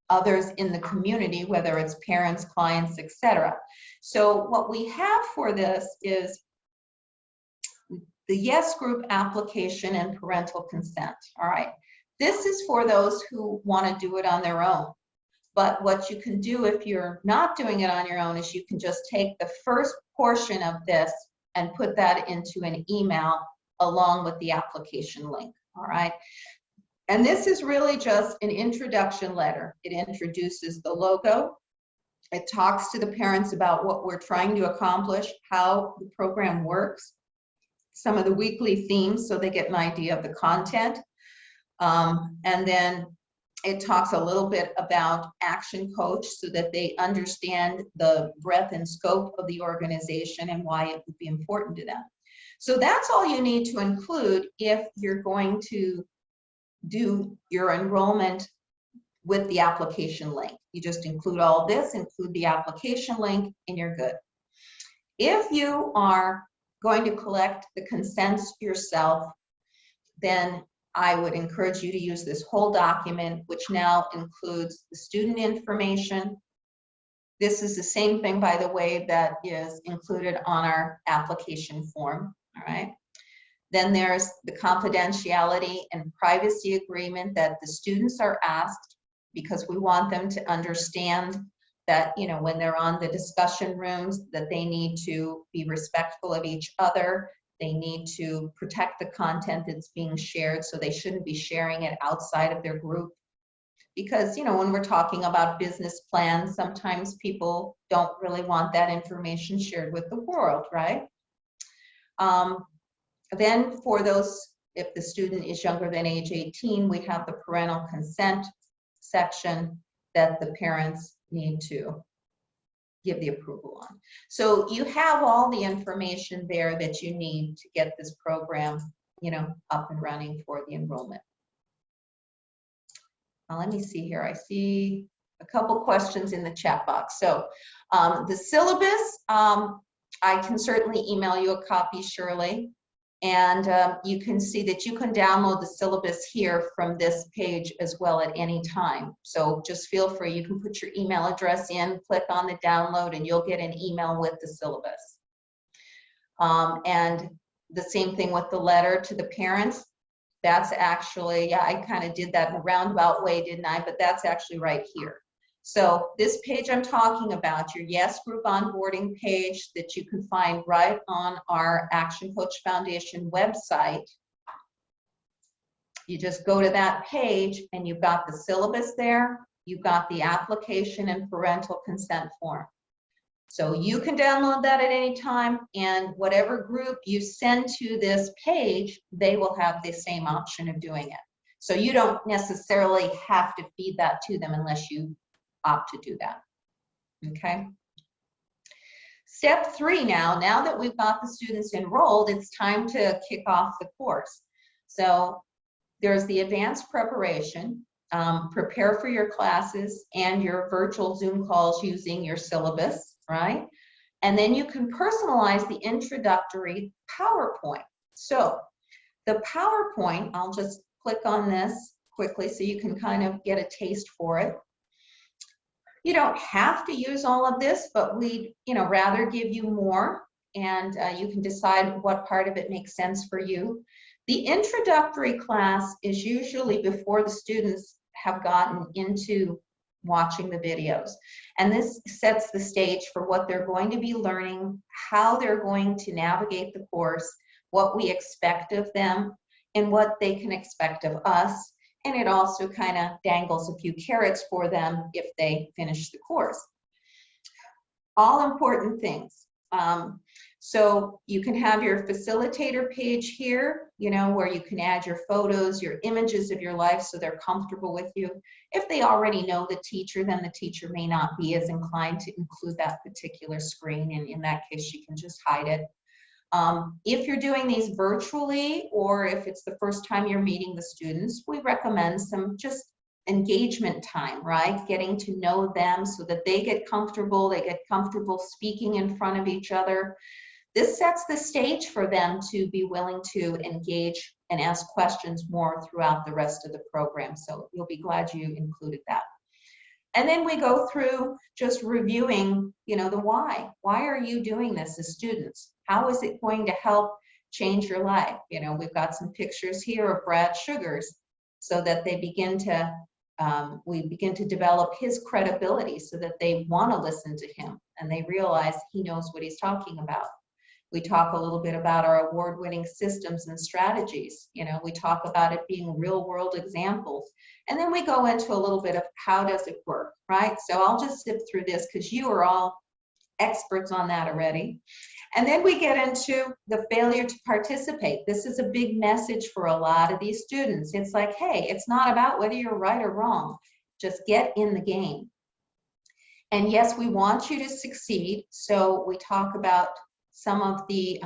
others in the community, whether it's parents, clients, etc. So what we have for this is the YESS group application and parental consent, all right? This is for those who want to do it on their own. But what you can do if you're not doing it on your own is you can just take the first portion of this and put that into an email along with the application link, all right? And this is really just an introduction letter. It introduces the logo. It talks to the parents about what we're trying to accomplish, how the program works. some of the weekly themes so they get an idea of the content. And then it talks a little bit about Action Coach so that they understand the breadth and scope of the organization and why it would be important to them. So that's all you need to include if you're going to do your enrollment with the application link. You just include all this, include the application link, and you're good. If you are going to collect the consents yourself, then I would encourage you to use this whole document, which now includes the student information. This is the same thing, by the way, that is included on our application form, all right? Then there's the confidentiality and privacy agreement that the students are asked, because we want them to understand that, you know, when they're on the discussion rooms, that they need to be respectful of each other. They need to protect the content that's being shared, so they shouldn't be sharing it outside of their group. Because, you know, when we're talking about business plans, sometimes people don't really want that information shared with the world, right? Then for those, if the student is younger than age 18, we have the parental consent section that the parents need to give the approval on. So you have all the information there that you need to get this program, you know, up and running for the enrollment. Now let me see here. I see a couple questions in the chat box. So the syllabus, I can certainly email you a copy, Shirley. And you can see that you can download the syllabus here from this page as well at any time. So just feel free, you can put your email address in, click on the download, and you'll get an email with the syllabus. And the same thing with the letter to the parents. That's actually, yeah, I kind of did that in a roundabout way, didn't I? But that's actually right here. So this page I'm talking about, your YESS group onboarding page that you can find right on our Action Coach Foundation website. You just go to that page and you've got the syllabus there, you've got the application and parental consent form. So you can download that at any time, and whatever group you send to this page, they will have the same option of doing it. So you don't necessarily have to feed that to them unless you opt to do that, okay? Step 3 now that we've got the students enrolled, it's time to kick off the course. So there's the advanced preparation, prepare for your classes and your virtual Zoom calls using your syllabus, right? And then you can personalize the introductory PowerPoint. So the PowerPoint, I'll just click on this quickly so you can kind of get a taste for it. You don't have to use all of this, but we'd, you know, rather give you more, and you can decide what part of it makes sense for you. The introductory class is usually before the students have gotten into watching the videos. And this sets the stage for what they're going to be learning, how they're going to navigate the course, what we expect of them, and what they can expect of us. And it also kind of dangles a few carrots for them if they finish the course. All important things. So you can have your facilitator page here, you know, where you can add your photos, your images of your life so they're comfortable with you. If they already know the teacher, then the teacher may not be as inclined to include that particular screen, and in that case, you can just hide it. If you're doing these virtually, or if it's the first time you're meeting the students, we recommend some just engagement time, right? Getting to know them so that they get comfortable speaking in front of each other. This sets the stage for them to be willing to engage and ask questions more throughout the rest of the program. So you'll be glad you included that. And then we go through just reviewing, you know, the why. Why are you doing this as students? How is it going to help change your life? You know, we've got some pictures here of Brad Sugars so that they begin to, we begin to develop his credibility so that they want to listen to him and they realize he knows what he's talking about. We talk a little bit about our award-winning systems and strategies. You know, we talk about it being real-world examples. And then we go into a little bit of how does it work, right? So I'll just zip through this because you are all experts on that already. And then we get into the failure to participate. This is a big message for a lot of these students. It's like, hey, it's not about whether you're right or wrong. Just get in the game. And yes, we want you to succeed. So we talk about some of the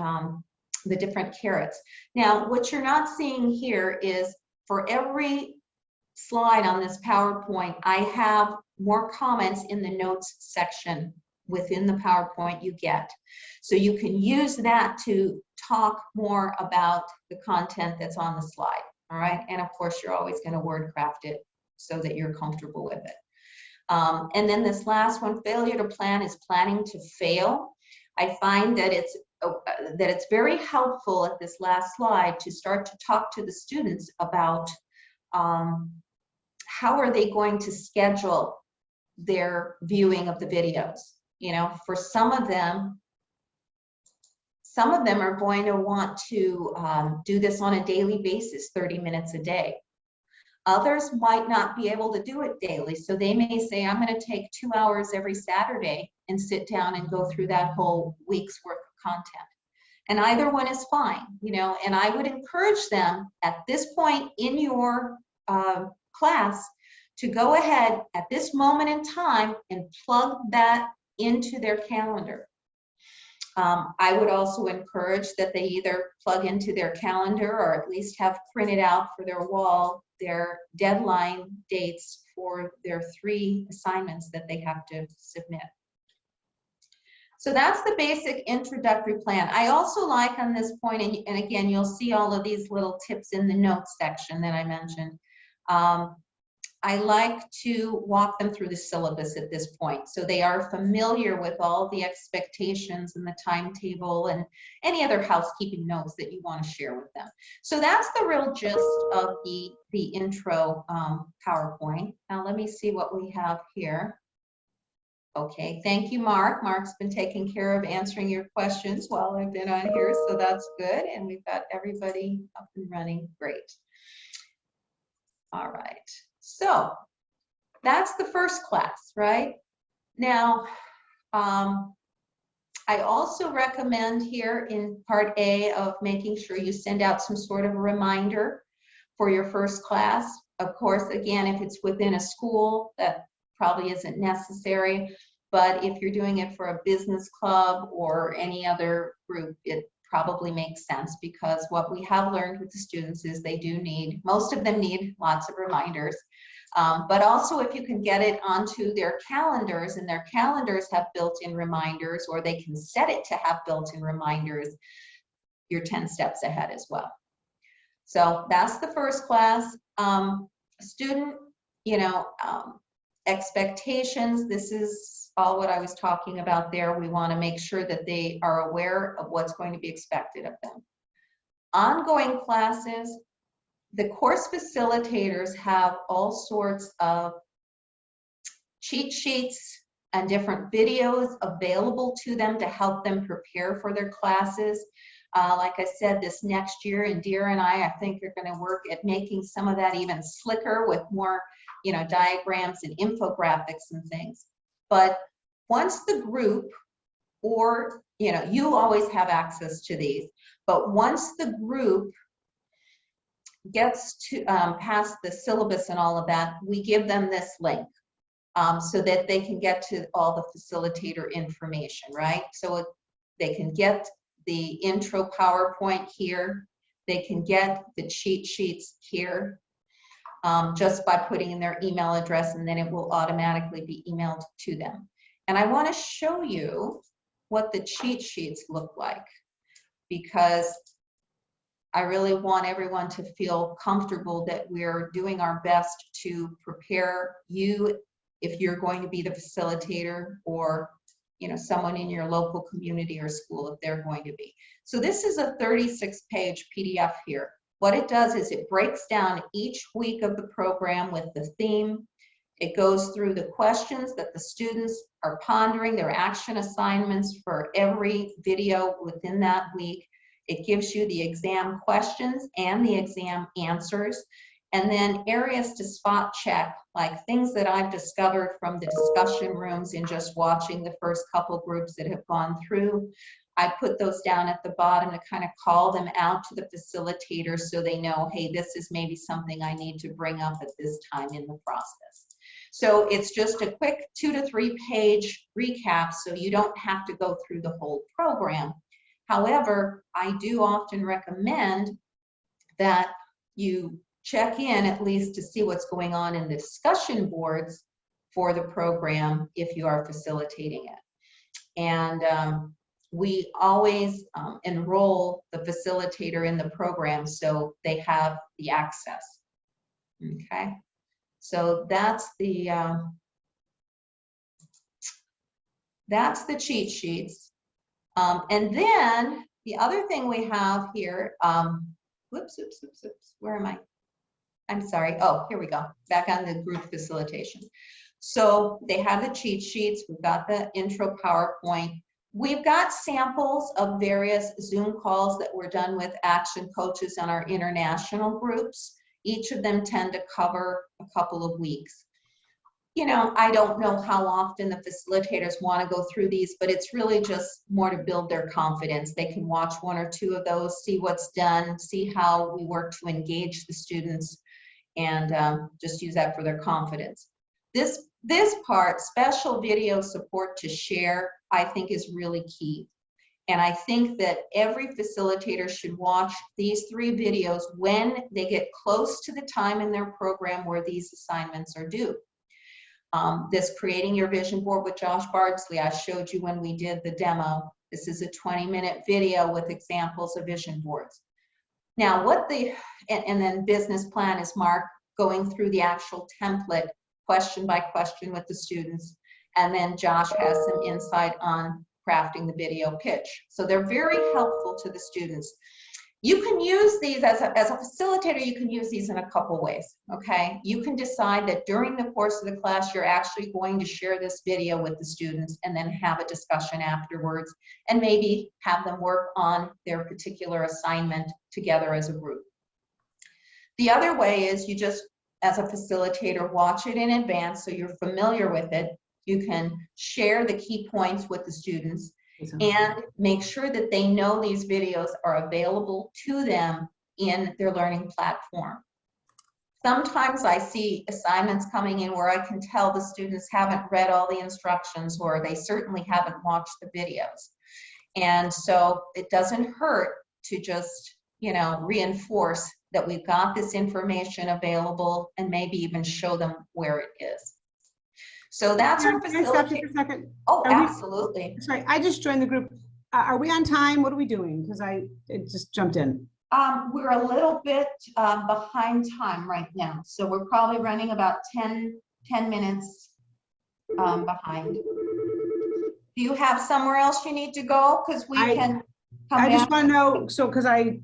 different carrots. Now, what you're not seeing here is for every slide on this PowerPoint, I have more comments in the notes section within the PowerPoint you get. So you can use that to talk more about the content that's on the slide, all right? And of course, you're always going to word craft it so that you're comfortable with it. And then this last one, failure to plan is planning to fail. I find that it's very helpful at this last slide to start to talk to the students about how are they going to schedule their viewing of the videos. You know, for some of them are going to want to do this on a daily basis, 30 minutes a day. Others might not be able to do it daily, so they may say, I'm going to take 2 hours every Saturday and sit down and go through that whole week's worth of content. And either one is fine, you know, and I would encourage them at this point in your class to go ahead at this moment in time and plug that into their calendar. I would also encourage that they either plug into their calendar or at least have printed out for their wall their deadline dates for their 3 assignments that they have to submit. So that's the basic introductory plan. I also like on this point, and again, you'll see all of these little tips in the notes section that I mentioned. I like to walk them through the syllabus at this point, so they are familiar with all the expectations and the timetable and any other housekeeping notes that you want to share with them. So that's the real gist of the intro PowerPoint. Now let me see what we have here. Okay, thank you, Mark. Mark's been taking care of answering your questions while I've been on here, so that's good. And we've got everybody up and running. Great. All right. So that's the first class, right? Now, I also recommend here in part A of making sure you send out some sort of a reminder for your first class. Of course, again, if it's within a school, that probably isn't necessary. But if you're doing it for a business club or any other group, it probably makes sense, because what we have learned with the students is they do need, most of them need lots of reminders. But also if you can get it onto their calendars and their calendars have built-in reminders, or they can set it to have built-in reminders, you're 10 steps ahead as well. So that's the first class. Student, you know, expectations, this is all what I was talking about there. We want to make sure that they are aware of what's going to be expected of them. Ongoing classes, the course facilitators have all sorts of cheat sheets and different videos available to them to help them prepare for their classes. Like I said, this next year, Indira and I think are going to work at making some of that even slicker with more, you know, diagrams and infographics and things. But once the group, or, you know, you always have access to these, but once the group gets to past the syllabus and all of that, we give them this link so that they can get to all the facilitator information, right? So they can get the intro PowerPoint here, they can get the cheat sheets here, just by putting in their email address, and then it will automatically be emailed to them. And I want to show you what the cheat sheets look like, because I really want everyone to feel comfortable that we're doing our best to prepare you if you're going to be the facilitator, or, you know, someone in your local community or school if they're going to be. So this is a 36-page PDF here. What it does is it breaks down each week of the program with the theme. It goes through the questions that the students are pondering, their action assignments for every video within that week. It gives you the exam questions and the exam answers. And then areas to spot check, like things that I've discovered from the discussion rooms in just watching the first couple groups that have gone through. I put those down at the bottom to kind of call them out to the facilitators so they know, hey, this is maybe something I need to bring up at this time in the process. So it's just a quick 2 to 3 page recap, so you don't have to go through the whole program. However, I do often recommend that you check in at least to see what's going on in the discussion boards for the program if you are facilitating it. And we always enroll the facilitator in the program so they have the access. Okay, so that's the cheat sheets. And then the other thing we have here, whoops, where am I? I'm sorry. Oh, here we go. Back on the group facilitation. So they have the cheat sheets. We've got the intro PowerPoint. We've got samples of various Zoom calls that were done with action coaches on our international groups. Each of them tend to cover a couple of weeks. You know, I don't know how often the facilitators want to go through these, but it's really just more to build their confidence. They can watch 1 or 2 of those, see what's done, see how we work to engage the students, and just use that for their confidence. This part, special video support to share, I think is really key. And I think that every facilitator should watch these 3 videos when they get close to the time in their program where these assignments are due. This Creating Your Vision Board with Josh Bardsley, I showed you when we did the demo. This is a 20-minute video with examples of vision boards. Now, and then business plan is Mark going through the actual template, question by question with the students. And then Josh has some insight on crafting the video pitch. So they're very helpful to the students. You can use these as a facilitator, you can use these in a couple ways, okay? You can decide that during the course of the class, you're actually going to share this video with the students and then have a discussion afterwards and maybe have them work on their particular assignment together as a group. The other way is you just, as a facilitator, watch it in advance so you're familiar with it. You can share the key points with the students and make sure that they know these videos are available to them in their learning platform. Sometimes I see assignments coming in where I can tell the students haven't read all the instructions or they certainly haven't watched the videos. And so it doesn't hurt to just, you know, reinforce that we've got this information available and maybe even show them where it is. So that's our Can I stop you for a second? Oh, absolutely. Sorry, I just joined the group. Are we on time? What are we doing? Because it just jumped in. We're a little bit behind time right now. So we're probably running about 10 minutes behind. Do you have somewhere else you need to go? Because we can come back. I just want to know, so because I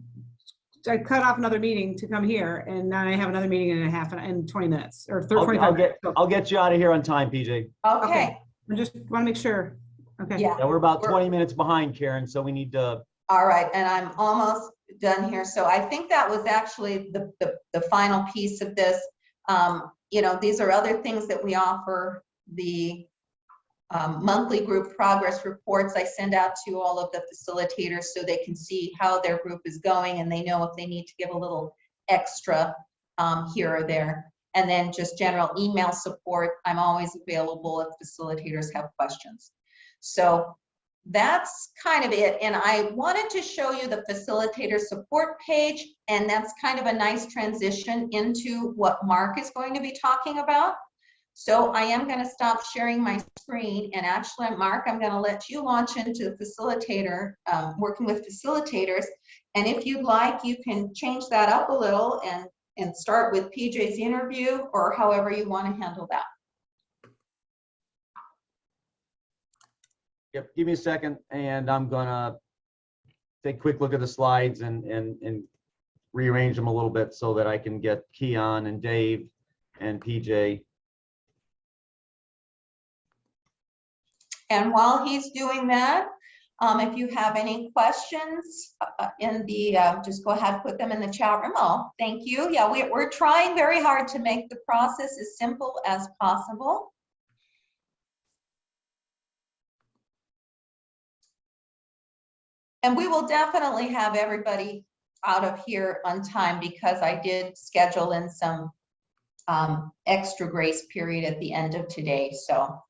cut off another meeting to come here, and now I have another meeting in 20 minutes or 25 minutes. I'll get you out of here on time, PJ. Okay. I just want to make sure. Okay. Yeah, we're about 20 minutes behind, Karen, so we need to. All right, and I'm almost done here. So I think that was actually the final piece of this. You know, these are other things that we offer. The monthly group progress reports I send out to all of the facilitators so they can see how their group is going and they know if they need to give a little extra here or there. And then just general email support. I'm always available if facilitators have questions. So that's kind of it. And I wanted to show you the facilitator support page, and that's kind of a nice transition into what Mark is going to be talking about. So I am going to stop sharing my screen, and actually, Mark, I'm going to let you launch into facilitator, working with facilitators. And if you'd like, you can change that up a little and start with PJ's interview, or however you want to handle that. Yep, give me a second, and I'm gonna take a quick look at the slides and rearrange them a little bit so that I can get Keon and Dave and PJ. And while he's doing that, If you have any questions just go ahead, put them in the chat room. Oh, thank you. Yeah, we're trying very hard to make the process as simple as possible. And we will definitely have everybody out of here on time because I did schedule in some extra grace period at the end of today. So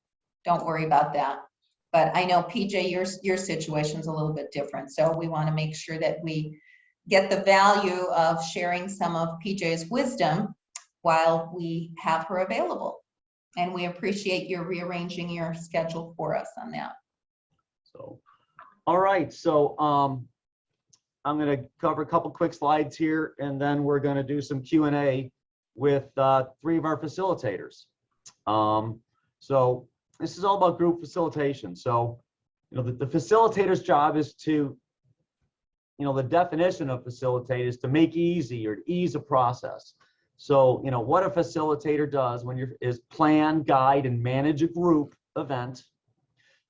don't worry about that. But I know, PJ, your situation's a little bit different. So we want to make sure that we get the value of sharing some of PJ's wisdom while we have her available. And we appreciate your rearranging your schedule for us on that. So, all right. So I'm going to cover a couple quick slides here, and then we're going to do some Q&A with 3 of our facilitators. So this is all about group facilitation. So, you know, the facilitator's job is to, you know, the definition of facilitate is to make easy or ease a process. So, you know, what a facilitator does is plan, guide, and manage a group event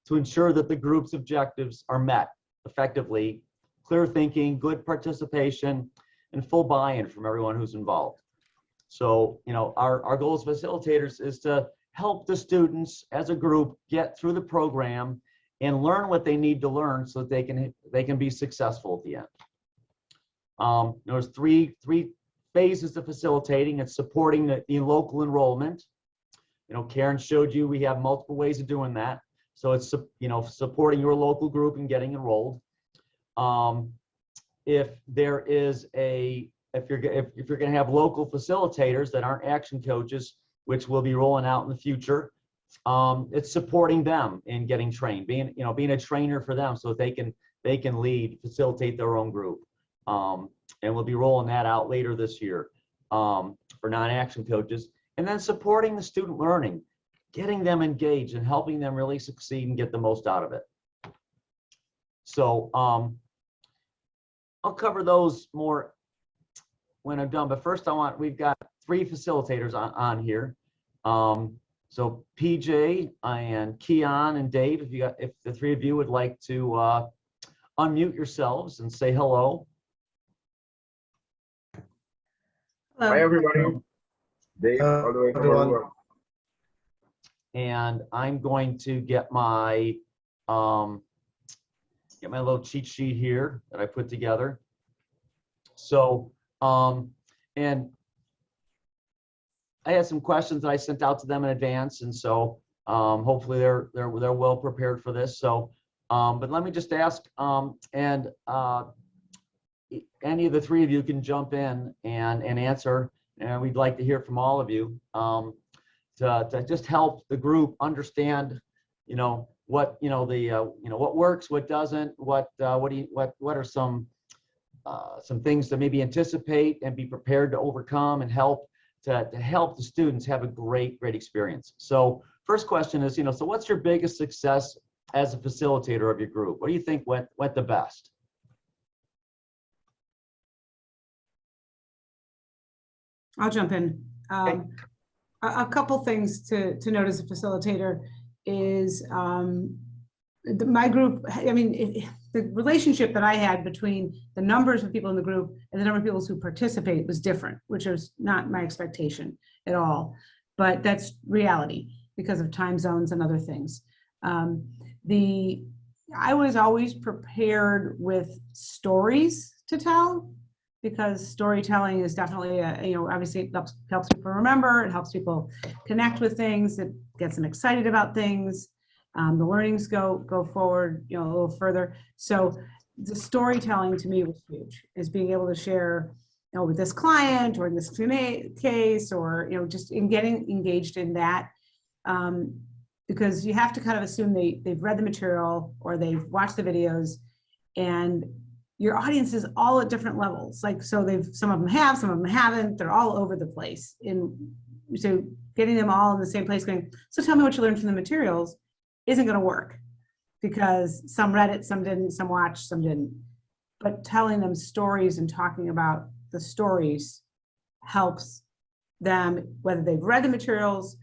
to ensure that the group's objectives are met effectively, clear thinking, good participation, and full buy-in from everyone who's involved. So, you know, our goal as facilitators is to help the students as a group get through the program and learn what they need to learn so that they can be successful at the end. There's three phases to facilitating. It's supporting the local enrollment. You know, Karen showed you we have multiple ways of doing that. So it's, you know, supporting your local group and getting enrolled. If you're going to have local facilitators that aren't action coaches, which we'll be rolling out in the future, it's supporting them in getting trained, being a trainer for them so that they can lead, facilitate their own group. And we'll be rolling that out later this year for non-action coaches. And then supporting the student learning, getting them engaged and helping them really succeed and get the most out of it. So I'll cover those more when I'm done, but first we've got 3 facilitators on here. So PJ and Keon and Dave, if the 3 of you would like to unmute yourselves and say hello. Hello. Hi everybody. Dave, all the way from Aruba. And I'm going to get my little cheat sheet here that I put together. So, and I had some questions that I sent out to them in advance, and so hopefully they're well prepared for this. So, but let me just ask, and any of the 3 of you can jump in and answer, and we'd like to hear from all of you to just help the group understand, you know, what what works, what doesn't, what are some things to maybe anticipate and be prepared to overcome and help to help the students have a great experience. So first question is, you know, so what's your biggest success as a facilitator of your group? What do you think went the best? I'll jump in. Okay. A couple things to note as a facilitator is my group, I mean, the relationship that I had between the numbers of people in the group and the number of people who participate was different, which was not my expectation at all. But that's reality because of time zones and other things. I was always prepared with stories to tell, because storytelling is definitely obviously it helps people remember, it helps people connect with things, it gets them excited about things. The learnings go forward, a little further. So the storytelling to me was huge, is being able to share, with this client or in this case, or, just in getting engaged in that. Because you have to kind of assume they've read the material or they've watched the videos, and your audience is all at different levels. Like, so some of them have, some of them haven't, they're all over the place. So getting them all in the same place going, so tell me what you learned from the materials, isn't going to work, because some read it, some didn't, some watched, some didn't. But telling them stories and talking about the stories helps them, whether they've read the materials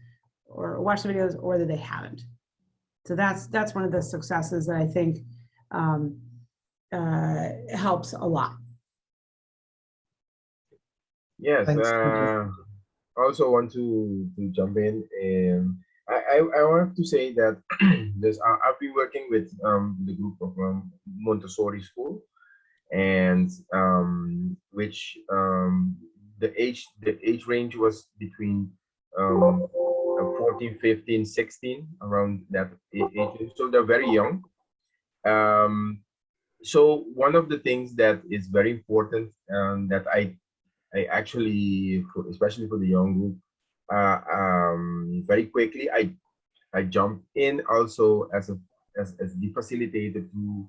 or watched the videos or whether they haven't. So that's one of the successes that I think helps a lot. Yes, Thanks. also want to jump in, and I want to say that this I've been working with the group of Montessori school, and which the age range was between 14, 15, 16, around that age. So they're very young. So one of the things that is very important that I actually, especially for the young group, very quickly I jumped in also as the facilitator to,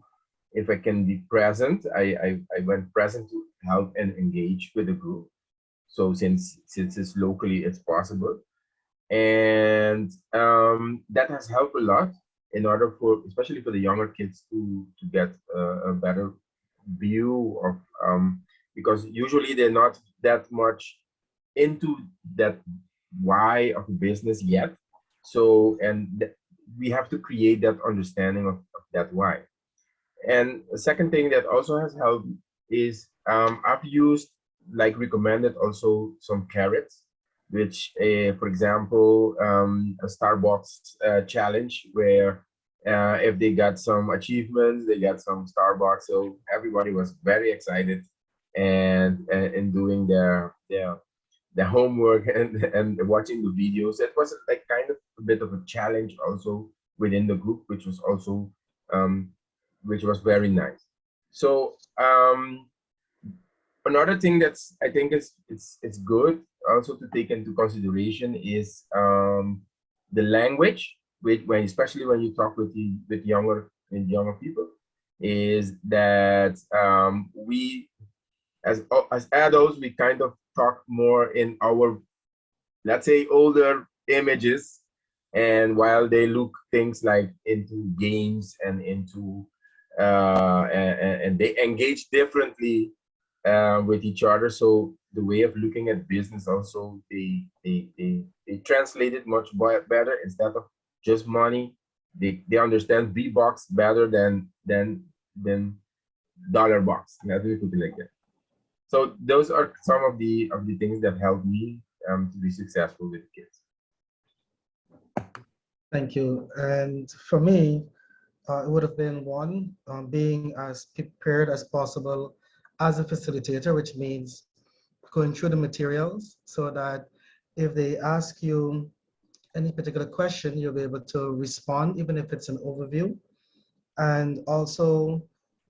if I can be present, I went present to help and engage with the group. So since it's locally, it's possible, and that has helped a lot in order for, especially for the younger kids, to get a better view of because usually they're not that much into that why of the business yet. So, and we have to create that understanding of that why. And the second thing that also has helped is I've used, like, recommended also some carrots, which for example, a Starbucks challenge where if they got some achievements, they got some Starbucks. So everybody was very excited and in doing their homework and watching the videos. It was like kind of a bit of a challenge also within the group, which was also which was very nice. So another thing that's, I think it's good also to take into consideration is the language, especially when you talk with younger people, is that we as adults, we kind of talk more in our, let's say, older images, and while they look things like into games and into and they engage differently with each other. So the way of looking at business also, they translate it much better. Instead of just money, they understand V-Bucks better than dollar bucks. Let me put it like that. So those are some of the things that helped me to be successful with kids. Thank you. And for me, it would have been one, being as prepared as possible as a facilitator, which means going through the materials so that if they ask you any particular question, you'll be able to respond, even if it's an overview, and also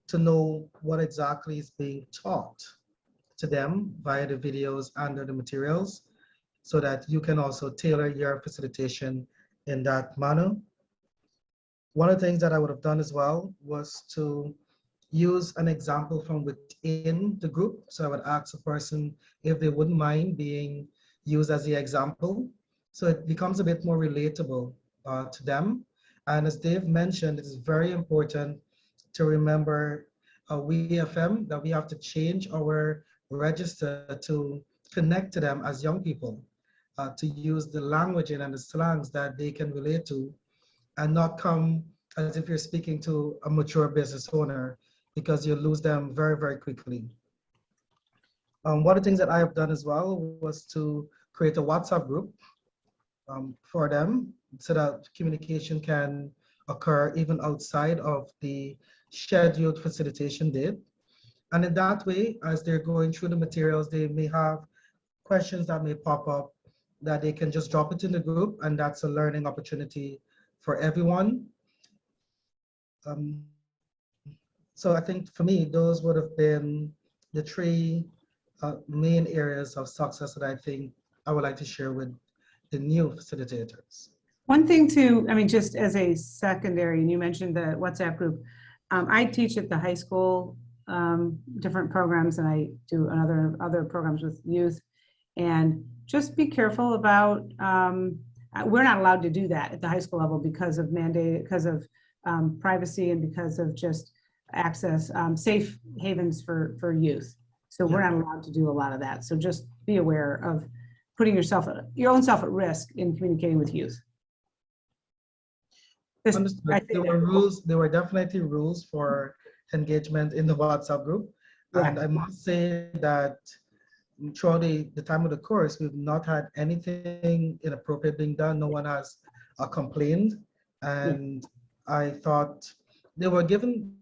to know what exactly is being taught to them via the videos and the materials, so that you can also tailor your facilitation in that manner. One of the things that I would have done as well was to use an example from within the group. So I would ask a person if they wouldn't mind being used as the example. So it becomes a bit more relatable to them. And as Dave mentioned, it is very important to remember WeFM, that we have to change our register to connect to them as young people, to use the language and the slangs that they can relate to, and not come as if you're speaking to a mature business owner, because you lose them very, very quickly. One of the things that I have done as well was to create a WhatsApp group for them, so that communication can occur even outside of the scheduled facilitation date. And in that way, as they're going through the materials, they may have questions that may pop up that they can just drop it in the group, and that's a learning opportunity for everyone. So I think for me, those would have been the three main areas of success that I think I would like to share with the new facilitators. One thing too, I mean, just as a secondary, and you mentioned the WhatsApp group, I teach at the high school different programs, and I do other programs with youth. And just be careful about, we're not allowed to do that at the high school level because of mandate, because of privacy, and because of just access, safe havens for youth. So we're not allowed to do a lot of that. So just be aware of putting your own self at risk in communicating with youth. Understood. There were rules. There were definitely rules for engagement in the WhatsApp group, and I must say that throughout the time of the course, we've not had anything inappropriate being done. No one has complained, and I thought they were given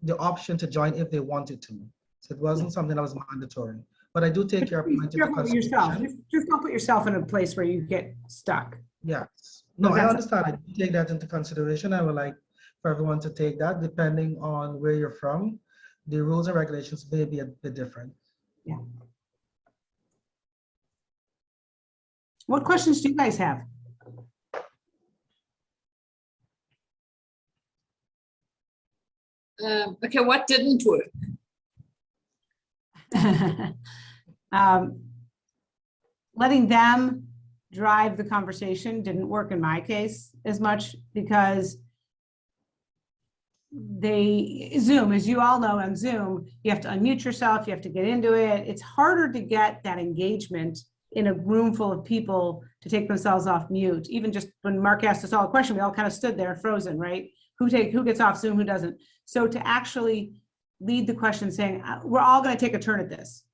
the option to join if they wanted to. So it wasn't something that was mandatory. But I do take your point into consideration. Just don't put yourself in a place where you get stuck. Yes. No, I understand. I do take that into consideration. I would like for everyone to take that, depending on where you're from. The rules and regulations may be a bit different. Yeah. What questions do you guys have? Okay, what didn't work? Letting them drive the conversation didn't work in my case as much because Zoom, as you all know on Zoom, you have to unmute yourself, you have to get into it. It's harder to get that engagement in a room full of people to take themselves off mute. Even just when Mark asked us all a question, we all kind of stood there frozen, right? Who gets off Zoom, who doesn't? So to actually lead the question saying, we're all going to take a turn at this.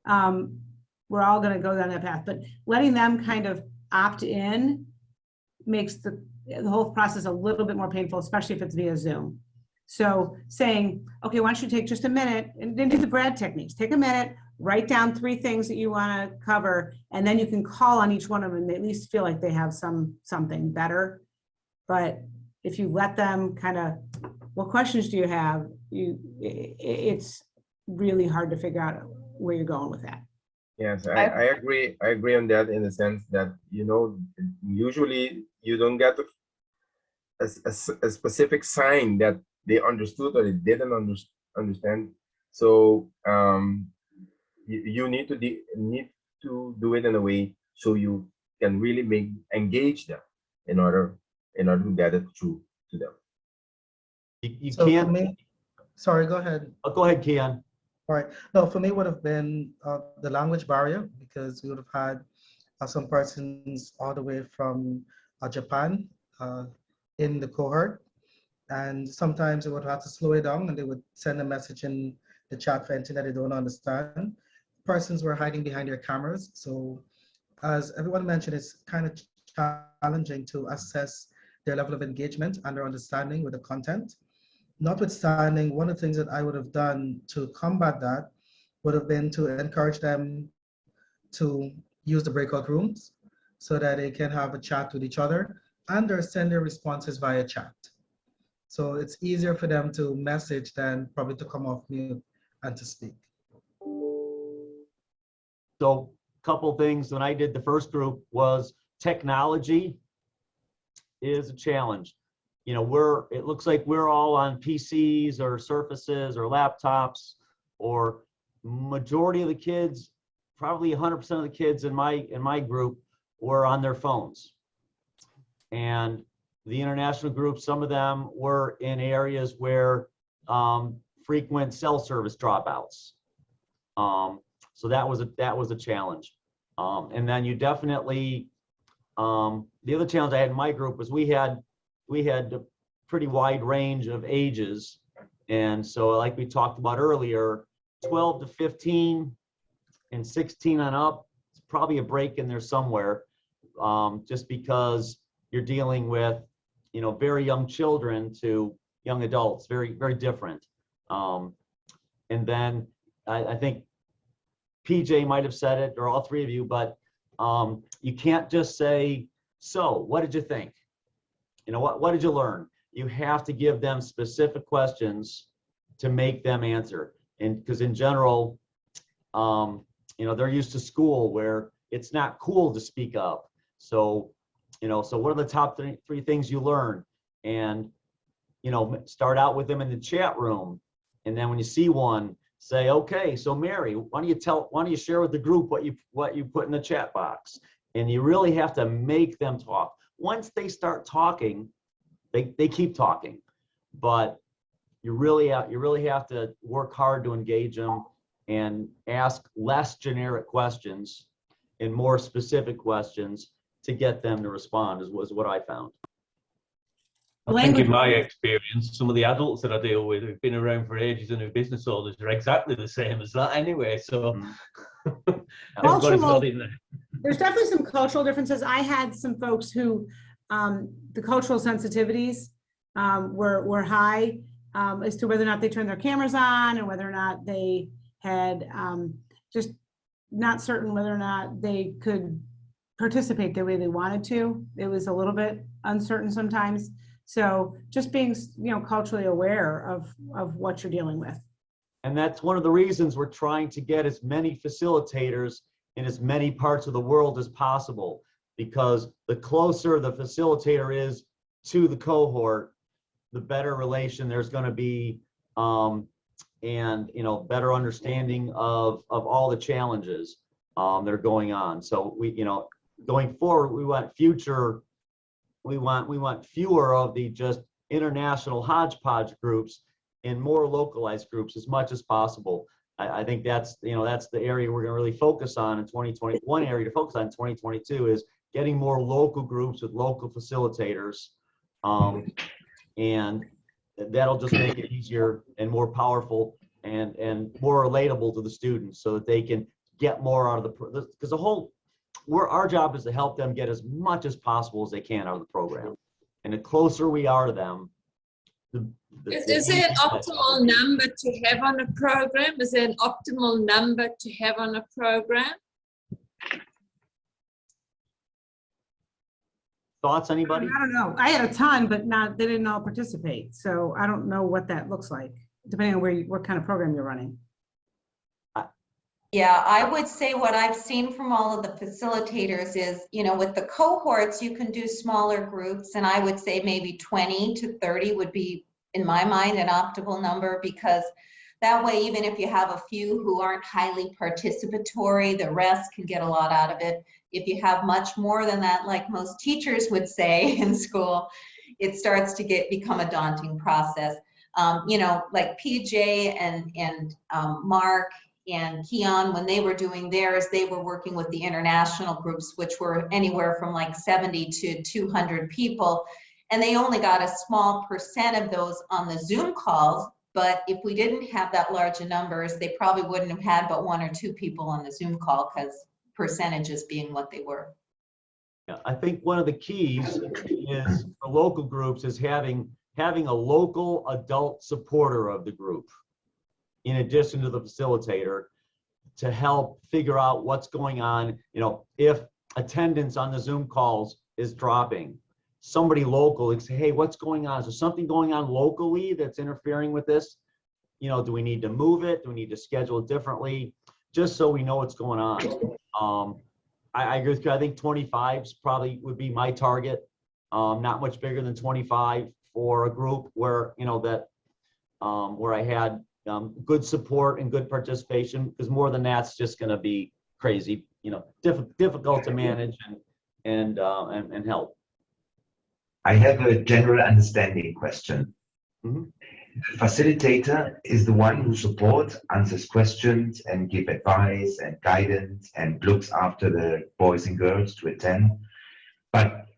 We're all going to go down that path, but letting them kind of opt in makes the whole process a little bit more painful, especially if it's via Zoom. So saying, okay, why don't you take just a minute and then do the Brad techniques, take a minute, write down 3 things that you want to cover, and then you can call on each one of them and at least feel like they have something better. But if you let them kind of, what questions do you have? It's really hard to figure out where you're going with that. Yes, I agree. I agree on that in the sense that, you know, usually you don't get a specific sign that they understood or they didn't understand. So you need to do it in a way so you can really engage them in order to get it through to them. You So can't. for me, sorry, go ahead. Oh, go ahead, Kian. All right. No, for me, it would have been the language barrier, because we would have had some persons all the way from Japan in the cohort. And sometimes we would have to slow it down and they would send a message in the chat for anything that they don't understand. Persons were hiding behind their cameras. So as everyone mentioned, it's kind of challenging to assess their level of engagement and their understanding with the content. Notwithstanding, one of the things that I would have done to combat that would have been to encourage them to use the breakout rooms so that they can have a chat with each other and or send their responses via chat. So it's easier for them to message than probably to come off mute and to speak. So a couple things when I did the first group was technology is a challenge. You know, it looks like we're all on PCs or Surfaces or laptops, or majority of the kids, probably 100% of the kids in my group were on their phones. And the international group, some of them were in areas where frequent cell service dropouts. So that was a challenge. And then you definitely, the other challenge I had in my group was we had a pretty wide range of ages. And so like we talked about earlier, 12 to 15 and 16 on up, it's probably a break in there somewhere, just because you're dealing with, you know, very young children to young adults, very, very different. And then I think PJ might have said it, or all 3 of you, but you can't just say, so what did you think? You know, what did you learn? You have to give them specific questions to make them answer. And because in general, you know, they're used to school where it's not cool to speak up. So, you know, so what are the top three things you learned? And, you know, start out with them in the chat room. And then when you see one, say, okay, so Mary, why don't you share with the group what you put in the chat box? And you really have to make them talk. Once they start talking, they keep talking, but you really have to work hard to engage them and ask less generic questions and more specific questions to get them to respond, was what I found. I think in my experience, some of the adults that I deal with who've been around for ages and are business owners are exactly the same as that anyway. So everybody's got in there. There's definitely some cultural differences. I had some folks who the cultural sensitivities were high as to whether or not they turned their cameras on and whether or not they had just not certain whether or not they could participate the way they wanted to. It was a little bit uncertain sometimes. So just being, culturally aware of what you're dealing with. And that's one of the reasons we're trying to get as many facilitators in as many parts of the world as possible, because the closer the facilitator is to the cohort, the better relation there's going to be, and better understanding of all the challenges that are going on. So we, going forward, we want fewer of the just international hodgepodge groups and more localized groups as much as possible. I think that's the area we're going to really focus on in 2020. One area to focus on in 2022 is getting more local groups with local facilitators, and that'll just make it easier and more powerful and more relatable to the students, so that they can get more out of the, because our job is to help them get as much as possible as they can out of the program. And the closer we are to them, is there an optimal number to have on a program? Is there an optimal number to have on a program? Thoughts, anybody? I don't know. I had a ton, but they didn't all participate. So I don't know what that looks like, depending on what kind of program you're running. Yeah, I would say what I've seen from all of the facilitators is, with the cohorts, you can do smaller groups, and I would say maybe 20 to 30 would be, in my mind, an optimal number, because that way, even if you have a few who aren't highly participatory, the rest can get a lot out of it. If you have much more than that, like most teachers would say in school, it starts to become a daunting process. Like PJ and Mark and Keon, when they were doing theirs, they were working with the international groups, which were anywhere from like 70 to 200 people. And they only got a small percent of those on the Zoom calls. But if we didn't have that large of numbers, they probably wouldn't have had but 1 or 2 people on the Zoom call, because percentages being what they were. Yeah, I think one of the keys is for local groups is having a local adult supporter of the group, in addition to the facilitator, to help figure out what's going on. If attendance on the Zoom calls is dropping, somebody local would say, hey, what's going on? Is there something going on locally that's interfering with this? Do we need to move it? Do we need to schedule it differently? Just so we know what's going on. I agree with you. I think 25s probably would be my target. Not much bigger than 25 for a group where, where I had good support and good participation, because more than that's just going to be crazy, difficult to manage and help. I have a general understanding question. Mm-hmm. The facilitator is the one who supports, answers questions, and give advice and guidance and looks after the boys and girls to attend. But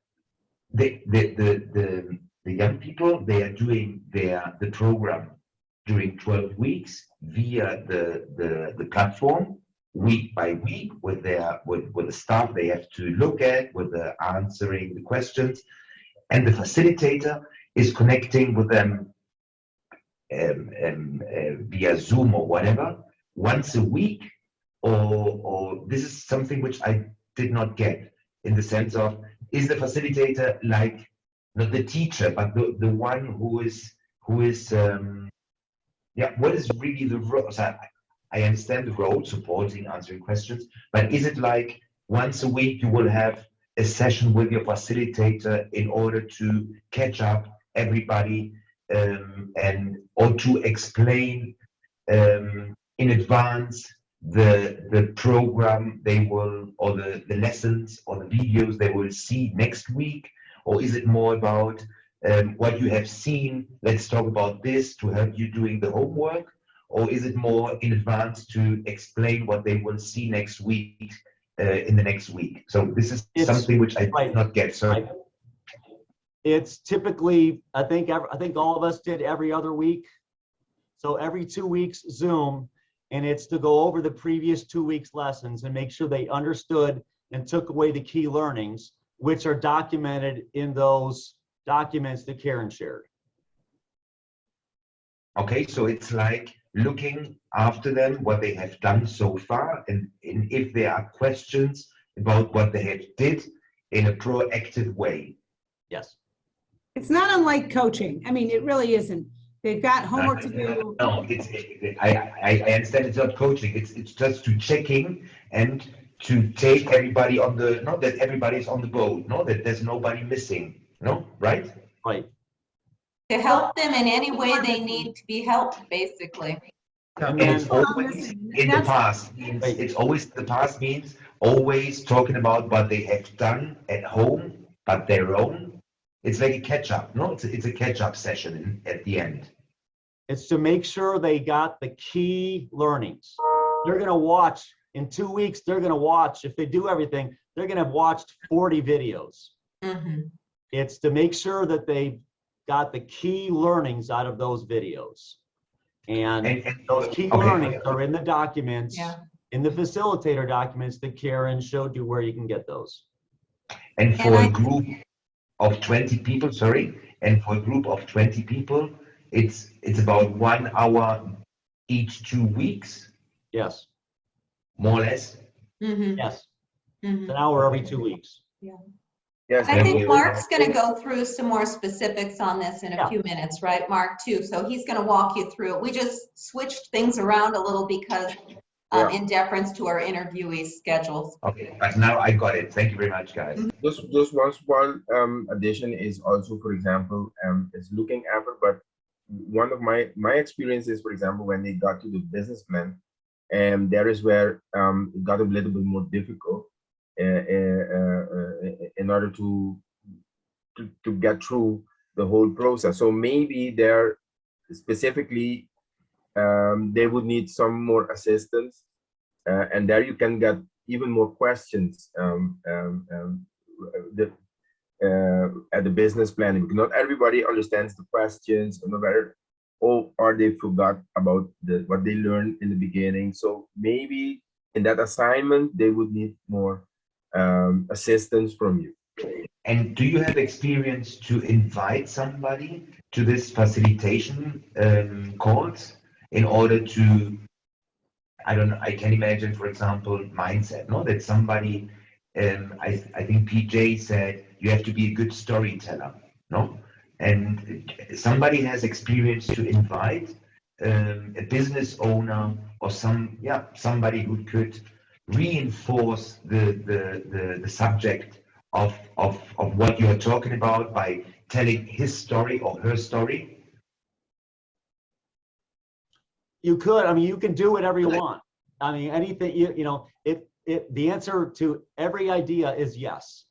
the young people, they are doing the program during 12 weeks via the platform, week by week, with the stuff they have to look at, with the answering the questions, and the facilitator is connecting with them via Zoom or whatever once a week, or this is something which I did not get, in the sense of, is the facilitator like not the teacher but the one who is what is really the role? So I understand the role, supporting, answering questions, but is it like once a week you will have a session with your facilitator in order to catch up everybody, or to explain in advance the program they will, or the lessons or the videos they will see next week? Or is it more about what you have seen, let's talk about this to help you doing the homework? Or is it more in advance to explain what they will see next week in the next week? So this is something which I did not get. So it's typically, I think all of us did every other week. So every 2 weeks Zoom, and it's to go over the previous 2 weeks lessons and make sure they understood and took away the key learnings, which are documented in those documents that Karen shared. Okay, so it's like looking after them, what they have done so far, and if there are questions about what they have did in a proactive way. Yes. It's not unlike coaching. I mean, it really isn't. They've got homework to do. No, I understand it's not coaching. It's just to checking and to take everybody on the, not that everybody's on the boat, no, that there's nobody missing, no, right? Right. To help them in any way they need to be helped, basically. And it's always in the past. It's always the past means always talking about what they have done at home, but their own. It's like a catch-up, no? It's a catch-up session at the end. It's to make sure they got the key learnings. They're going to watch, in 2 weeks, they're going to watch, if they do everything, they're going to have watched 40 videos. Mm-hmm. It's to make sure that they got the key learnings out of those videos. And those key learnings are in the documents, in the facilitator documents that Karen showed you where you can get those. And for a group of 20 people, and for a group of 20 people, it's about 1 hour each 2 weeks. Yes. More or less. Mm-hmm. Yes. Mm-hmm. It's an hour every 2 weeks. Yeah. Yes. I think Mark's going to go through some more specifics on this in a few minutes, right, Mark, too? So he's going to walk you through it. We just switched things around a little because in deference to our interviewees' schedules. Okay, but now I got it. Thank you very much, guys. Just one small addition is also, for example, is looking after, but one of my experiences, for example, when they got to the business plan, and there is where it got a little bit more difficult in order to get through the whole process. So maybe there specifically they would need some more assistance, and there you can get even more questions at the business planning. Not everybody understands the questions, or they forgot about what they learned in the beginning. So maybe in that assignment they would need more assistance from you. And do you have experience to invite somebody to this facilitation calls in order to, I don't know, I can imagine, for example, mindset, no? That somebody, I think PJ said, you have to be a good storyteller, no? And somebody has experience to invite a business owner or somebody who could reinforce the subject of what you're talking about by telling his story or her story. You could, I mean, you can do whatever you want. I mean, anything, you know, the answer to every idea is yes.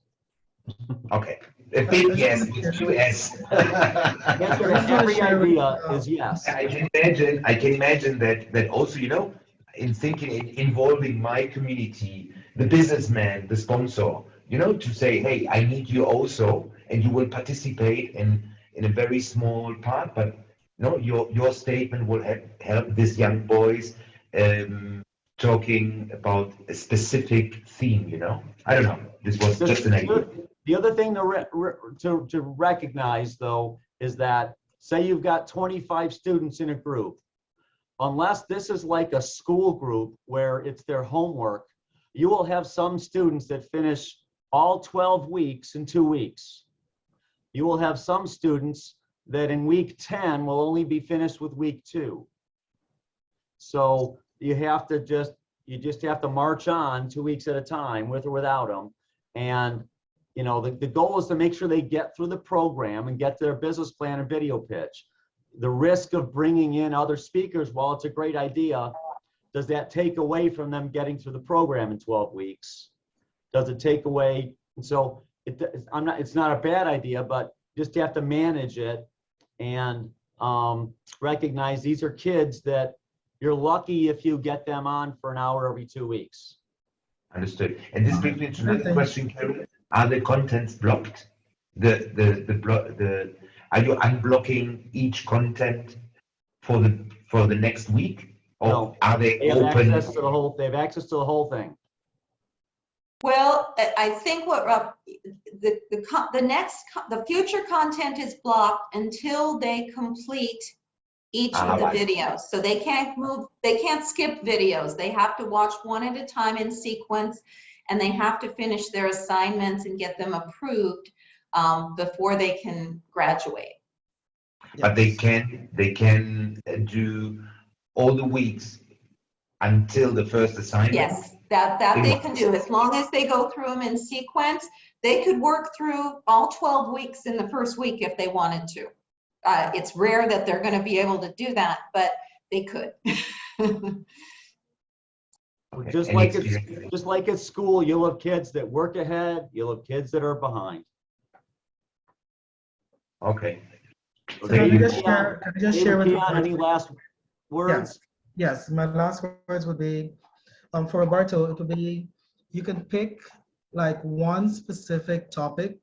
Okay. A big yes with 2 S. The answer to every idea is yes. I can imagine that also, you know, in thinking, in involving my community, the businessman, the sponsor, you know, to say, hey, I need you also, and you will participate in a very small part, but no, your statement will help these young boys talking about a specific theme, you know. I don't know. This was just an idea. The other thing to recognize, though, is that say you've got 25 students in a group, unless this is like a school group where it's their homework, you will have some students that finish all 12 weeks in 2 weeks. You will have some students that in week 10 will only be finished with week 2. So you just have to march on 2 weeks at a time, with or without them. And you know, the goal is to make sure they get through the program and get their business plan and video pitch. The risk of bringing in other speakers, while it's a great idea, does that take away from them getting through the program in 12 weeks? Does it take away? And so it's not a bad idea, but just have to manage it and recognize these are kids that you're lucky if you get them on for an hour every 2 weeks. Understood. And this brings me to another question, Karen. Are the contents blocked? are you unblocking each content for the next week, or No, are they they have open? access to the whole, they have access to the whole thing. Well, I think what the future content is blocked until they complete each of the Right. videos. So they can't move, they can't skip videos. They have to watch one at a time in sequence, and they have to finish their assignments and get them approved before they can graduate. But they can do all the weeks until the first assignment. Yes, that they can do, as long as they go through them in sequence. They could work through all 12 weeks in the first week if they wanted to. It's rare that they're going to be able to do that, but they could. Just like at school, you'll have kids that work ahead, you'll have kids that are behind. Okay. So can I just share with you any last words? Yes, my last words would be, for Roberto, it would be, you can pick like one specific topic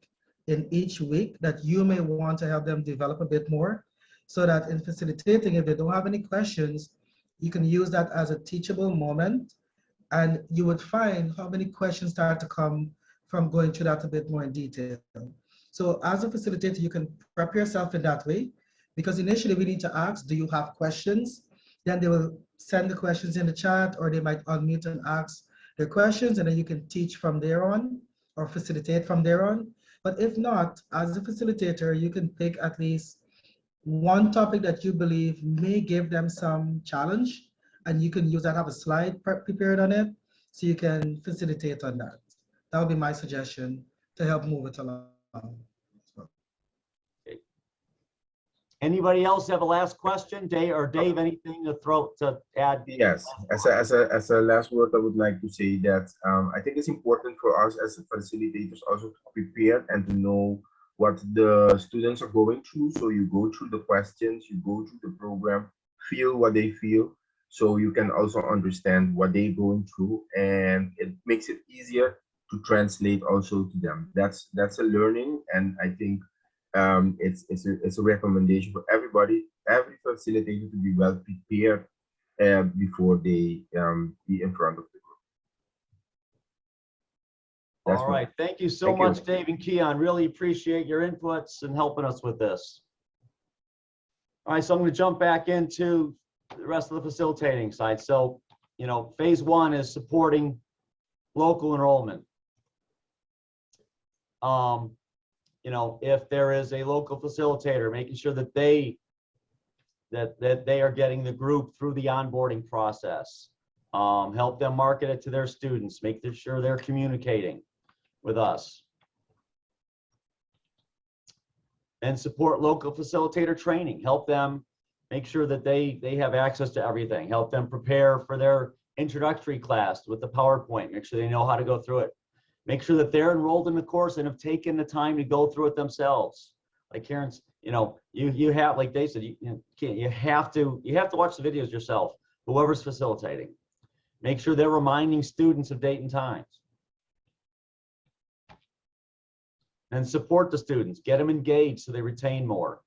in each week that you may want to help them develop a bit more, so that in facilitating, if they don't have any questions, you can use that as a teachable moment, and you would find how many questions start to come from going through that a bit more in detail. So as a facilitator, you can prep yourself in that way, because initially we need to ask, do you have questions? Then they will send the questions in the chat, or they might unmute and ask their questions, and then you can teach from there on or facilitate from there on. But if not, as a facilitator, you can pick at least one topic that you believe may give them some challenge, and you can use that, have a slide prepared on it, so you can facilitate on that. That would be my suggestion to help move it along. Anybody else have a last question? Dave, anything to add? Yes, as a last word, I would like to say that I think it's important for us as facilitators also to prepare and to know what the students are going through. So you go through the questions, you go through the program, feel what they feel, so you can also understand what they're going through, and it makes it easier to translate also to them. That's a learning, and I think it's a recommendation for everybody, every facilitator, to be well prepared before they be in front of the group. All right, thank you so much, Dave and Keon. Really appreciate your inputs and helping us with this. All right, so I'm going to jump back into the rest of the facilitating side. So, phase one is supporting local enrollment. If there is a local facilitator, making sure that they are getting the group through the onboarding process, help them market it to their students, make sure they're communicating with us, and support local facilitator training, help them make sure that they have access to everything, help them prepare for their introductory class with the PowerPoint, make sure they know how to go through it. Make sure that they're enrolled in the course and have taken the time to go through it themselves. Like Karen's, you have, like they said, you have to watch the videos yourself, whoever's facilitating. Make sure they're reminding students of date and times. And support the students, get them engaged so they retain more.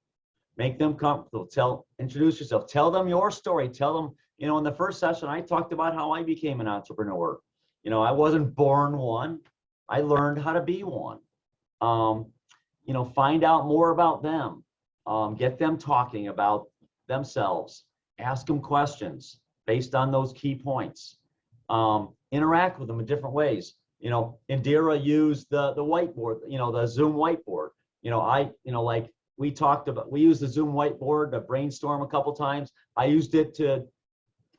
Make them comfortable, introduce yourself, tell them your story, tell them, in the first session, I talked about how I became an entrepreneur. I wasn't born one. I learned how to be one. Find out more about them. Get them talking about themselves. Ask them questions based on those key points. Interact with them in different ways. Indira used the whiteboard, the Zoom whiteboard. Like we talked about, we used the Zoom whiteboard to brainstorm a couple times. I used it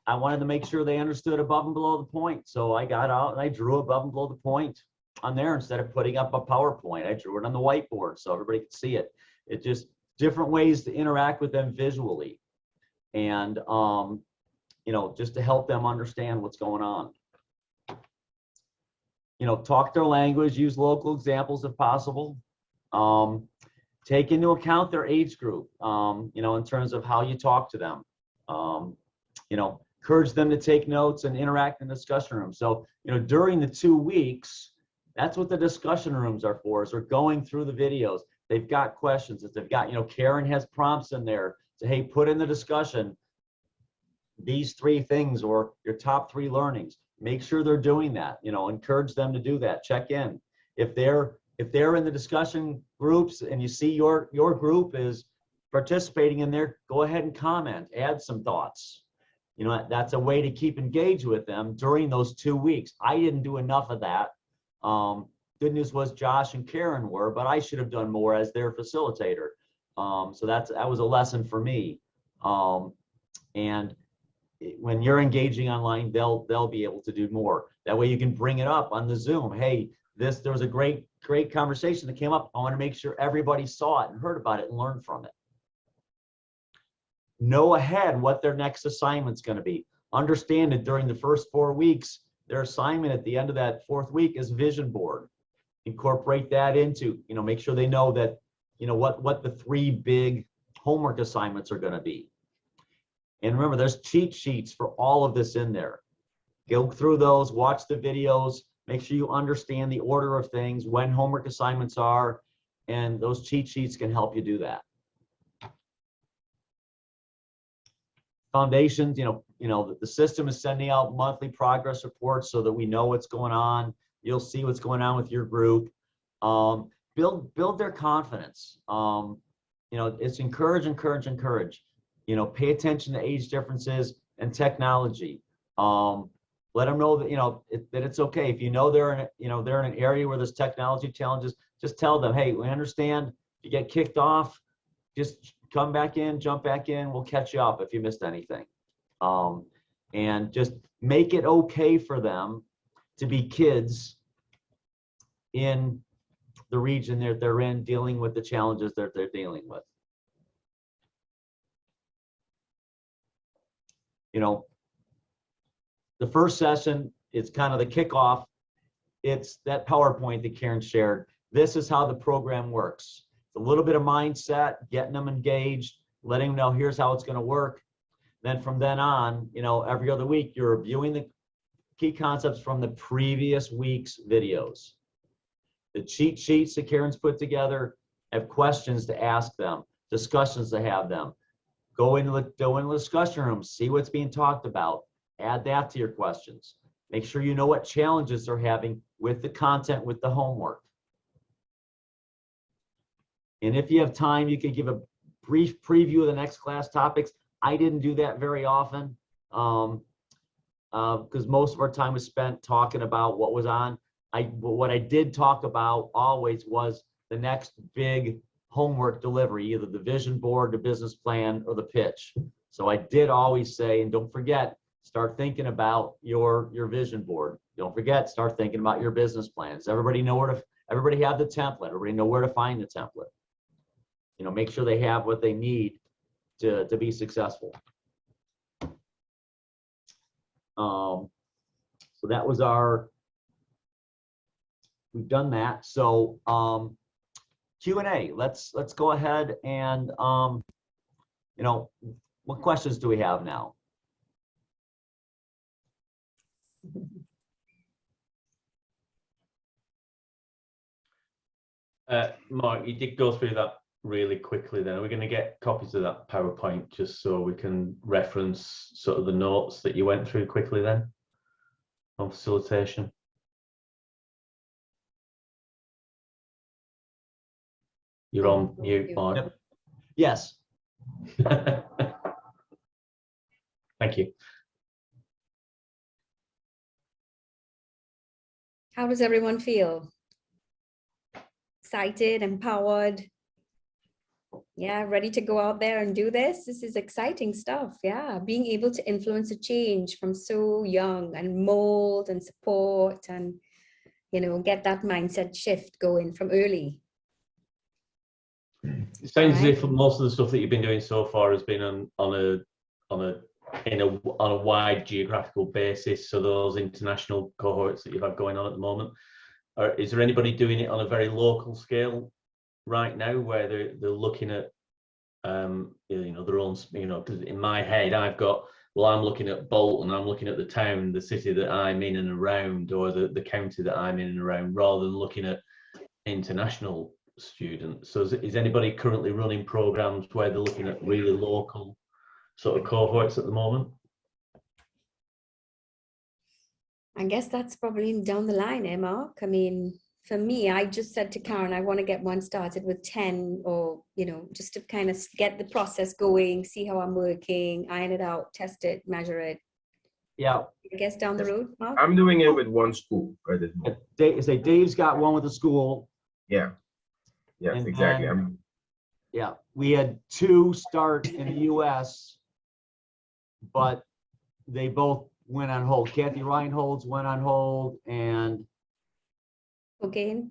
I wanted to make sure they understood above and below the point. So I got out and I drew above and below the point on there instead of putting up a PowerPoint. I drew it on the whiteboard so everybody could see it. It's just different ways to interact with them visually, and just to help them understand what's going on. Talk their language, use local examples if possible. Take into account their age group, in terms of how you talk to them. Encourage them to take notes and interact in the discussion room. So, during the 2 weeks, that's what the discussion rooms are for, is we're going through the videos. they've got questions, if they've got, you know, Karen has prompts in there to, hey, put in the discussion these 3 things or your top 3 learnings. Make sure they're doing that, you know, encourage them to do that. Check in. If they're in the discussion groups and you see your group is participating in there, go ahead and comment, add some thoughts. You know, that's a way to keep engaged with them during those 2 weeks. I didn't do enough of that. Good news was Josh and Karen were, but I should have done more as their facilitator. So that was a lesson for me. And when you're engaging online, they'll be able to do more. That way you can bring it up on the Zoom. Hey, there was a great conversation that came up. I want to make sure everybody saw it and heard about it and learned from it. Know ahead what their next assignment's going to be. Understand that during the first 4 weeks, their assignment at the end of that 4th week is vision board. Incorporate that into, you know, make sure they know that, you know, what the 3 big homework assignments are going to be. And remember, there's cheat sheets for all of this in there. Go through those, watch the videos, make sure you understand the order of things, when homework assignments are, and those cheat sheets can help you do that. Foundations, you know, the system is sending out monthly progress reports so that we know what's going on. You'll see what's going on with your group. Build their confidence. You know, it's encourage. You know, pay attention to age differences and technology. Let them know that, you know, that it's okay. If you know they're in an area where there's technology challenges, just tell them, hey, we understand. If you get kicked off, just come back in, jump back in. We'll catch you up if you missed anything. And just make it okay for them to be kids in the region that they're in, dealing with the challenges that they're dealing with. You know, the first session is kind of the kickoff. It's that PowerPoint that Karen shared. This is how the program works. It's a little bit of mindset, getting them engaged, letting them know here's how it's going to work. Then from then on, you know, every other week, you're reviewing the key concepts from the previous week's videos. The cheat sheets that Karen's put together have questions to ask them, discussions to have them. Go into the discussion room, see what's being talked about, add that to your questions. Make sure you know what challenges they're having with the content, with the homework. And if you have time, you could give a brief preview of the next class topics. I didn't do that very often because most of our time was spent talking about what was on. What I did talk about always was the next big homework delivery, either the vision board, the business plan, or the pitch. So I did always say, and don't forget, start thinking about your vision board. Don't forget, start thinking about your business plans. Everybody have the template. Everybody know where to find the template. You know, make sure they have what they need to be successful. So that was we've done that. So Q&A, let's go ahead and you know, what questions do we have now? Mark, you did go through that really quickly then. Are we going to get copies of that PowerPoint just so we can reference sort of the notes that you went through quickly then on facilitation? You're on mute, Mark. Yep. Yes. Thank you. How does everyone feel? Excited, empowered? Yeah, ready to go out there and do this? This is exciting stuff. Yeah, being able to influence a change from so young and mold and support and, you know, get that mindset shift going from early. It sounds as if most of the stuff that you've been doing so far has been on a wide geographical basis. So those international cohorts that you have going on at the moment, is there anybody doing it on a very local scale right now, where they're looking at you know, their own, you know, because in my head I've got, well, I'm looking at Bolton, I'm looking at the town, the city that I'm in and around, or the county that I'm in and around, rather than looking at international students. So is anybody currently running programs where they're looking at really local sort of cohorts at the moment? I guess that's probably down the line, eh, Mark? I mean, for me, I just said to Karen, I want to get one started with 10 or, you know, just to kind of get the process going, see how I'm working, iron it out, test it, measure it. Yeah. I guess down the road, Mark? I'm doing it with one school right this moment. Dave's got one with the school. Yeah. Yes, And exactly. then- Yeah, we had 2 start in the US, but they both went on hold. Kathy Reinhold's went on hold, and Okay.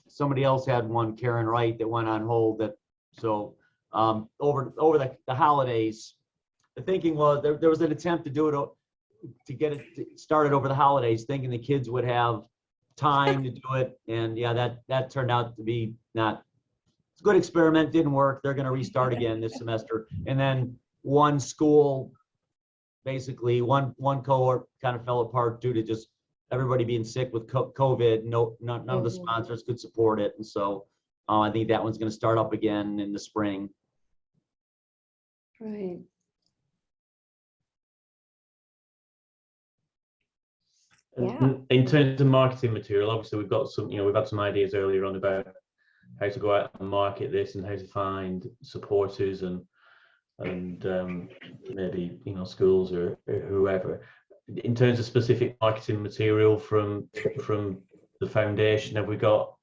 somebody else had one, Karen Wright, that went on hold. That so over the holidays, the thinking was there was an attempt to do it to get it started over the holidays, thinking the kids would have time to do it, and yeah, that turned out to be not. It's a good experiment, didn't work. They're going to restart again this semester, and then one school, basically one cohort kind of fell apart due to just everybody being sick with COVID. None of the sponsors could support it, and so I think that one's going to start up again in the spring. Right. Yeah. In terms of marketing material, obviously we've got some, we've had some ideas earlier on about how to go out and market this and how to find supporters and maybe schools or whoever. In terms of specific marketing material from the foundation, have we got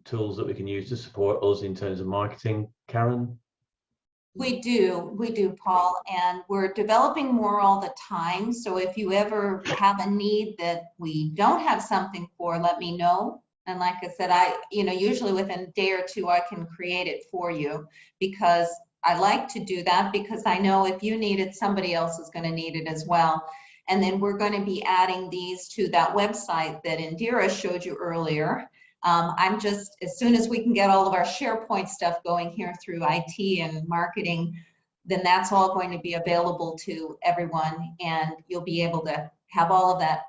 tools that we can use to support us in terms of marketing, Karen? We do, Paul, and we're developing more all the time. So if you ever have a need that we don't have something for, let me know. And like I said, usually within a day or two, I can create it for you, because I like to do that, because I know if you need it, somebody else is going to need it as well. And then we're going to be adding these to that website that Indira showed you earlier. I'm just, as soon as we can get all of our SharePoint stuff going here through IT and marketing, then that's all going to be available to everyone, and you'll be able to have all of that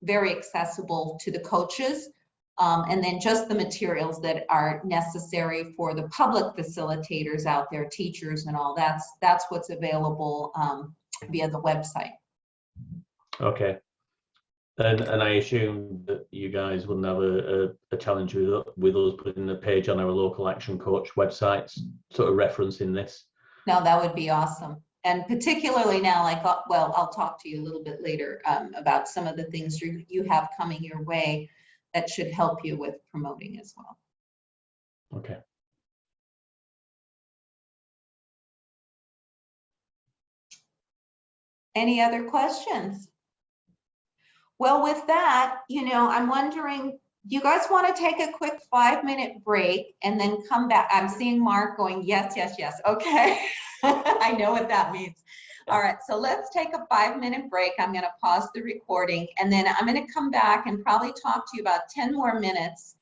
very accessible to the coaches. And then just the materials that are necessary for the public facilitators out there, teachers and all, that's what's available via the website. Okay. And I assume that you guys wouldn't have a challenge with us putting a page on our local Action Coach websites, sort of referencing this. No, that would be awesome. And particularly now, well, I'll talk to you a little bit later about some of the things you have coming your way that should help you with promoting as well. Okay. Any other questions? Well, with that, I'm wondering, do you guys want to take a quick 5-minute break and then come back? I'm seeing Mark going, yes, yes, yes. Okay. I know what that means. All right, so let's take a 5-minute break. I'm going to pause the recording, and then I'm going to come back and probably talk to you about 10 more minutes.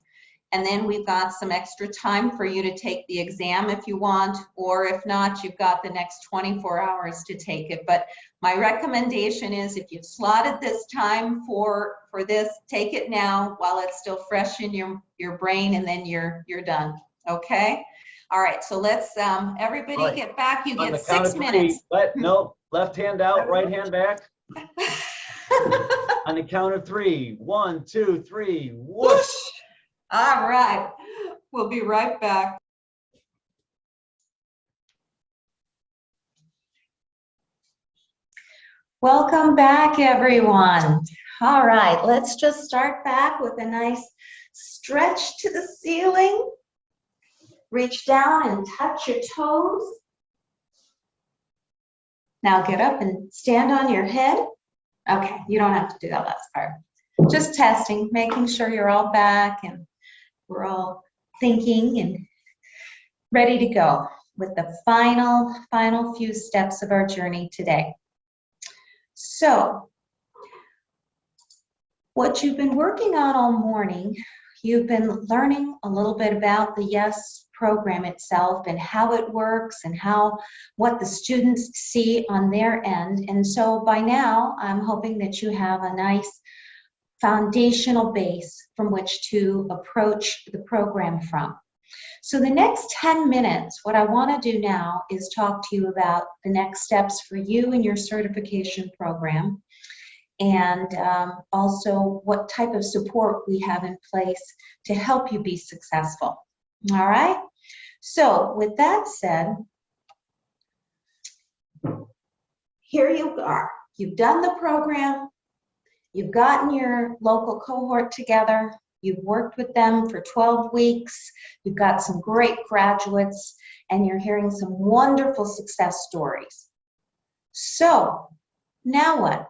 And then we've got some extra time for you to take the exam if you want, or if not, you've got the next 24 hours to take it. But my recommendation is, if you've slotted this time for this, take it now while it's still fresh in your brain, and then you're done. Okay? All right, so let's everybody get back. You get 6 minutes. Left hand out, right hand back. On the count of 3. 1, 2, 3. Whoosh! All right, we'll be right back. Welcome back, everyone. All right, let's just start back with a nice stretch to the ceiling. Reach down and touch your toes. Now get up and stand on your head. Okay, you don't have to do that last part. Just testing, making sure you're all back and we're all thinking and ready to go with the final few steps of our journey today. So, what you've been working on all morning, you've been learning a little bit about the YESS program itself and how it works and what the students see on their end. And so by now, I'm hoping that you have a nice foundational base from which to approach the program from. So the next 10 minutes, what I want to do now is talk to you about the next steps for you in your certification program, and also what type of support we have in place to help you be successful. All right? So with that said, here you are. You've done the program. You've gotten your local cohort together. You've worked with them for 12 weeks. You've got some great graduates, and you're hearing some wonderful success stories. So now what?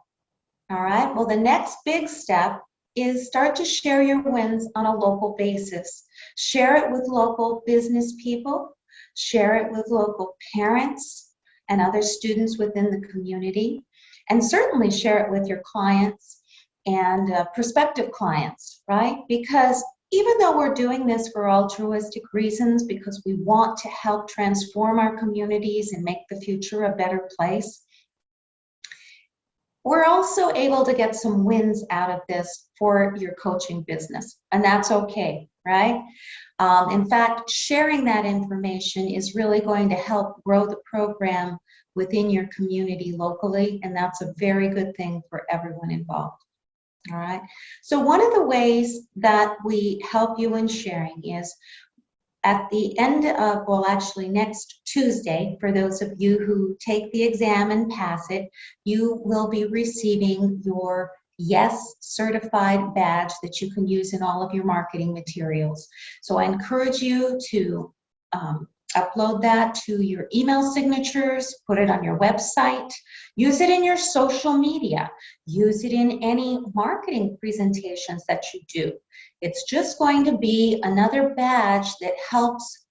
All right, well, the next big step is start to share your wins on a local basis. Share it with local business people. Share it with local parents and other students within the community. And certainly share it with your clients and prospective clients, right? Because even though we're doing this for altruistic reasons, because we want to help transform our communities and make the future a better place, we're also able to get some wins out of this for your coaching business, and that's okay, right? In fact, sharing that information is really going to help grow the program within your community locally, and that's a very good thing for everyone involved. All right, so one of the ways that we help you in sharing is at the end of, well, actually next Tuesday, for those of you who take the exam and pass it, you will be receiving your YESS certified badge that you can use in all of your marketing materials. So I encourage you to upload that to your email signatures, put it on your website, use it in your social media, use it in any marketing presentations that you do. It's just going to be another badge that helps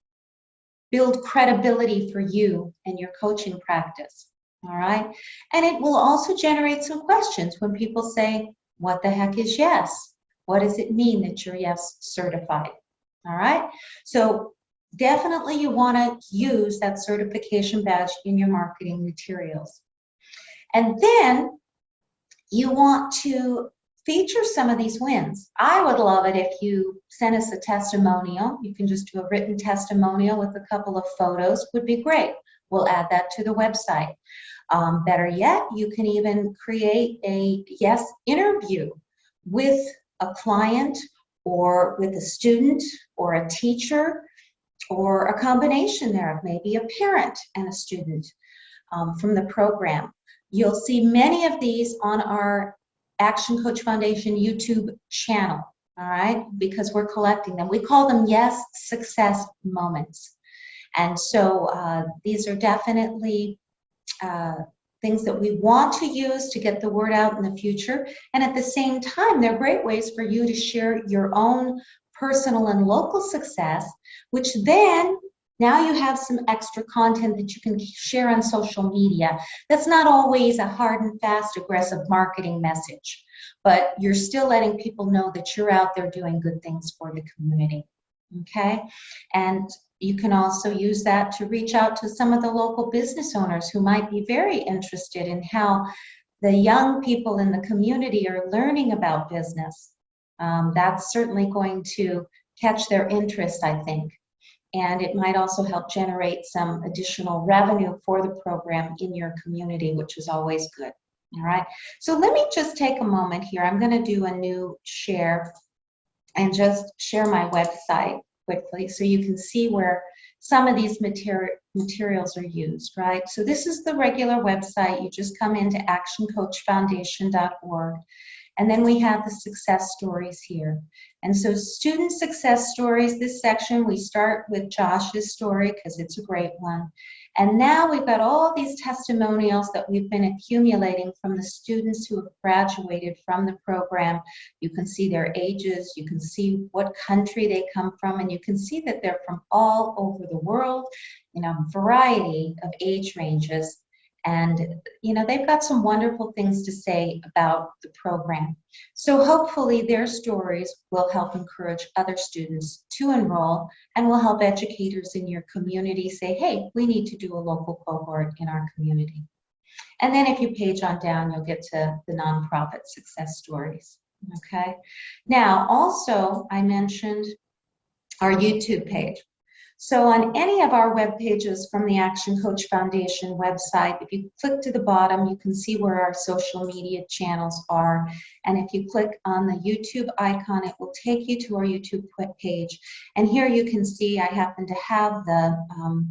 build credibility for you and your coaching practice, all right? And it will also generate some questions when people say, what the heck is YESS? What does it mean that you're YESS certified, all right? So definitely you want to use that certification badge in your marketing materials. And then you want to feature some of these wins. I would love it if you send us a testimonial. You can just do a written testimonial with a couple of photos, would be great. We'll add that to the website. Better yet, you can even create a YESS interview with a client or with a student or a teacher, or a combination thereof, maybe a parent and a student from the program. You'll see many of these on our Action Coach Foundation YouTube channel, all right, because we're collecting them. We call them YESS Success Moments. And so these are definitely things that we want to use to get the word out in the future. And at the same time, they're great ways for you to share your own personal and local success, which then now you have some extra content that you can share on social media. That's not always a hard and fast aggressive marketing message, but you're still letting people know that you're out there doing good things for the community, okay? And you can also use that to reach out to some of the local business owners who might be very interested in how the young people in the community are learning about business. That's certainly going to catch their interest, I think. And it might also help generate some additional revenue for the program in your community, which is always good. All right. So let me just take a moment here. I'm going to do a new share and just share my website quickly so you can see where some of these materials are used, right? So this is the regular website. You just come into actioncoachfoundation.org. And then we have the success stories here. And so student success stories, this section, we start with Josh's story because it's a great one. And now we've got all these testimonials that we've been accumulating from the students who have graduated from the program. You can see their ages, you can see what country they come from, and you can see that they're from all over the world in a variety of age ranges. And, you know, they've got some wonderful things to say about the program. So hopefully their stories will help encourage other students to enroll and will help educators in your community say, hey, we need to do a local cohort in our community. And then if you page on down, you'll get to the nonprofit success stories. Okay. Now, also, I mentioned our YouTube page. So on any of our web pages from the Action Coach Foundation website, if you click to the bottom, you can see where our social media channels are. And if you click on the YouTube icon, it will take you to our YouTube page. And here you can see I happen to have the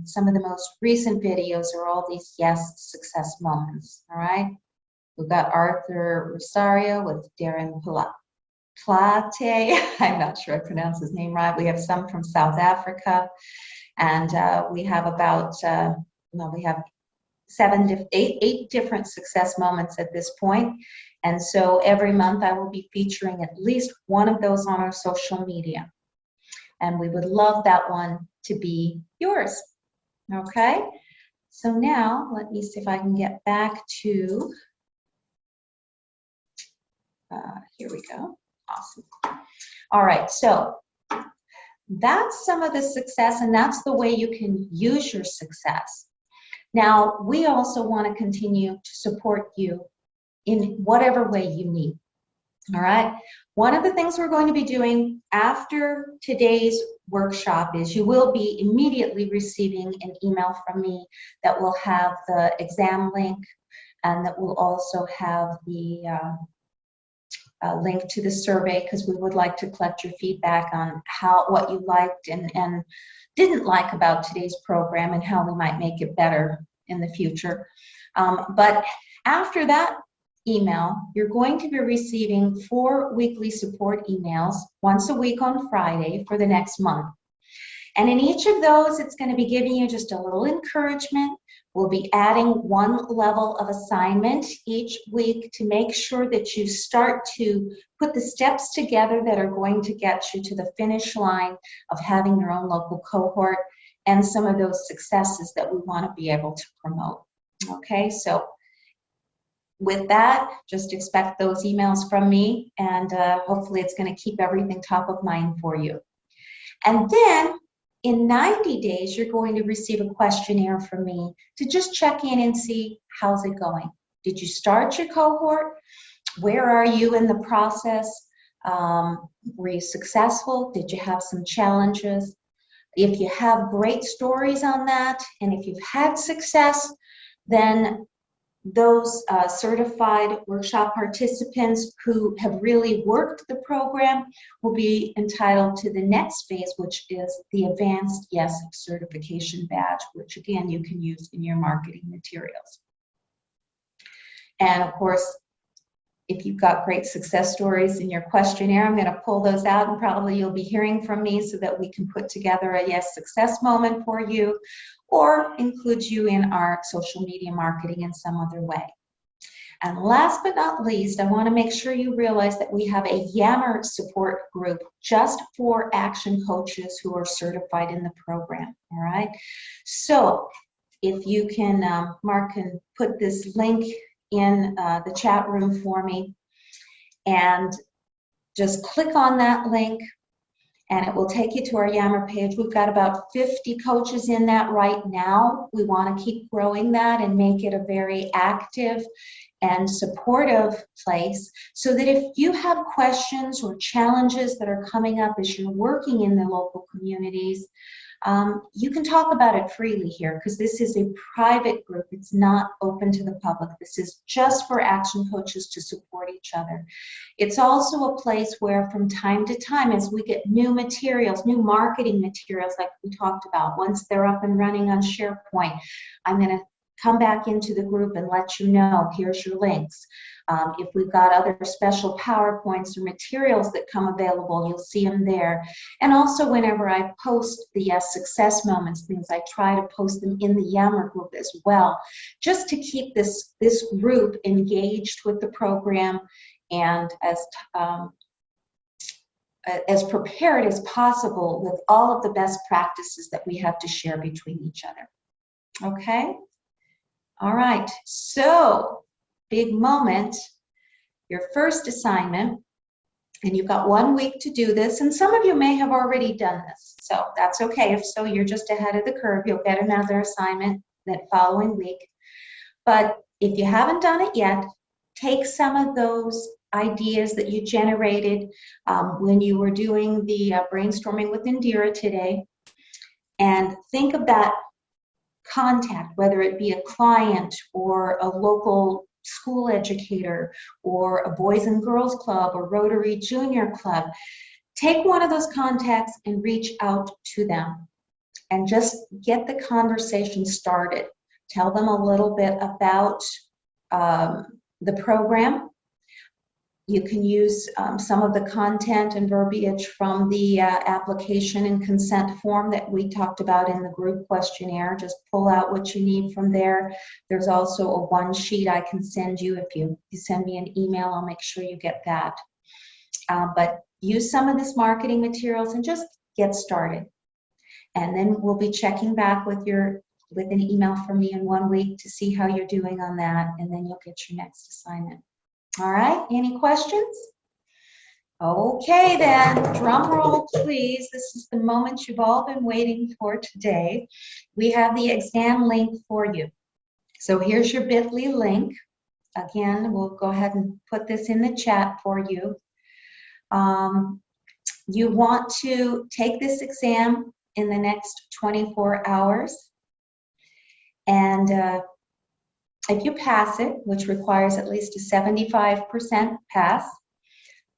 some of the most recent videos are all these YESS success moments. All right. We've got Arthur Rosario with Darren Plate. I'm not sure I pronounced his name right. We have some from South Africa. And we have about, we have 8 different success moments at this point. And so every month I will be featuring at least one of those on our social media. And we would love that one to be yours. Okay? So now let me see if I can get back to, here we go. Awesome. All right, so that's some of the success, and that's the way you can use your success. Now, we also want to continue to support you in whatever way you need. All right. One of the things we're going to be doing after today's workshop is you will be immediately receiving an email from me that will have the exam link, and that will also have the link to the survey, because we would like to collect your feedback on what you liked and didn't like about today's program and how we might make it better in the future. But after that email, you're going to be receiving 4 weekly support emails once a week on Friday for the next month. And in each of those, it's going to be giving you just a little encouragement. We'll be adding 1 level of assignment each week to make sure that you start to put the steps together that are going to get you to the finish line of having your own local cohort and some of those successes that we want to be able to promote. Okay, so with that, just expect those emails from me, and hopefully it's going to keep everything top of mind for you. And then in 90 days, you're going to receive a questionnaire from me to just check in and see how's it going. Did you start your cohort? Where are you in the process? Were you successful? Did you have some challenges? If you have great stories on that, and if you've had success, then those certified workshop participants who have really worked the program will be entitled to the next phase, which is the Advanced YESS certification badge, which again you can use in your marketing materials. And of course, if you've got great success stories in your questionnaire, I'm going to pull those out, and probably you'll be hearing from me so that we can put together a YESS success moment for you, or include you in our social media marketing in some other way. And last but not least, I want to make sure you realize that we have a Yammer support group just for action coaches who are certified in the program. All right. So if you can, Mark can put this link in the chat room for me, and just click on that link and it will take you to our Yammer page. We've got about 50 coaches in that right now. We want to keep growing that and make it a very active and supportive place, so that if you have questions or challenges that are coming up as you're working in the local communities, you can talk about it freely here, because this is a private group. It's not open to the public. This is just for action coaches to support each other. It's also a place where from time to time, as we get new materials, new marketing materials like we talked about, once they're up and running on SharePoint, I'm going to come back into the group and let you know, here's your links. If we've got other special PowerPoints or materials that come available, you'll see them there. And also whenever I post the YESS success moments, things, I try to post them in the Yammer group as well, just to keep this group engaged with the program and as prepared as possible with all of the best practices that we have to share between each other. Okay? All right, so big moment, your first assignment, and you've got 1 week to do this, and some of you may have already done this, so that's okay. If so, you're just ahead of the curve. You'll get another assignment that following week. But if you haven't done it yet, take some of those ideas that you generated when you were doing the brainstorming with Indira today, and think of that contact, whether it be a client or a local school educator or a Boys and Girls Club or Rotary Junior Club. Take one of those contacts and reach out to them and just get the conversation started. Tell them a little bit about the program. You can use some of the content and verbiage from the application and consent form that we talked about in the group questionnaire. Just pull out what you need from there. There's also a one sheet I can send you. If you send me an email, I'll make sure you get that. But use some of this marketing materials and just get started. And then we'll be checking back with an email from me in 1 week to see how you're doing on that, and then you'll get your next assignment. All right, any questions? Okay then, drum roll please. This is the moment you've all been waiting for today. We have the exam link for you. So here's your bit.ly link. Again, we'll go ahead and put this in the chat for you. You want to take this exam in the next 24 hours. And if you pass it, which requires at least a 75% pass,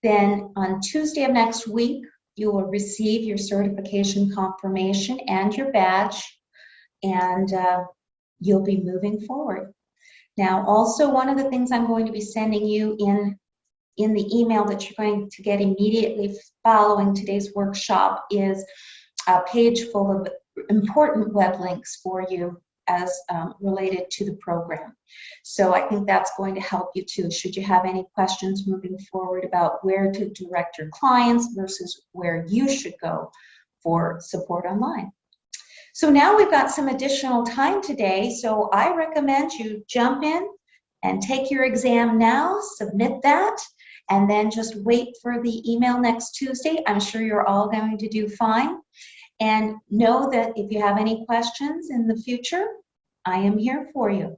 then on Tuesday of next week, you will receive your certification confirmation and your badge, and you'll be moving forward. Now, also one of the things I'm going to be sending you in the email that you're going to get immediately following today's workshop is a page full of important web links for you as related to the program. So I think that's going to help you too, should you have any questions moving forward about where to direct your clients versus where you should go for support online. So now we've got some additional time today, so I recommend you jump in and take your exam now, submit that, and then just wait for the email next Tuesday. I'm sure you're all going to do fine. And know that if you have any questions in the future, I am here for you.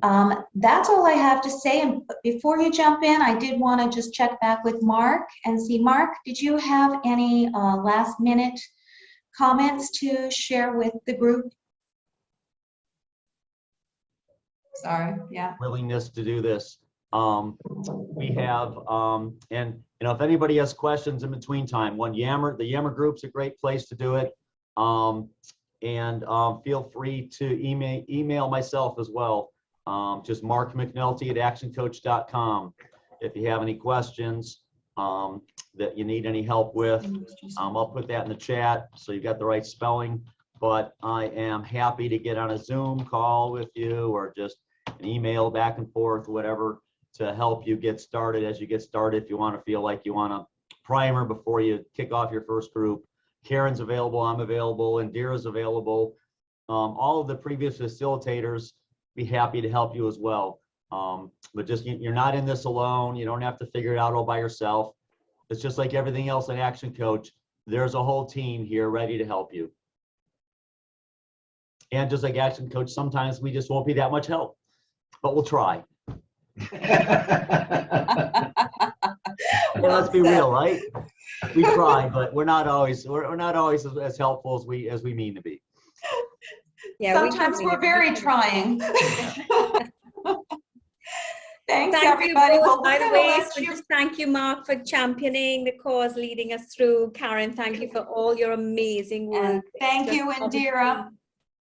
That's all I have to say. And before you jump in, I did want to just check back with Mark and see, Mark, did you have any last minute comments to share with the group? Sorry, yeah. Willingness to do this. We have, and you know, if anybody has questions in between time, the Yammer group's a great place to do it. And feel free to email myself as well. Just Mark McNulty at ActionCOACH.com. If you have any questions that you need any help with, I'll put that in the chat so you got the right spelling. But I am happy to get on a Zoom call with you or just an email back and forth, whatever, to help you get started as you get started. If you want to feel like you want a primer before you kick off your first group, Karen's available, I'm available, Indira's available. All of the previous facilitators be happy to help you as well. But just, you're not in this alone. You don't have to figure it out all by yourself. It's just like everything else in Action Coach. There's a whole team here ready to help you. And just like Action Coach, sometimes we just won't be that much help, but we'll try. Well, let's be real, right? We try, but we're not always as helpful as we mean to be. Yeah, sometimes we're very trying. Thanks, everybody. Well, by the way, so just thank you, Mark, for championing the cause, leading us through. Karen, thank you for all your amazing work. And thank you, Indira.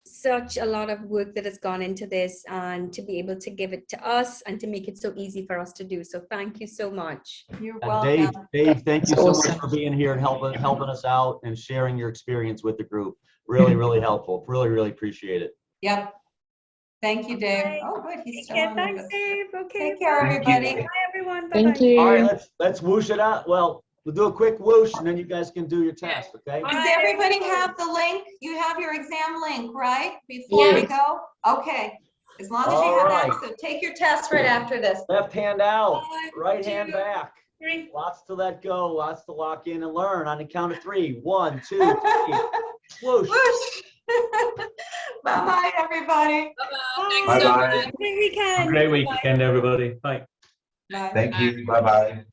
Such a lot of work that has gone into this, and to be able to give it to us and to make it so easy for us to do. So thank you so much. You're welcome. Dave, thank you so much for being here and helping us out and sharing your experience with the group. Really, really helpful. Really, really appreciate it. Yep. Thank you, Dave. Okay. Oh, good. He's still Take care. on Thanks, with us. Dave. Okay. Take care, everybody. Bye, everyone. Thank Bye-bye. you. All right, let's whoosh it out. Well, we'll do a quick whoosh and then you guys can do your test, okay? Does everybody have the link? You have your exam link, right? Before we go? Okay. As long as you have that, so take your test right after this. Left hand out, right hand 2, back. 3. Lots to let go, lots to lock in and learn on the count of 3. 1, 2, 3. Whoosh. Whoosh. Bye-bye, everybody. Bye-bye. Bye-bye. Great weekend. Great weekend, everybody. Bye. Bye. Thank you. Bye-bye.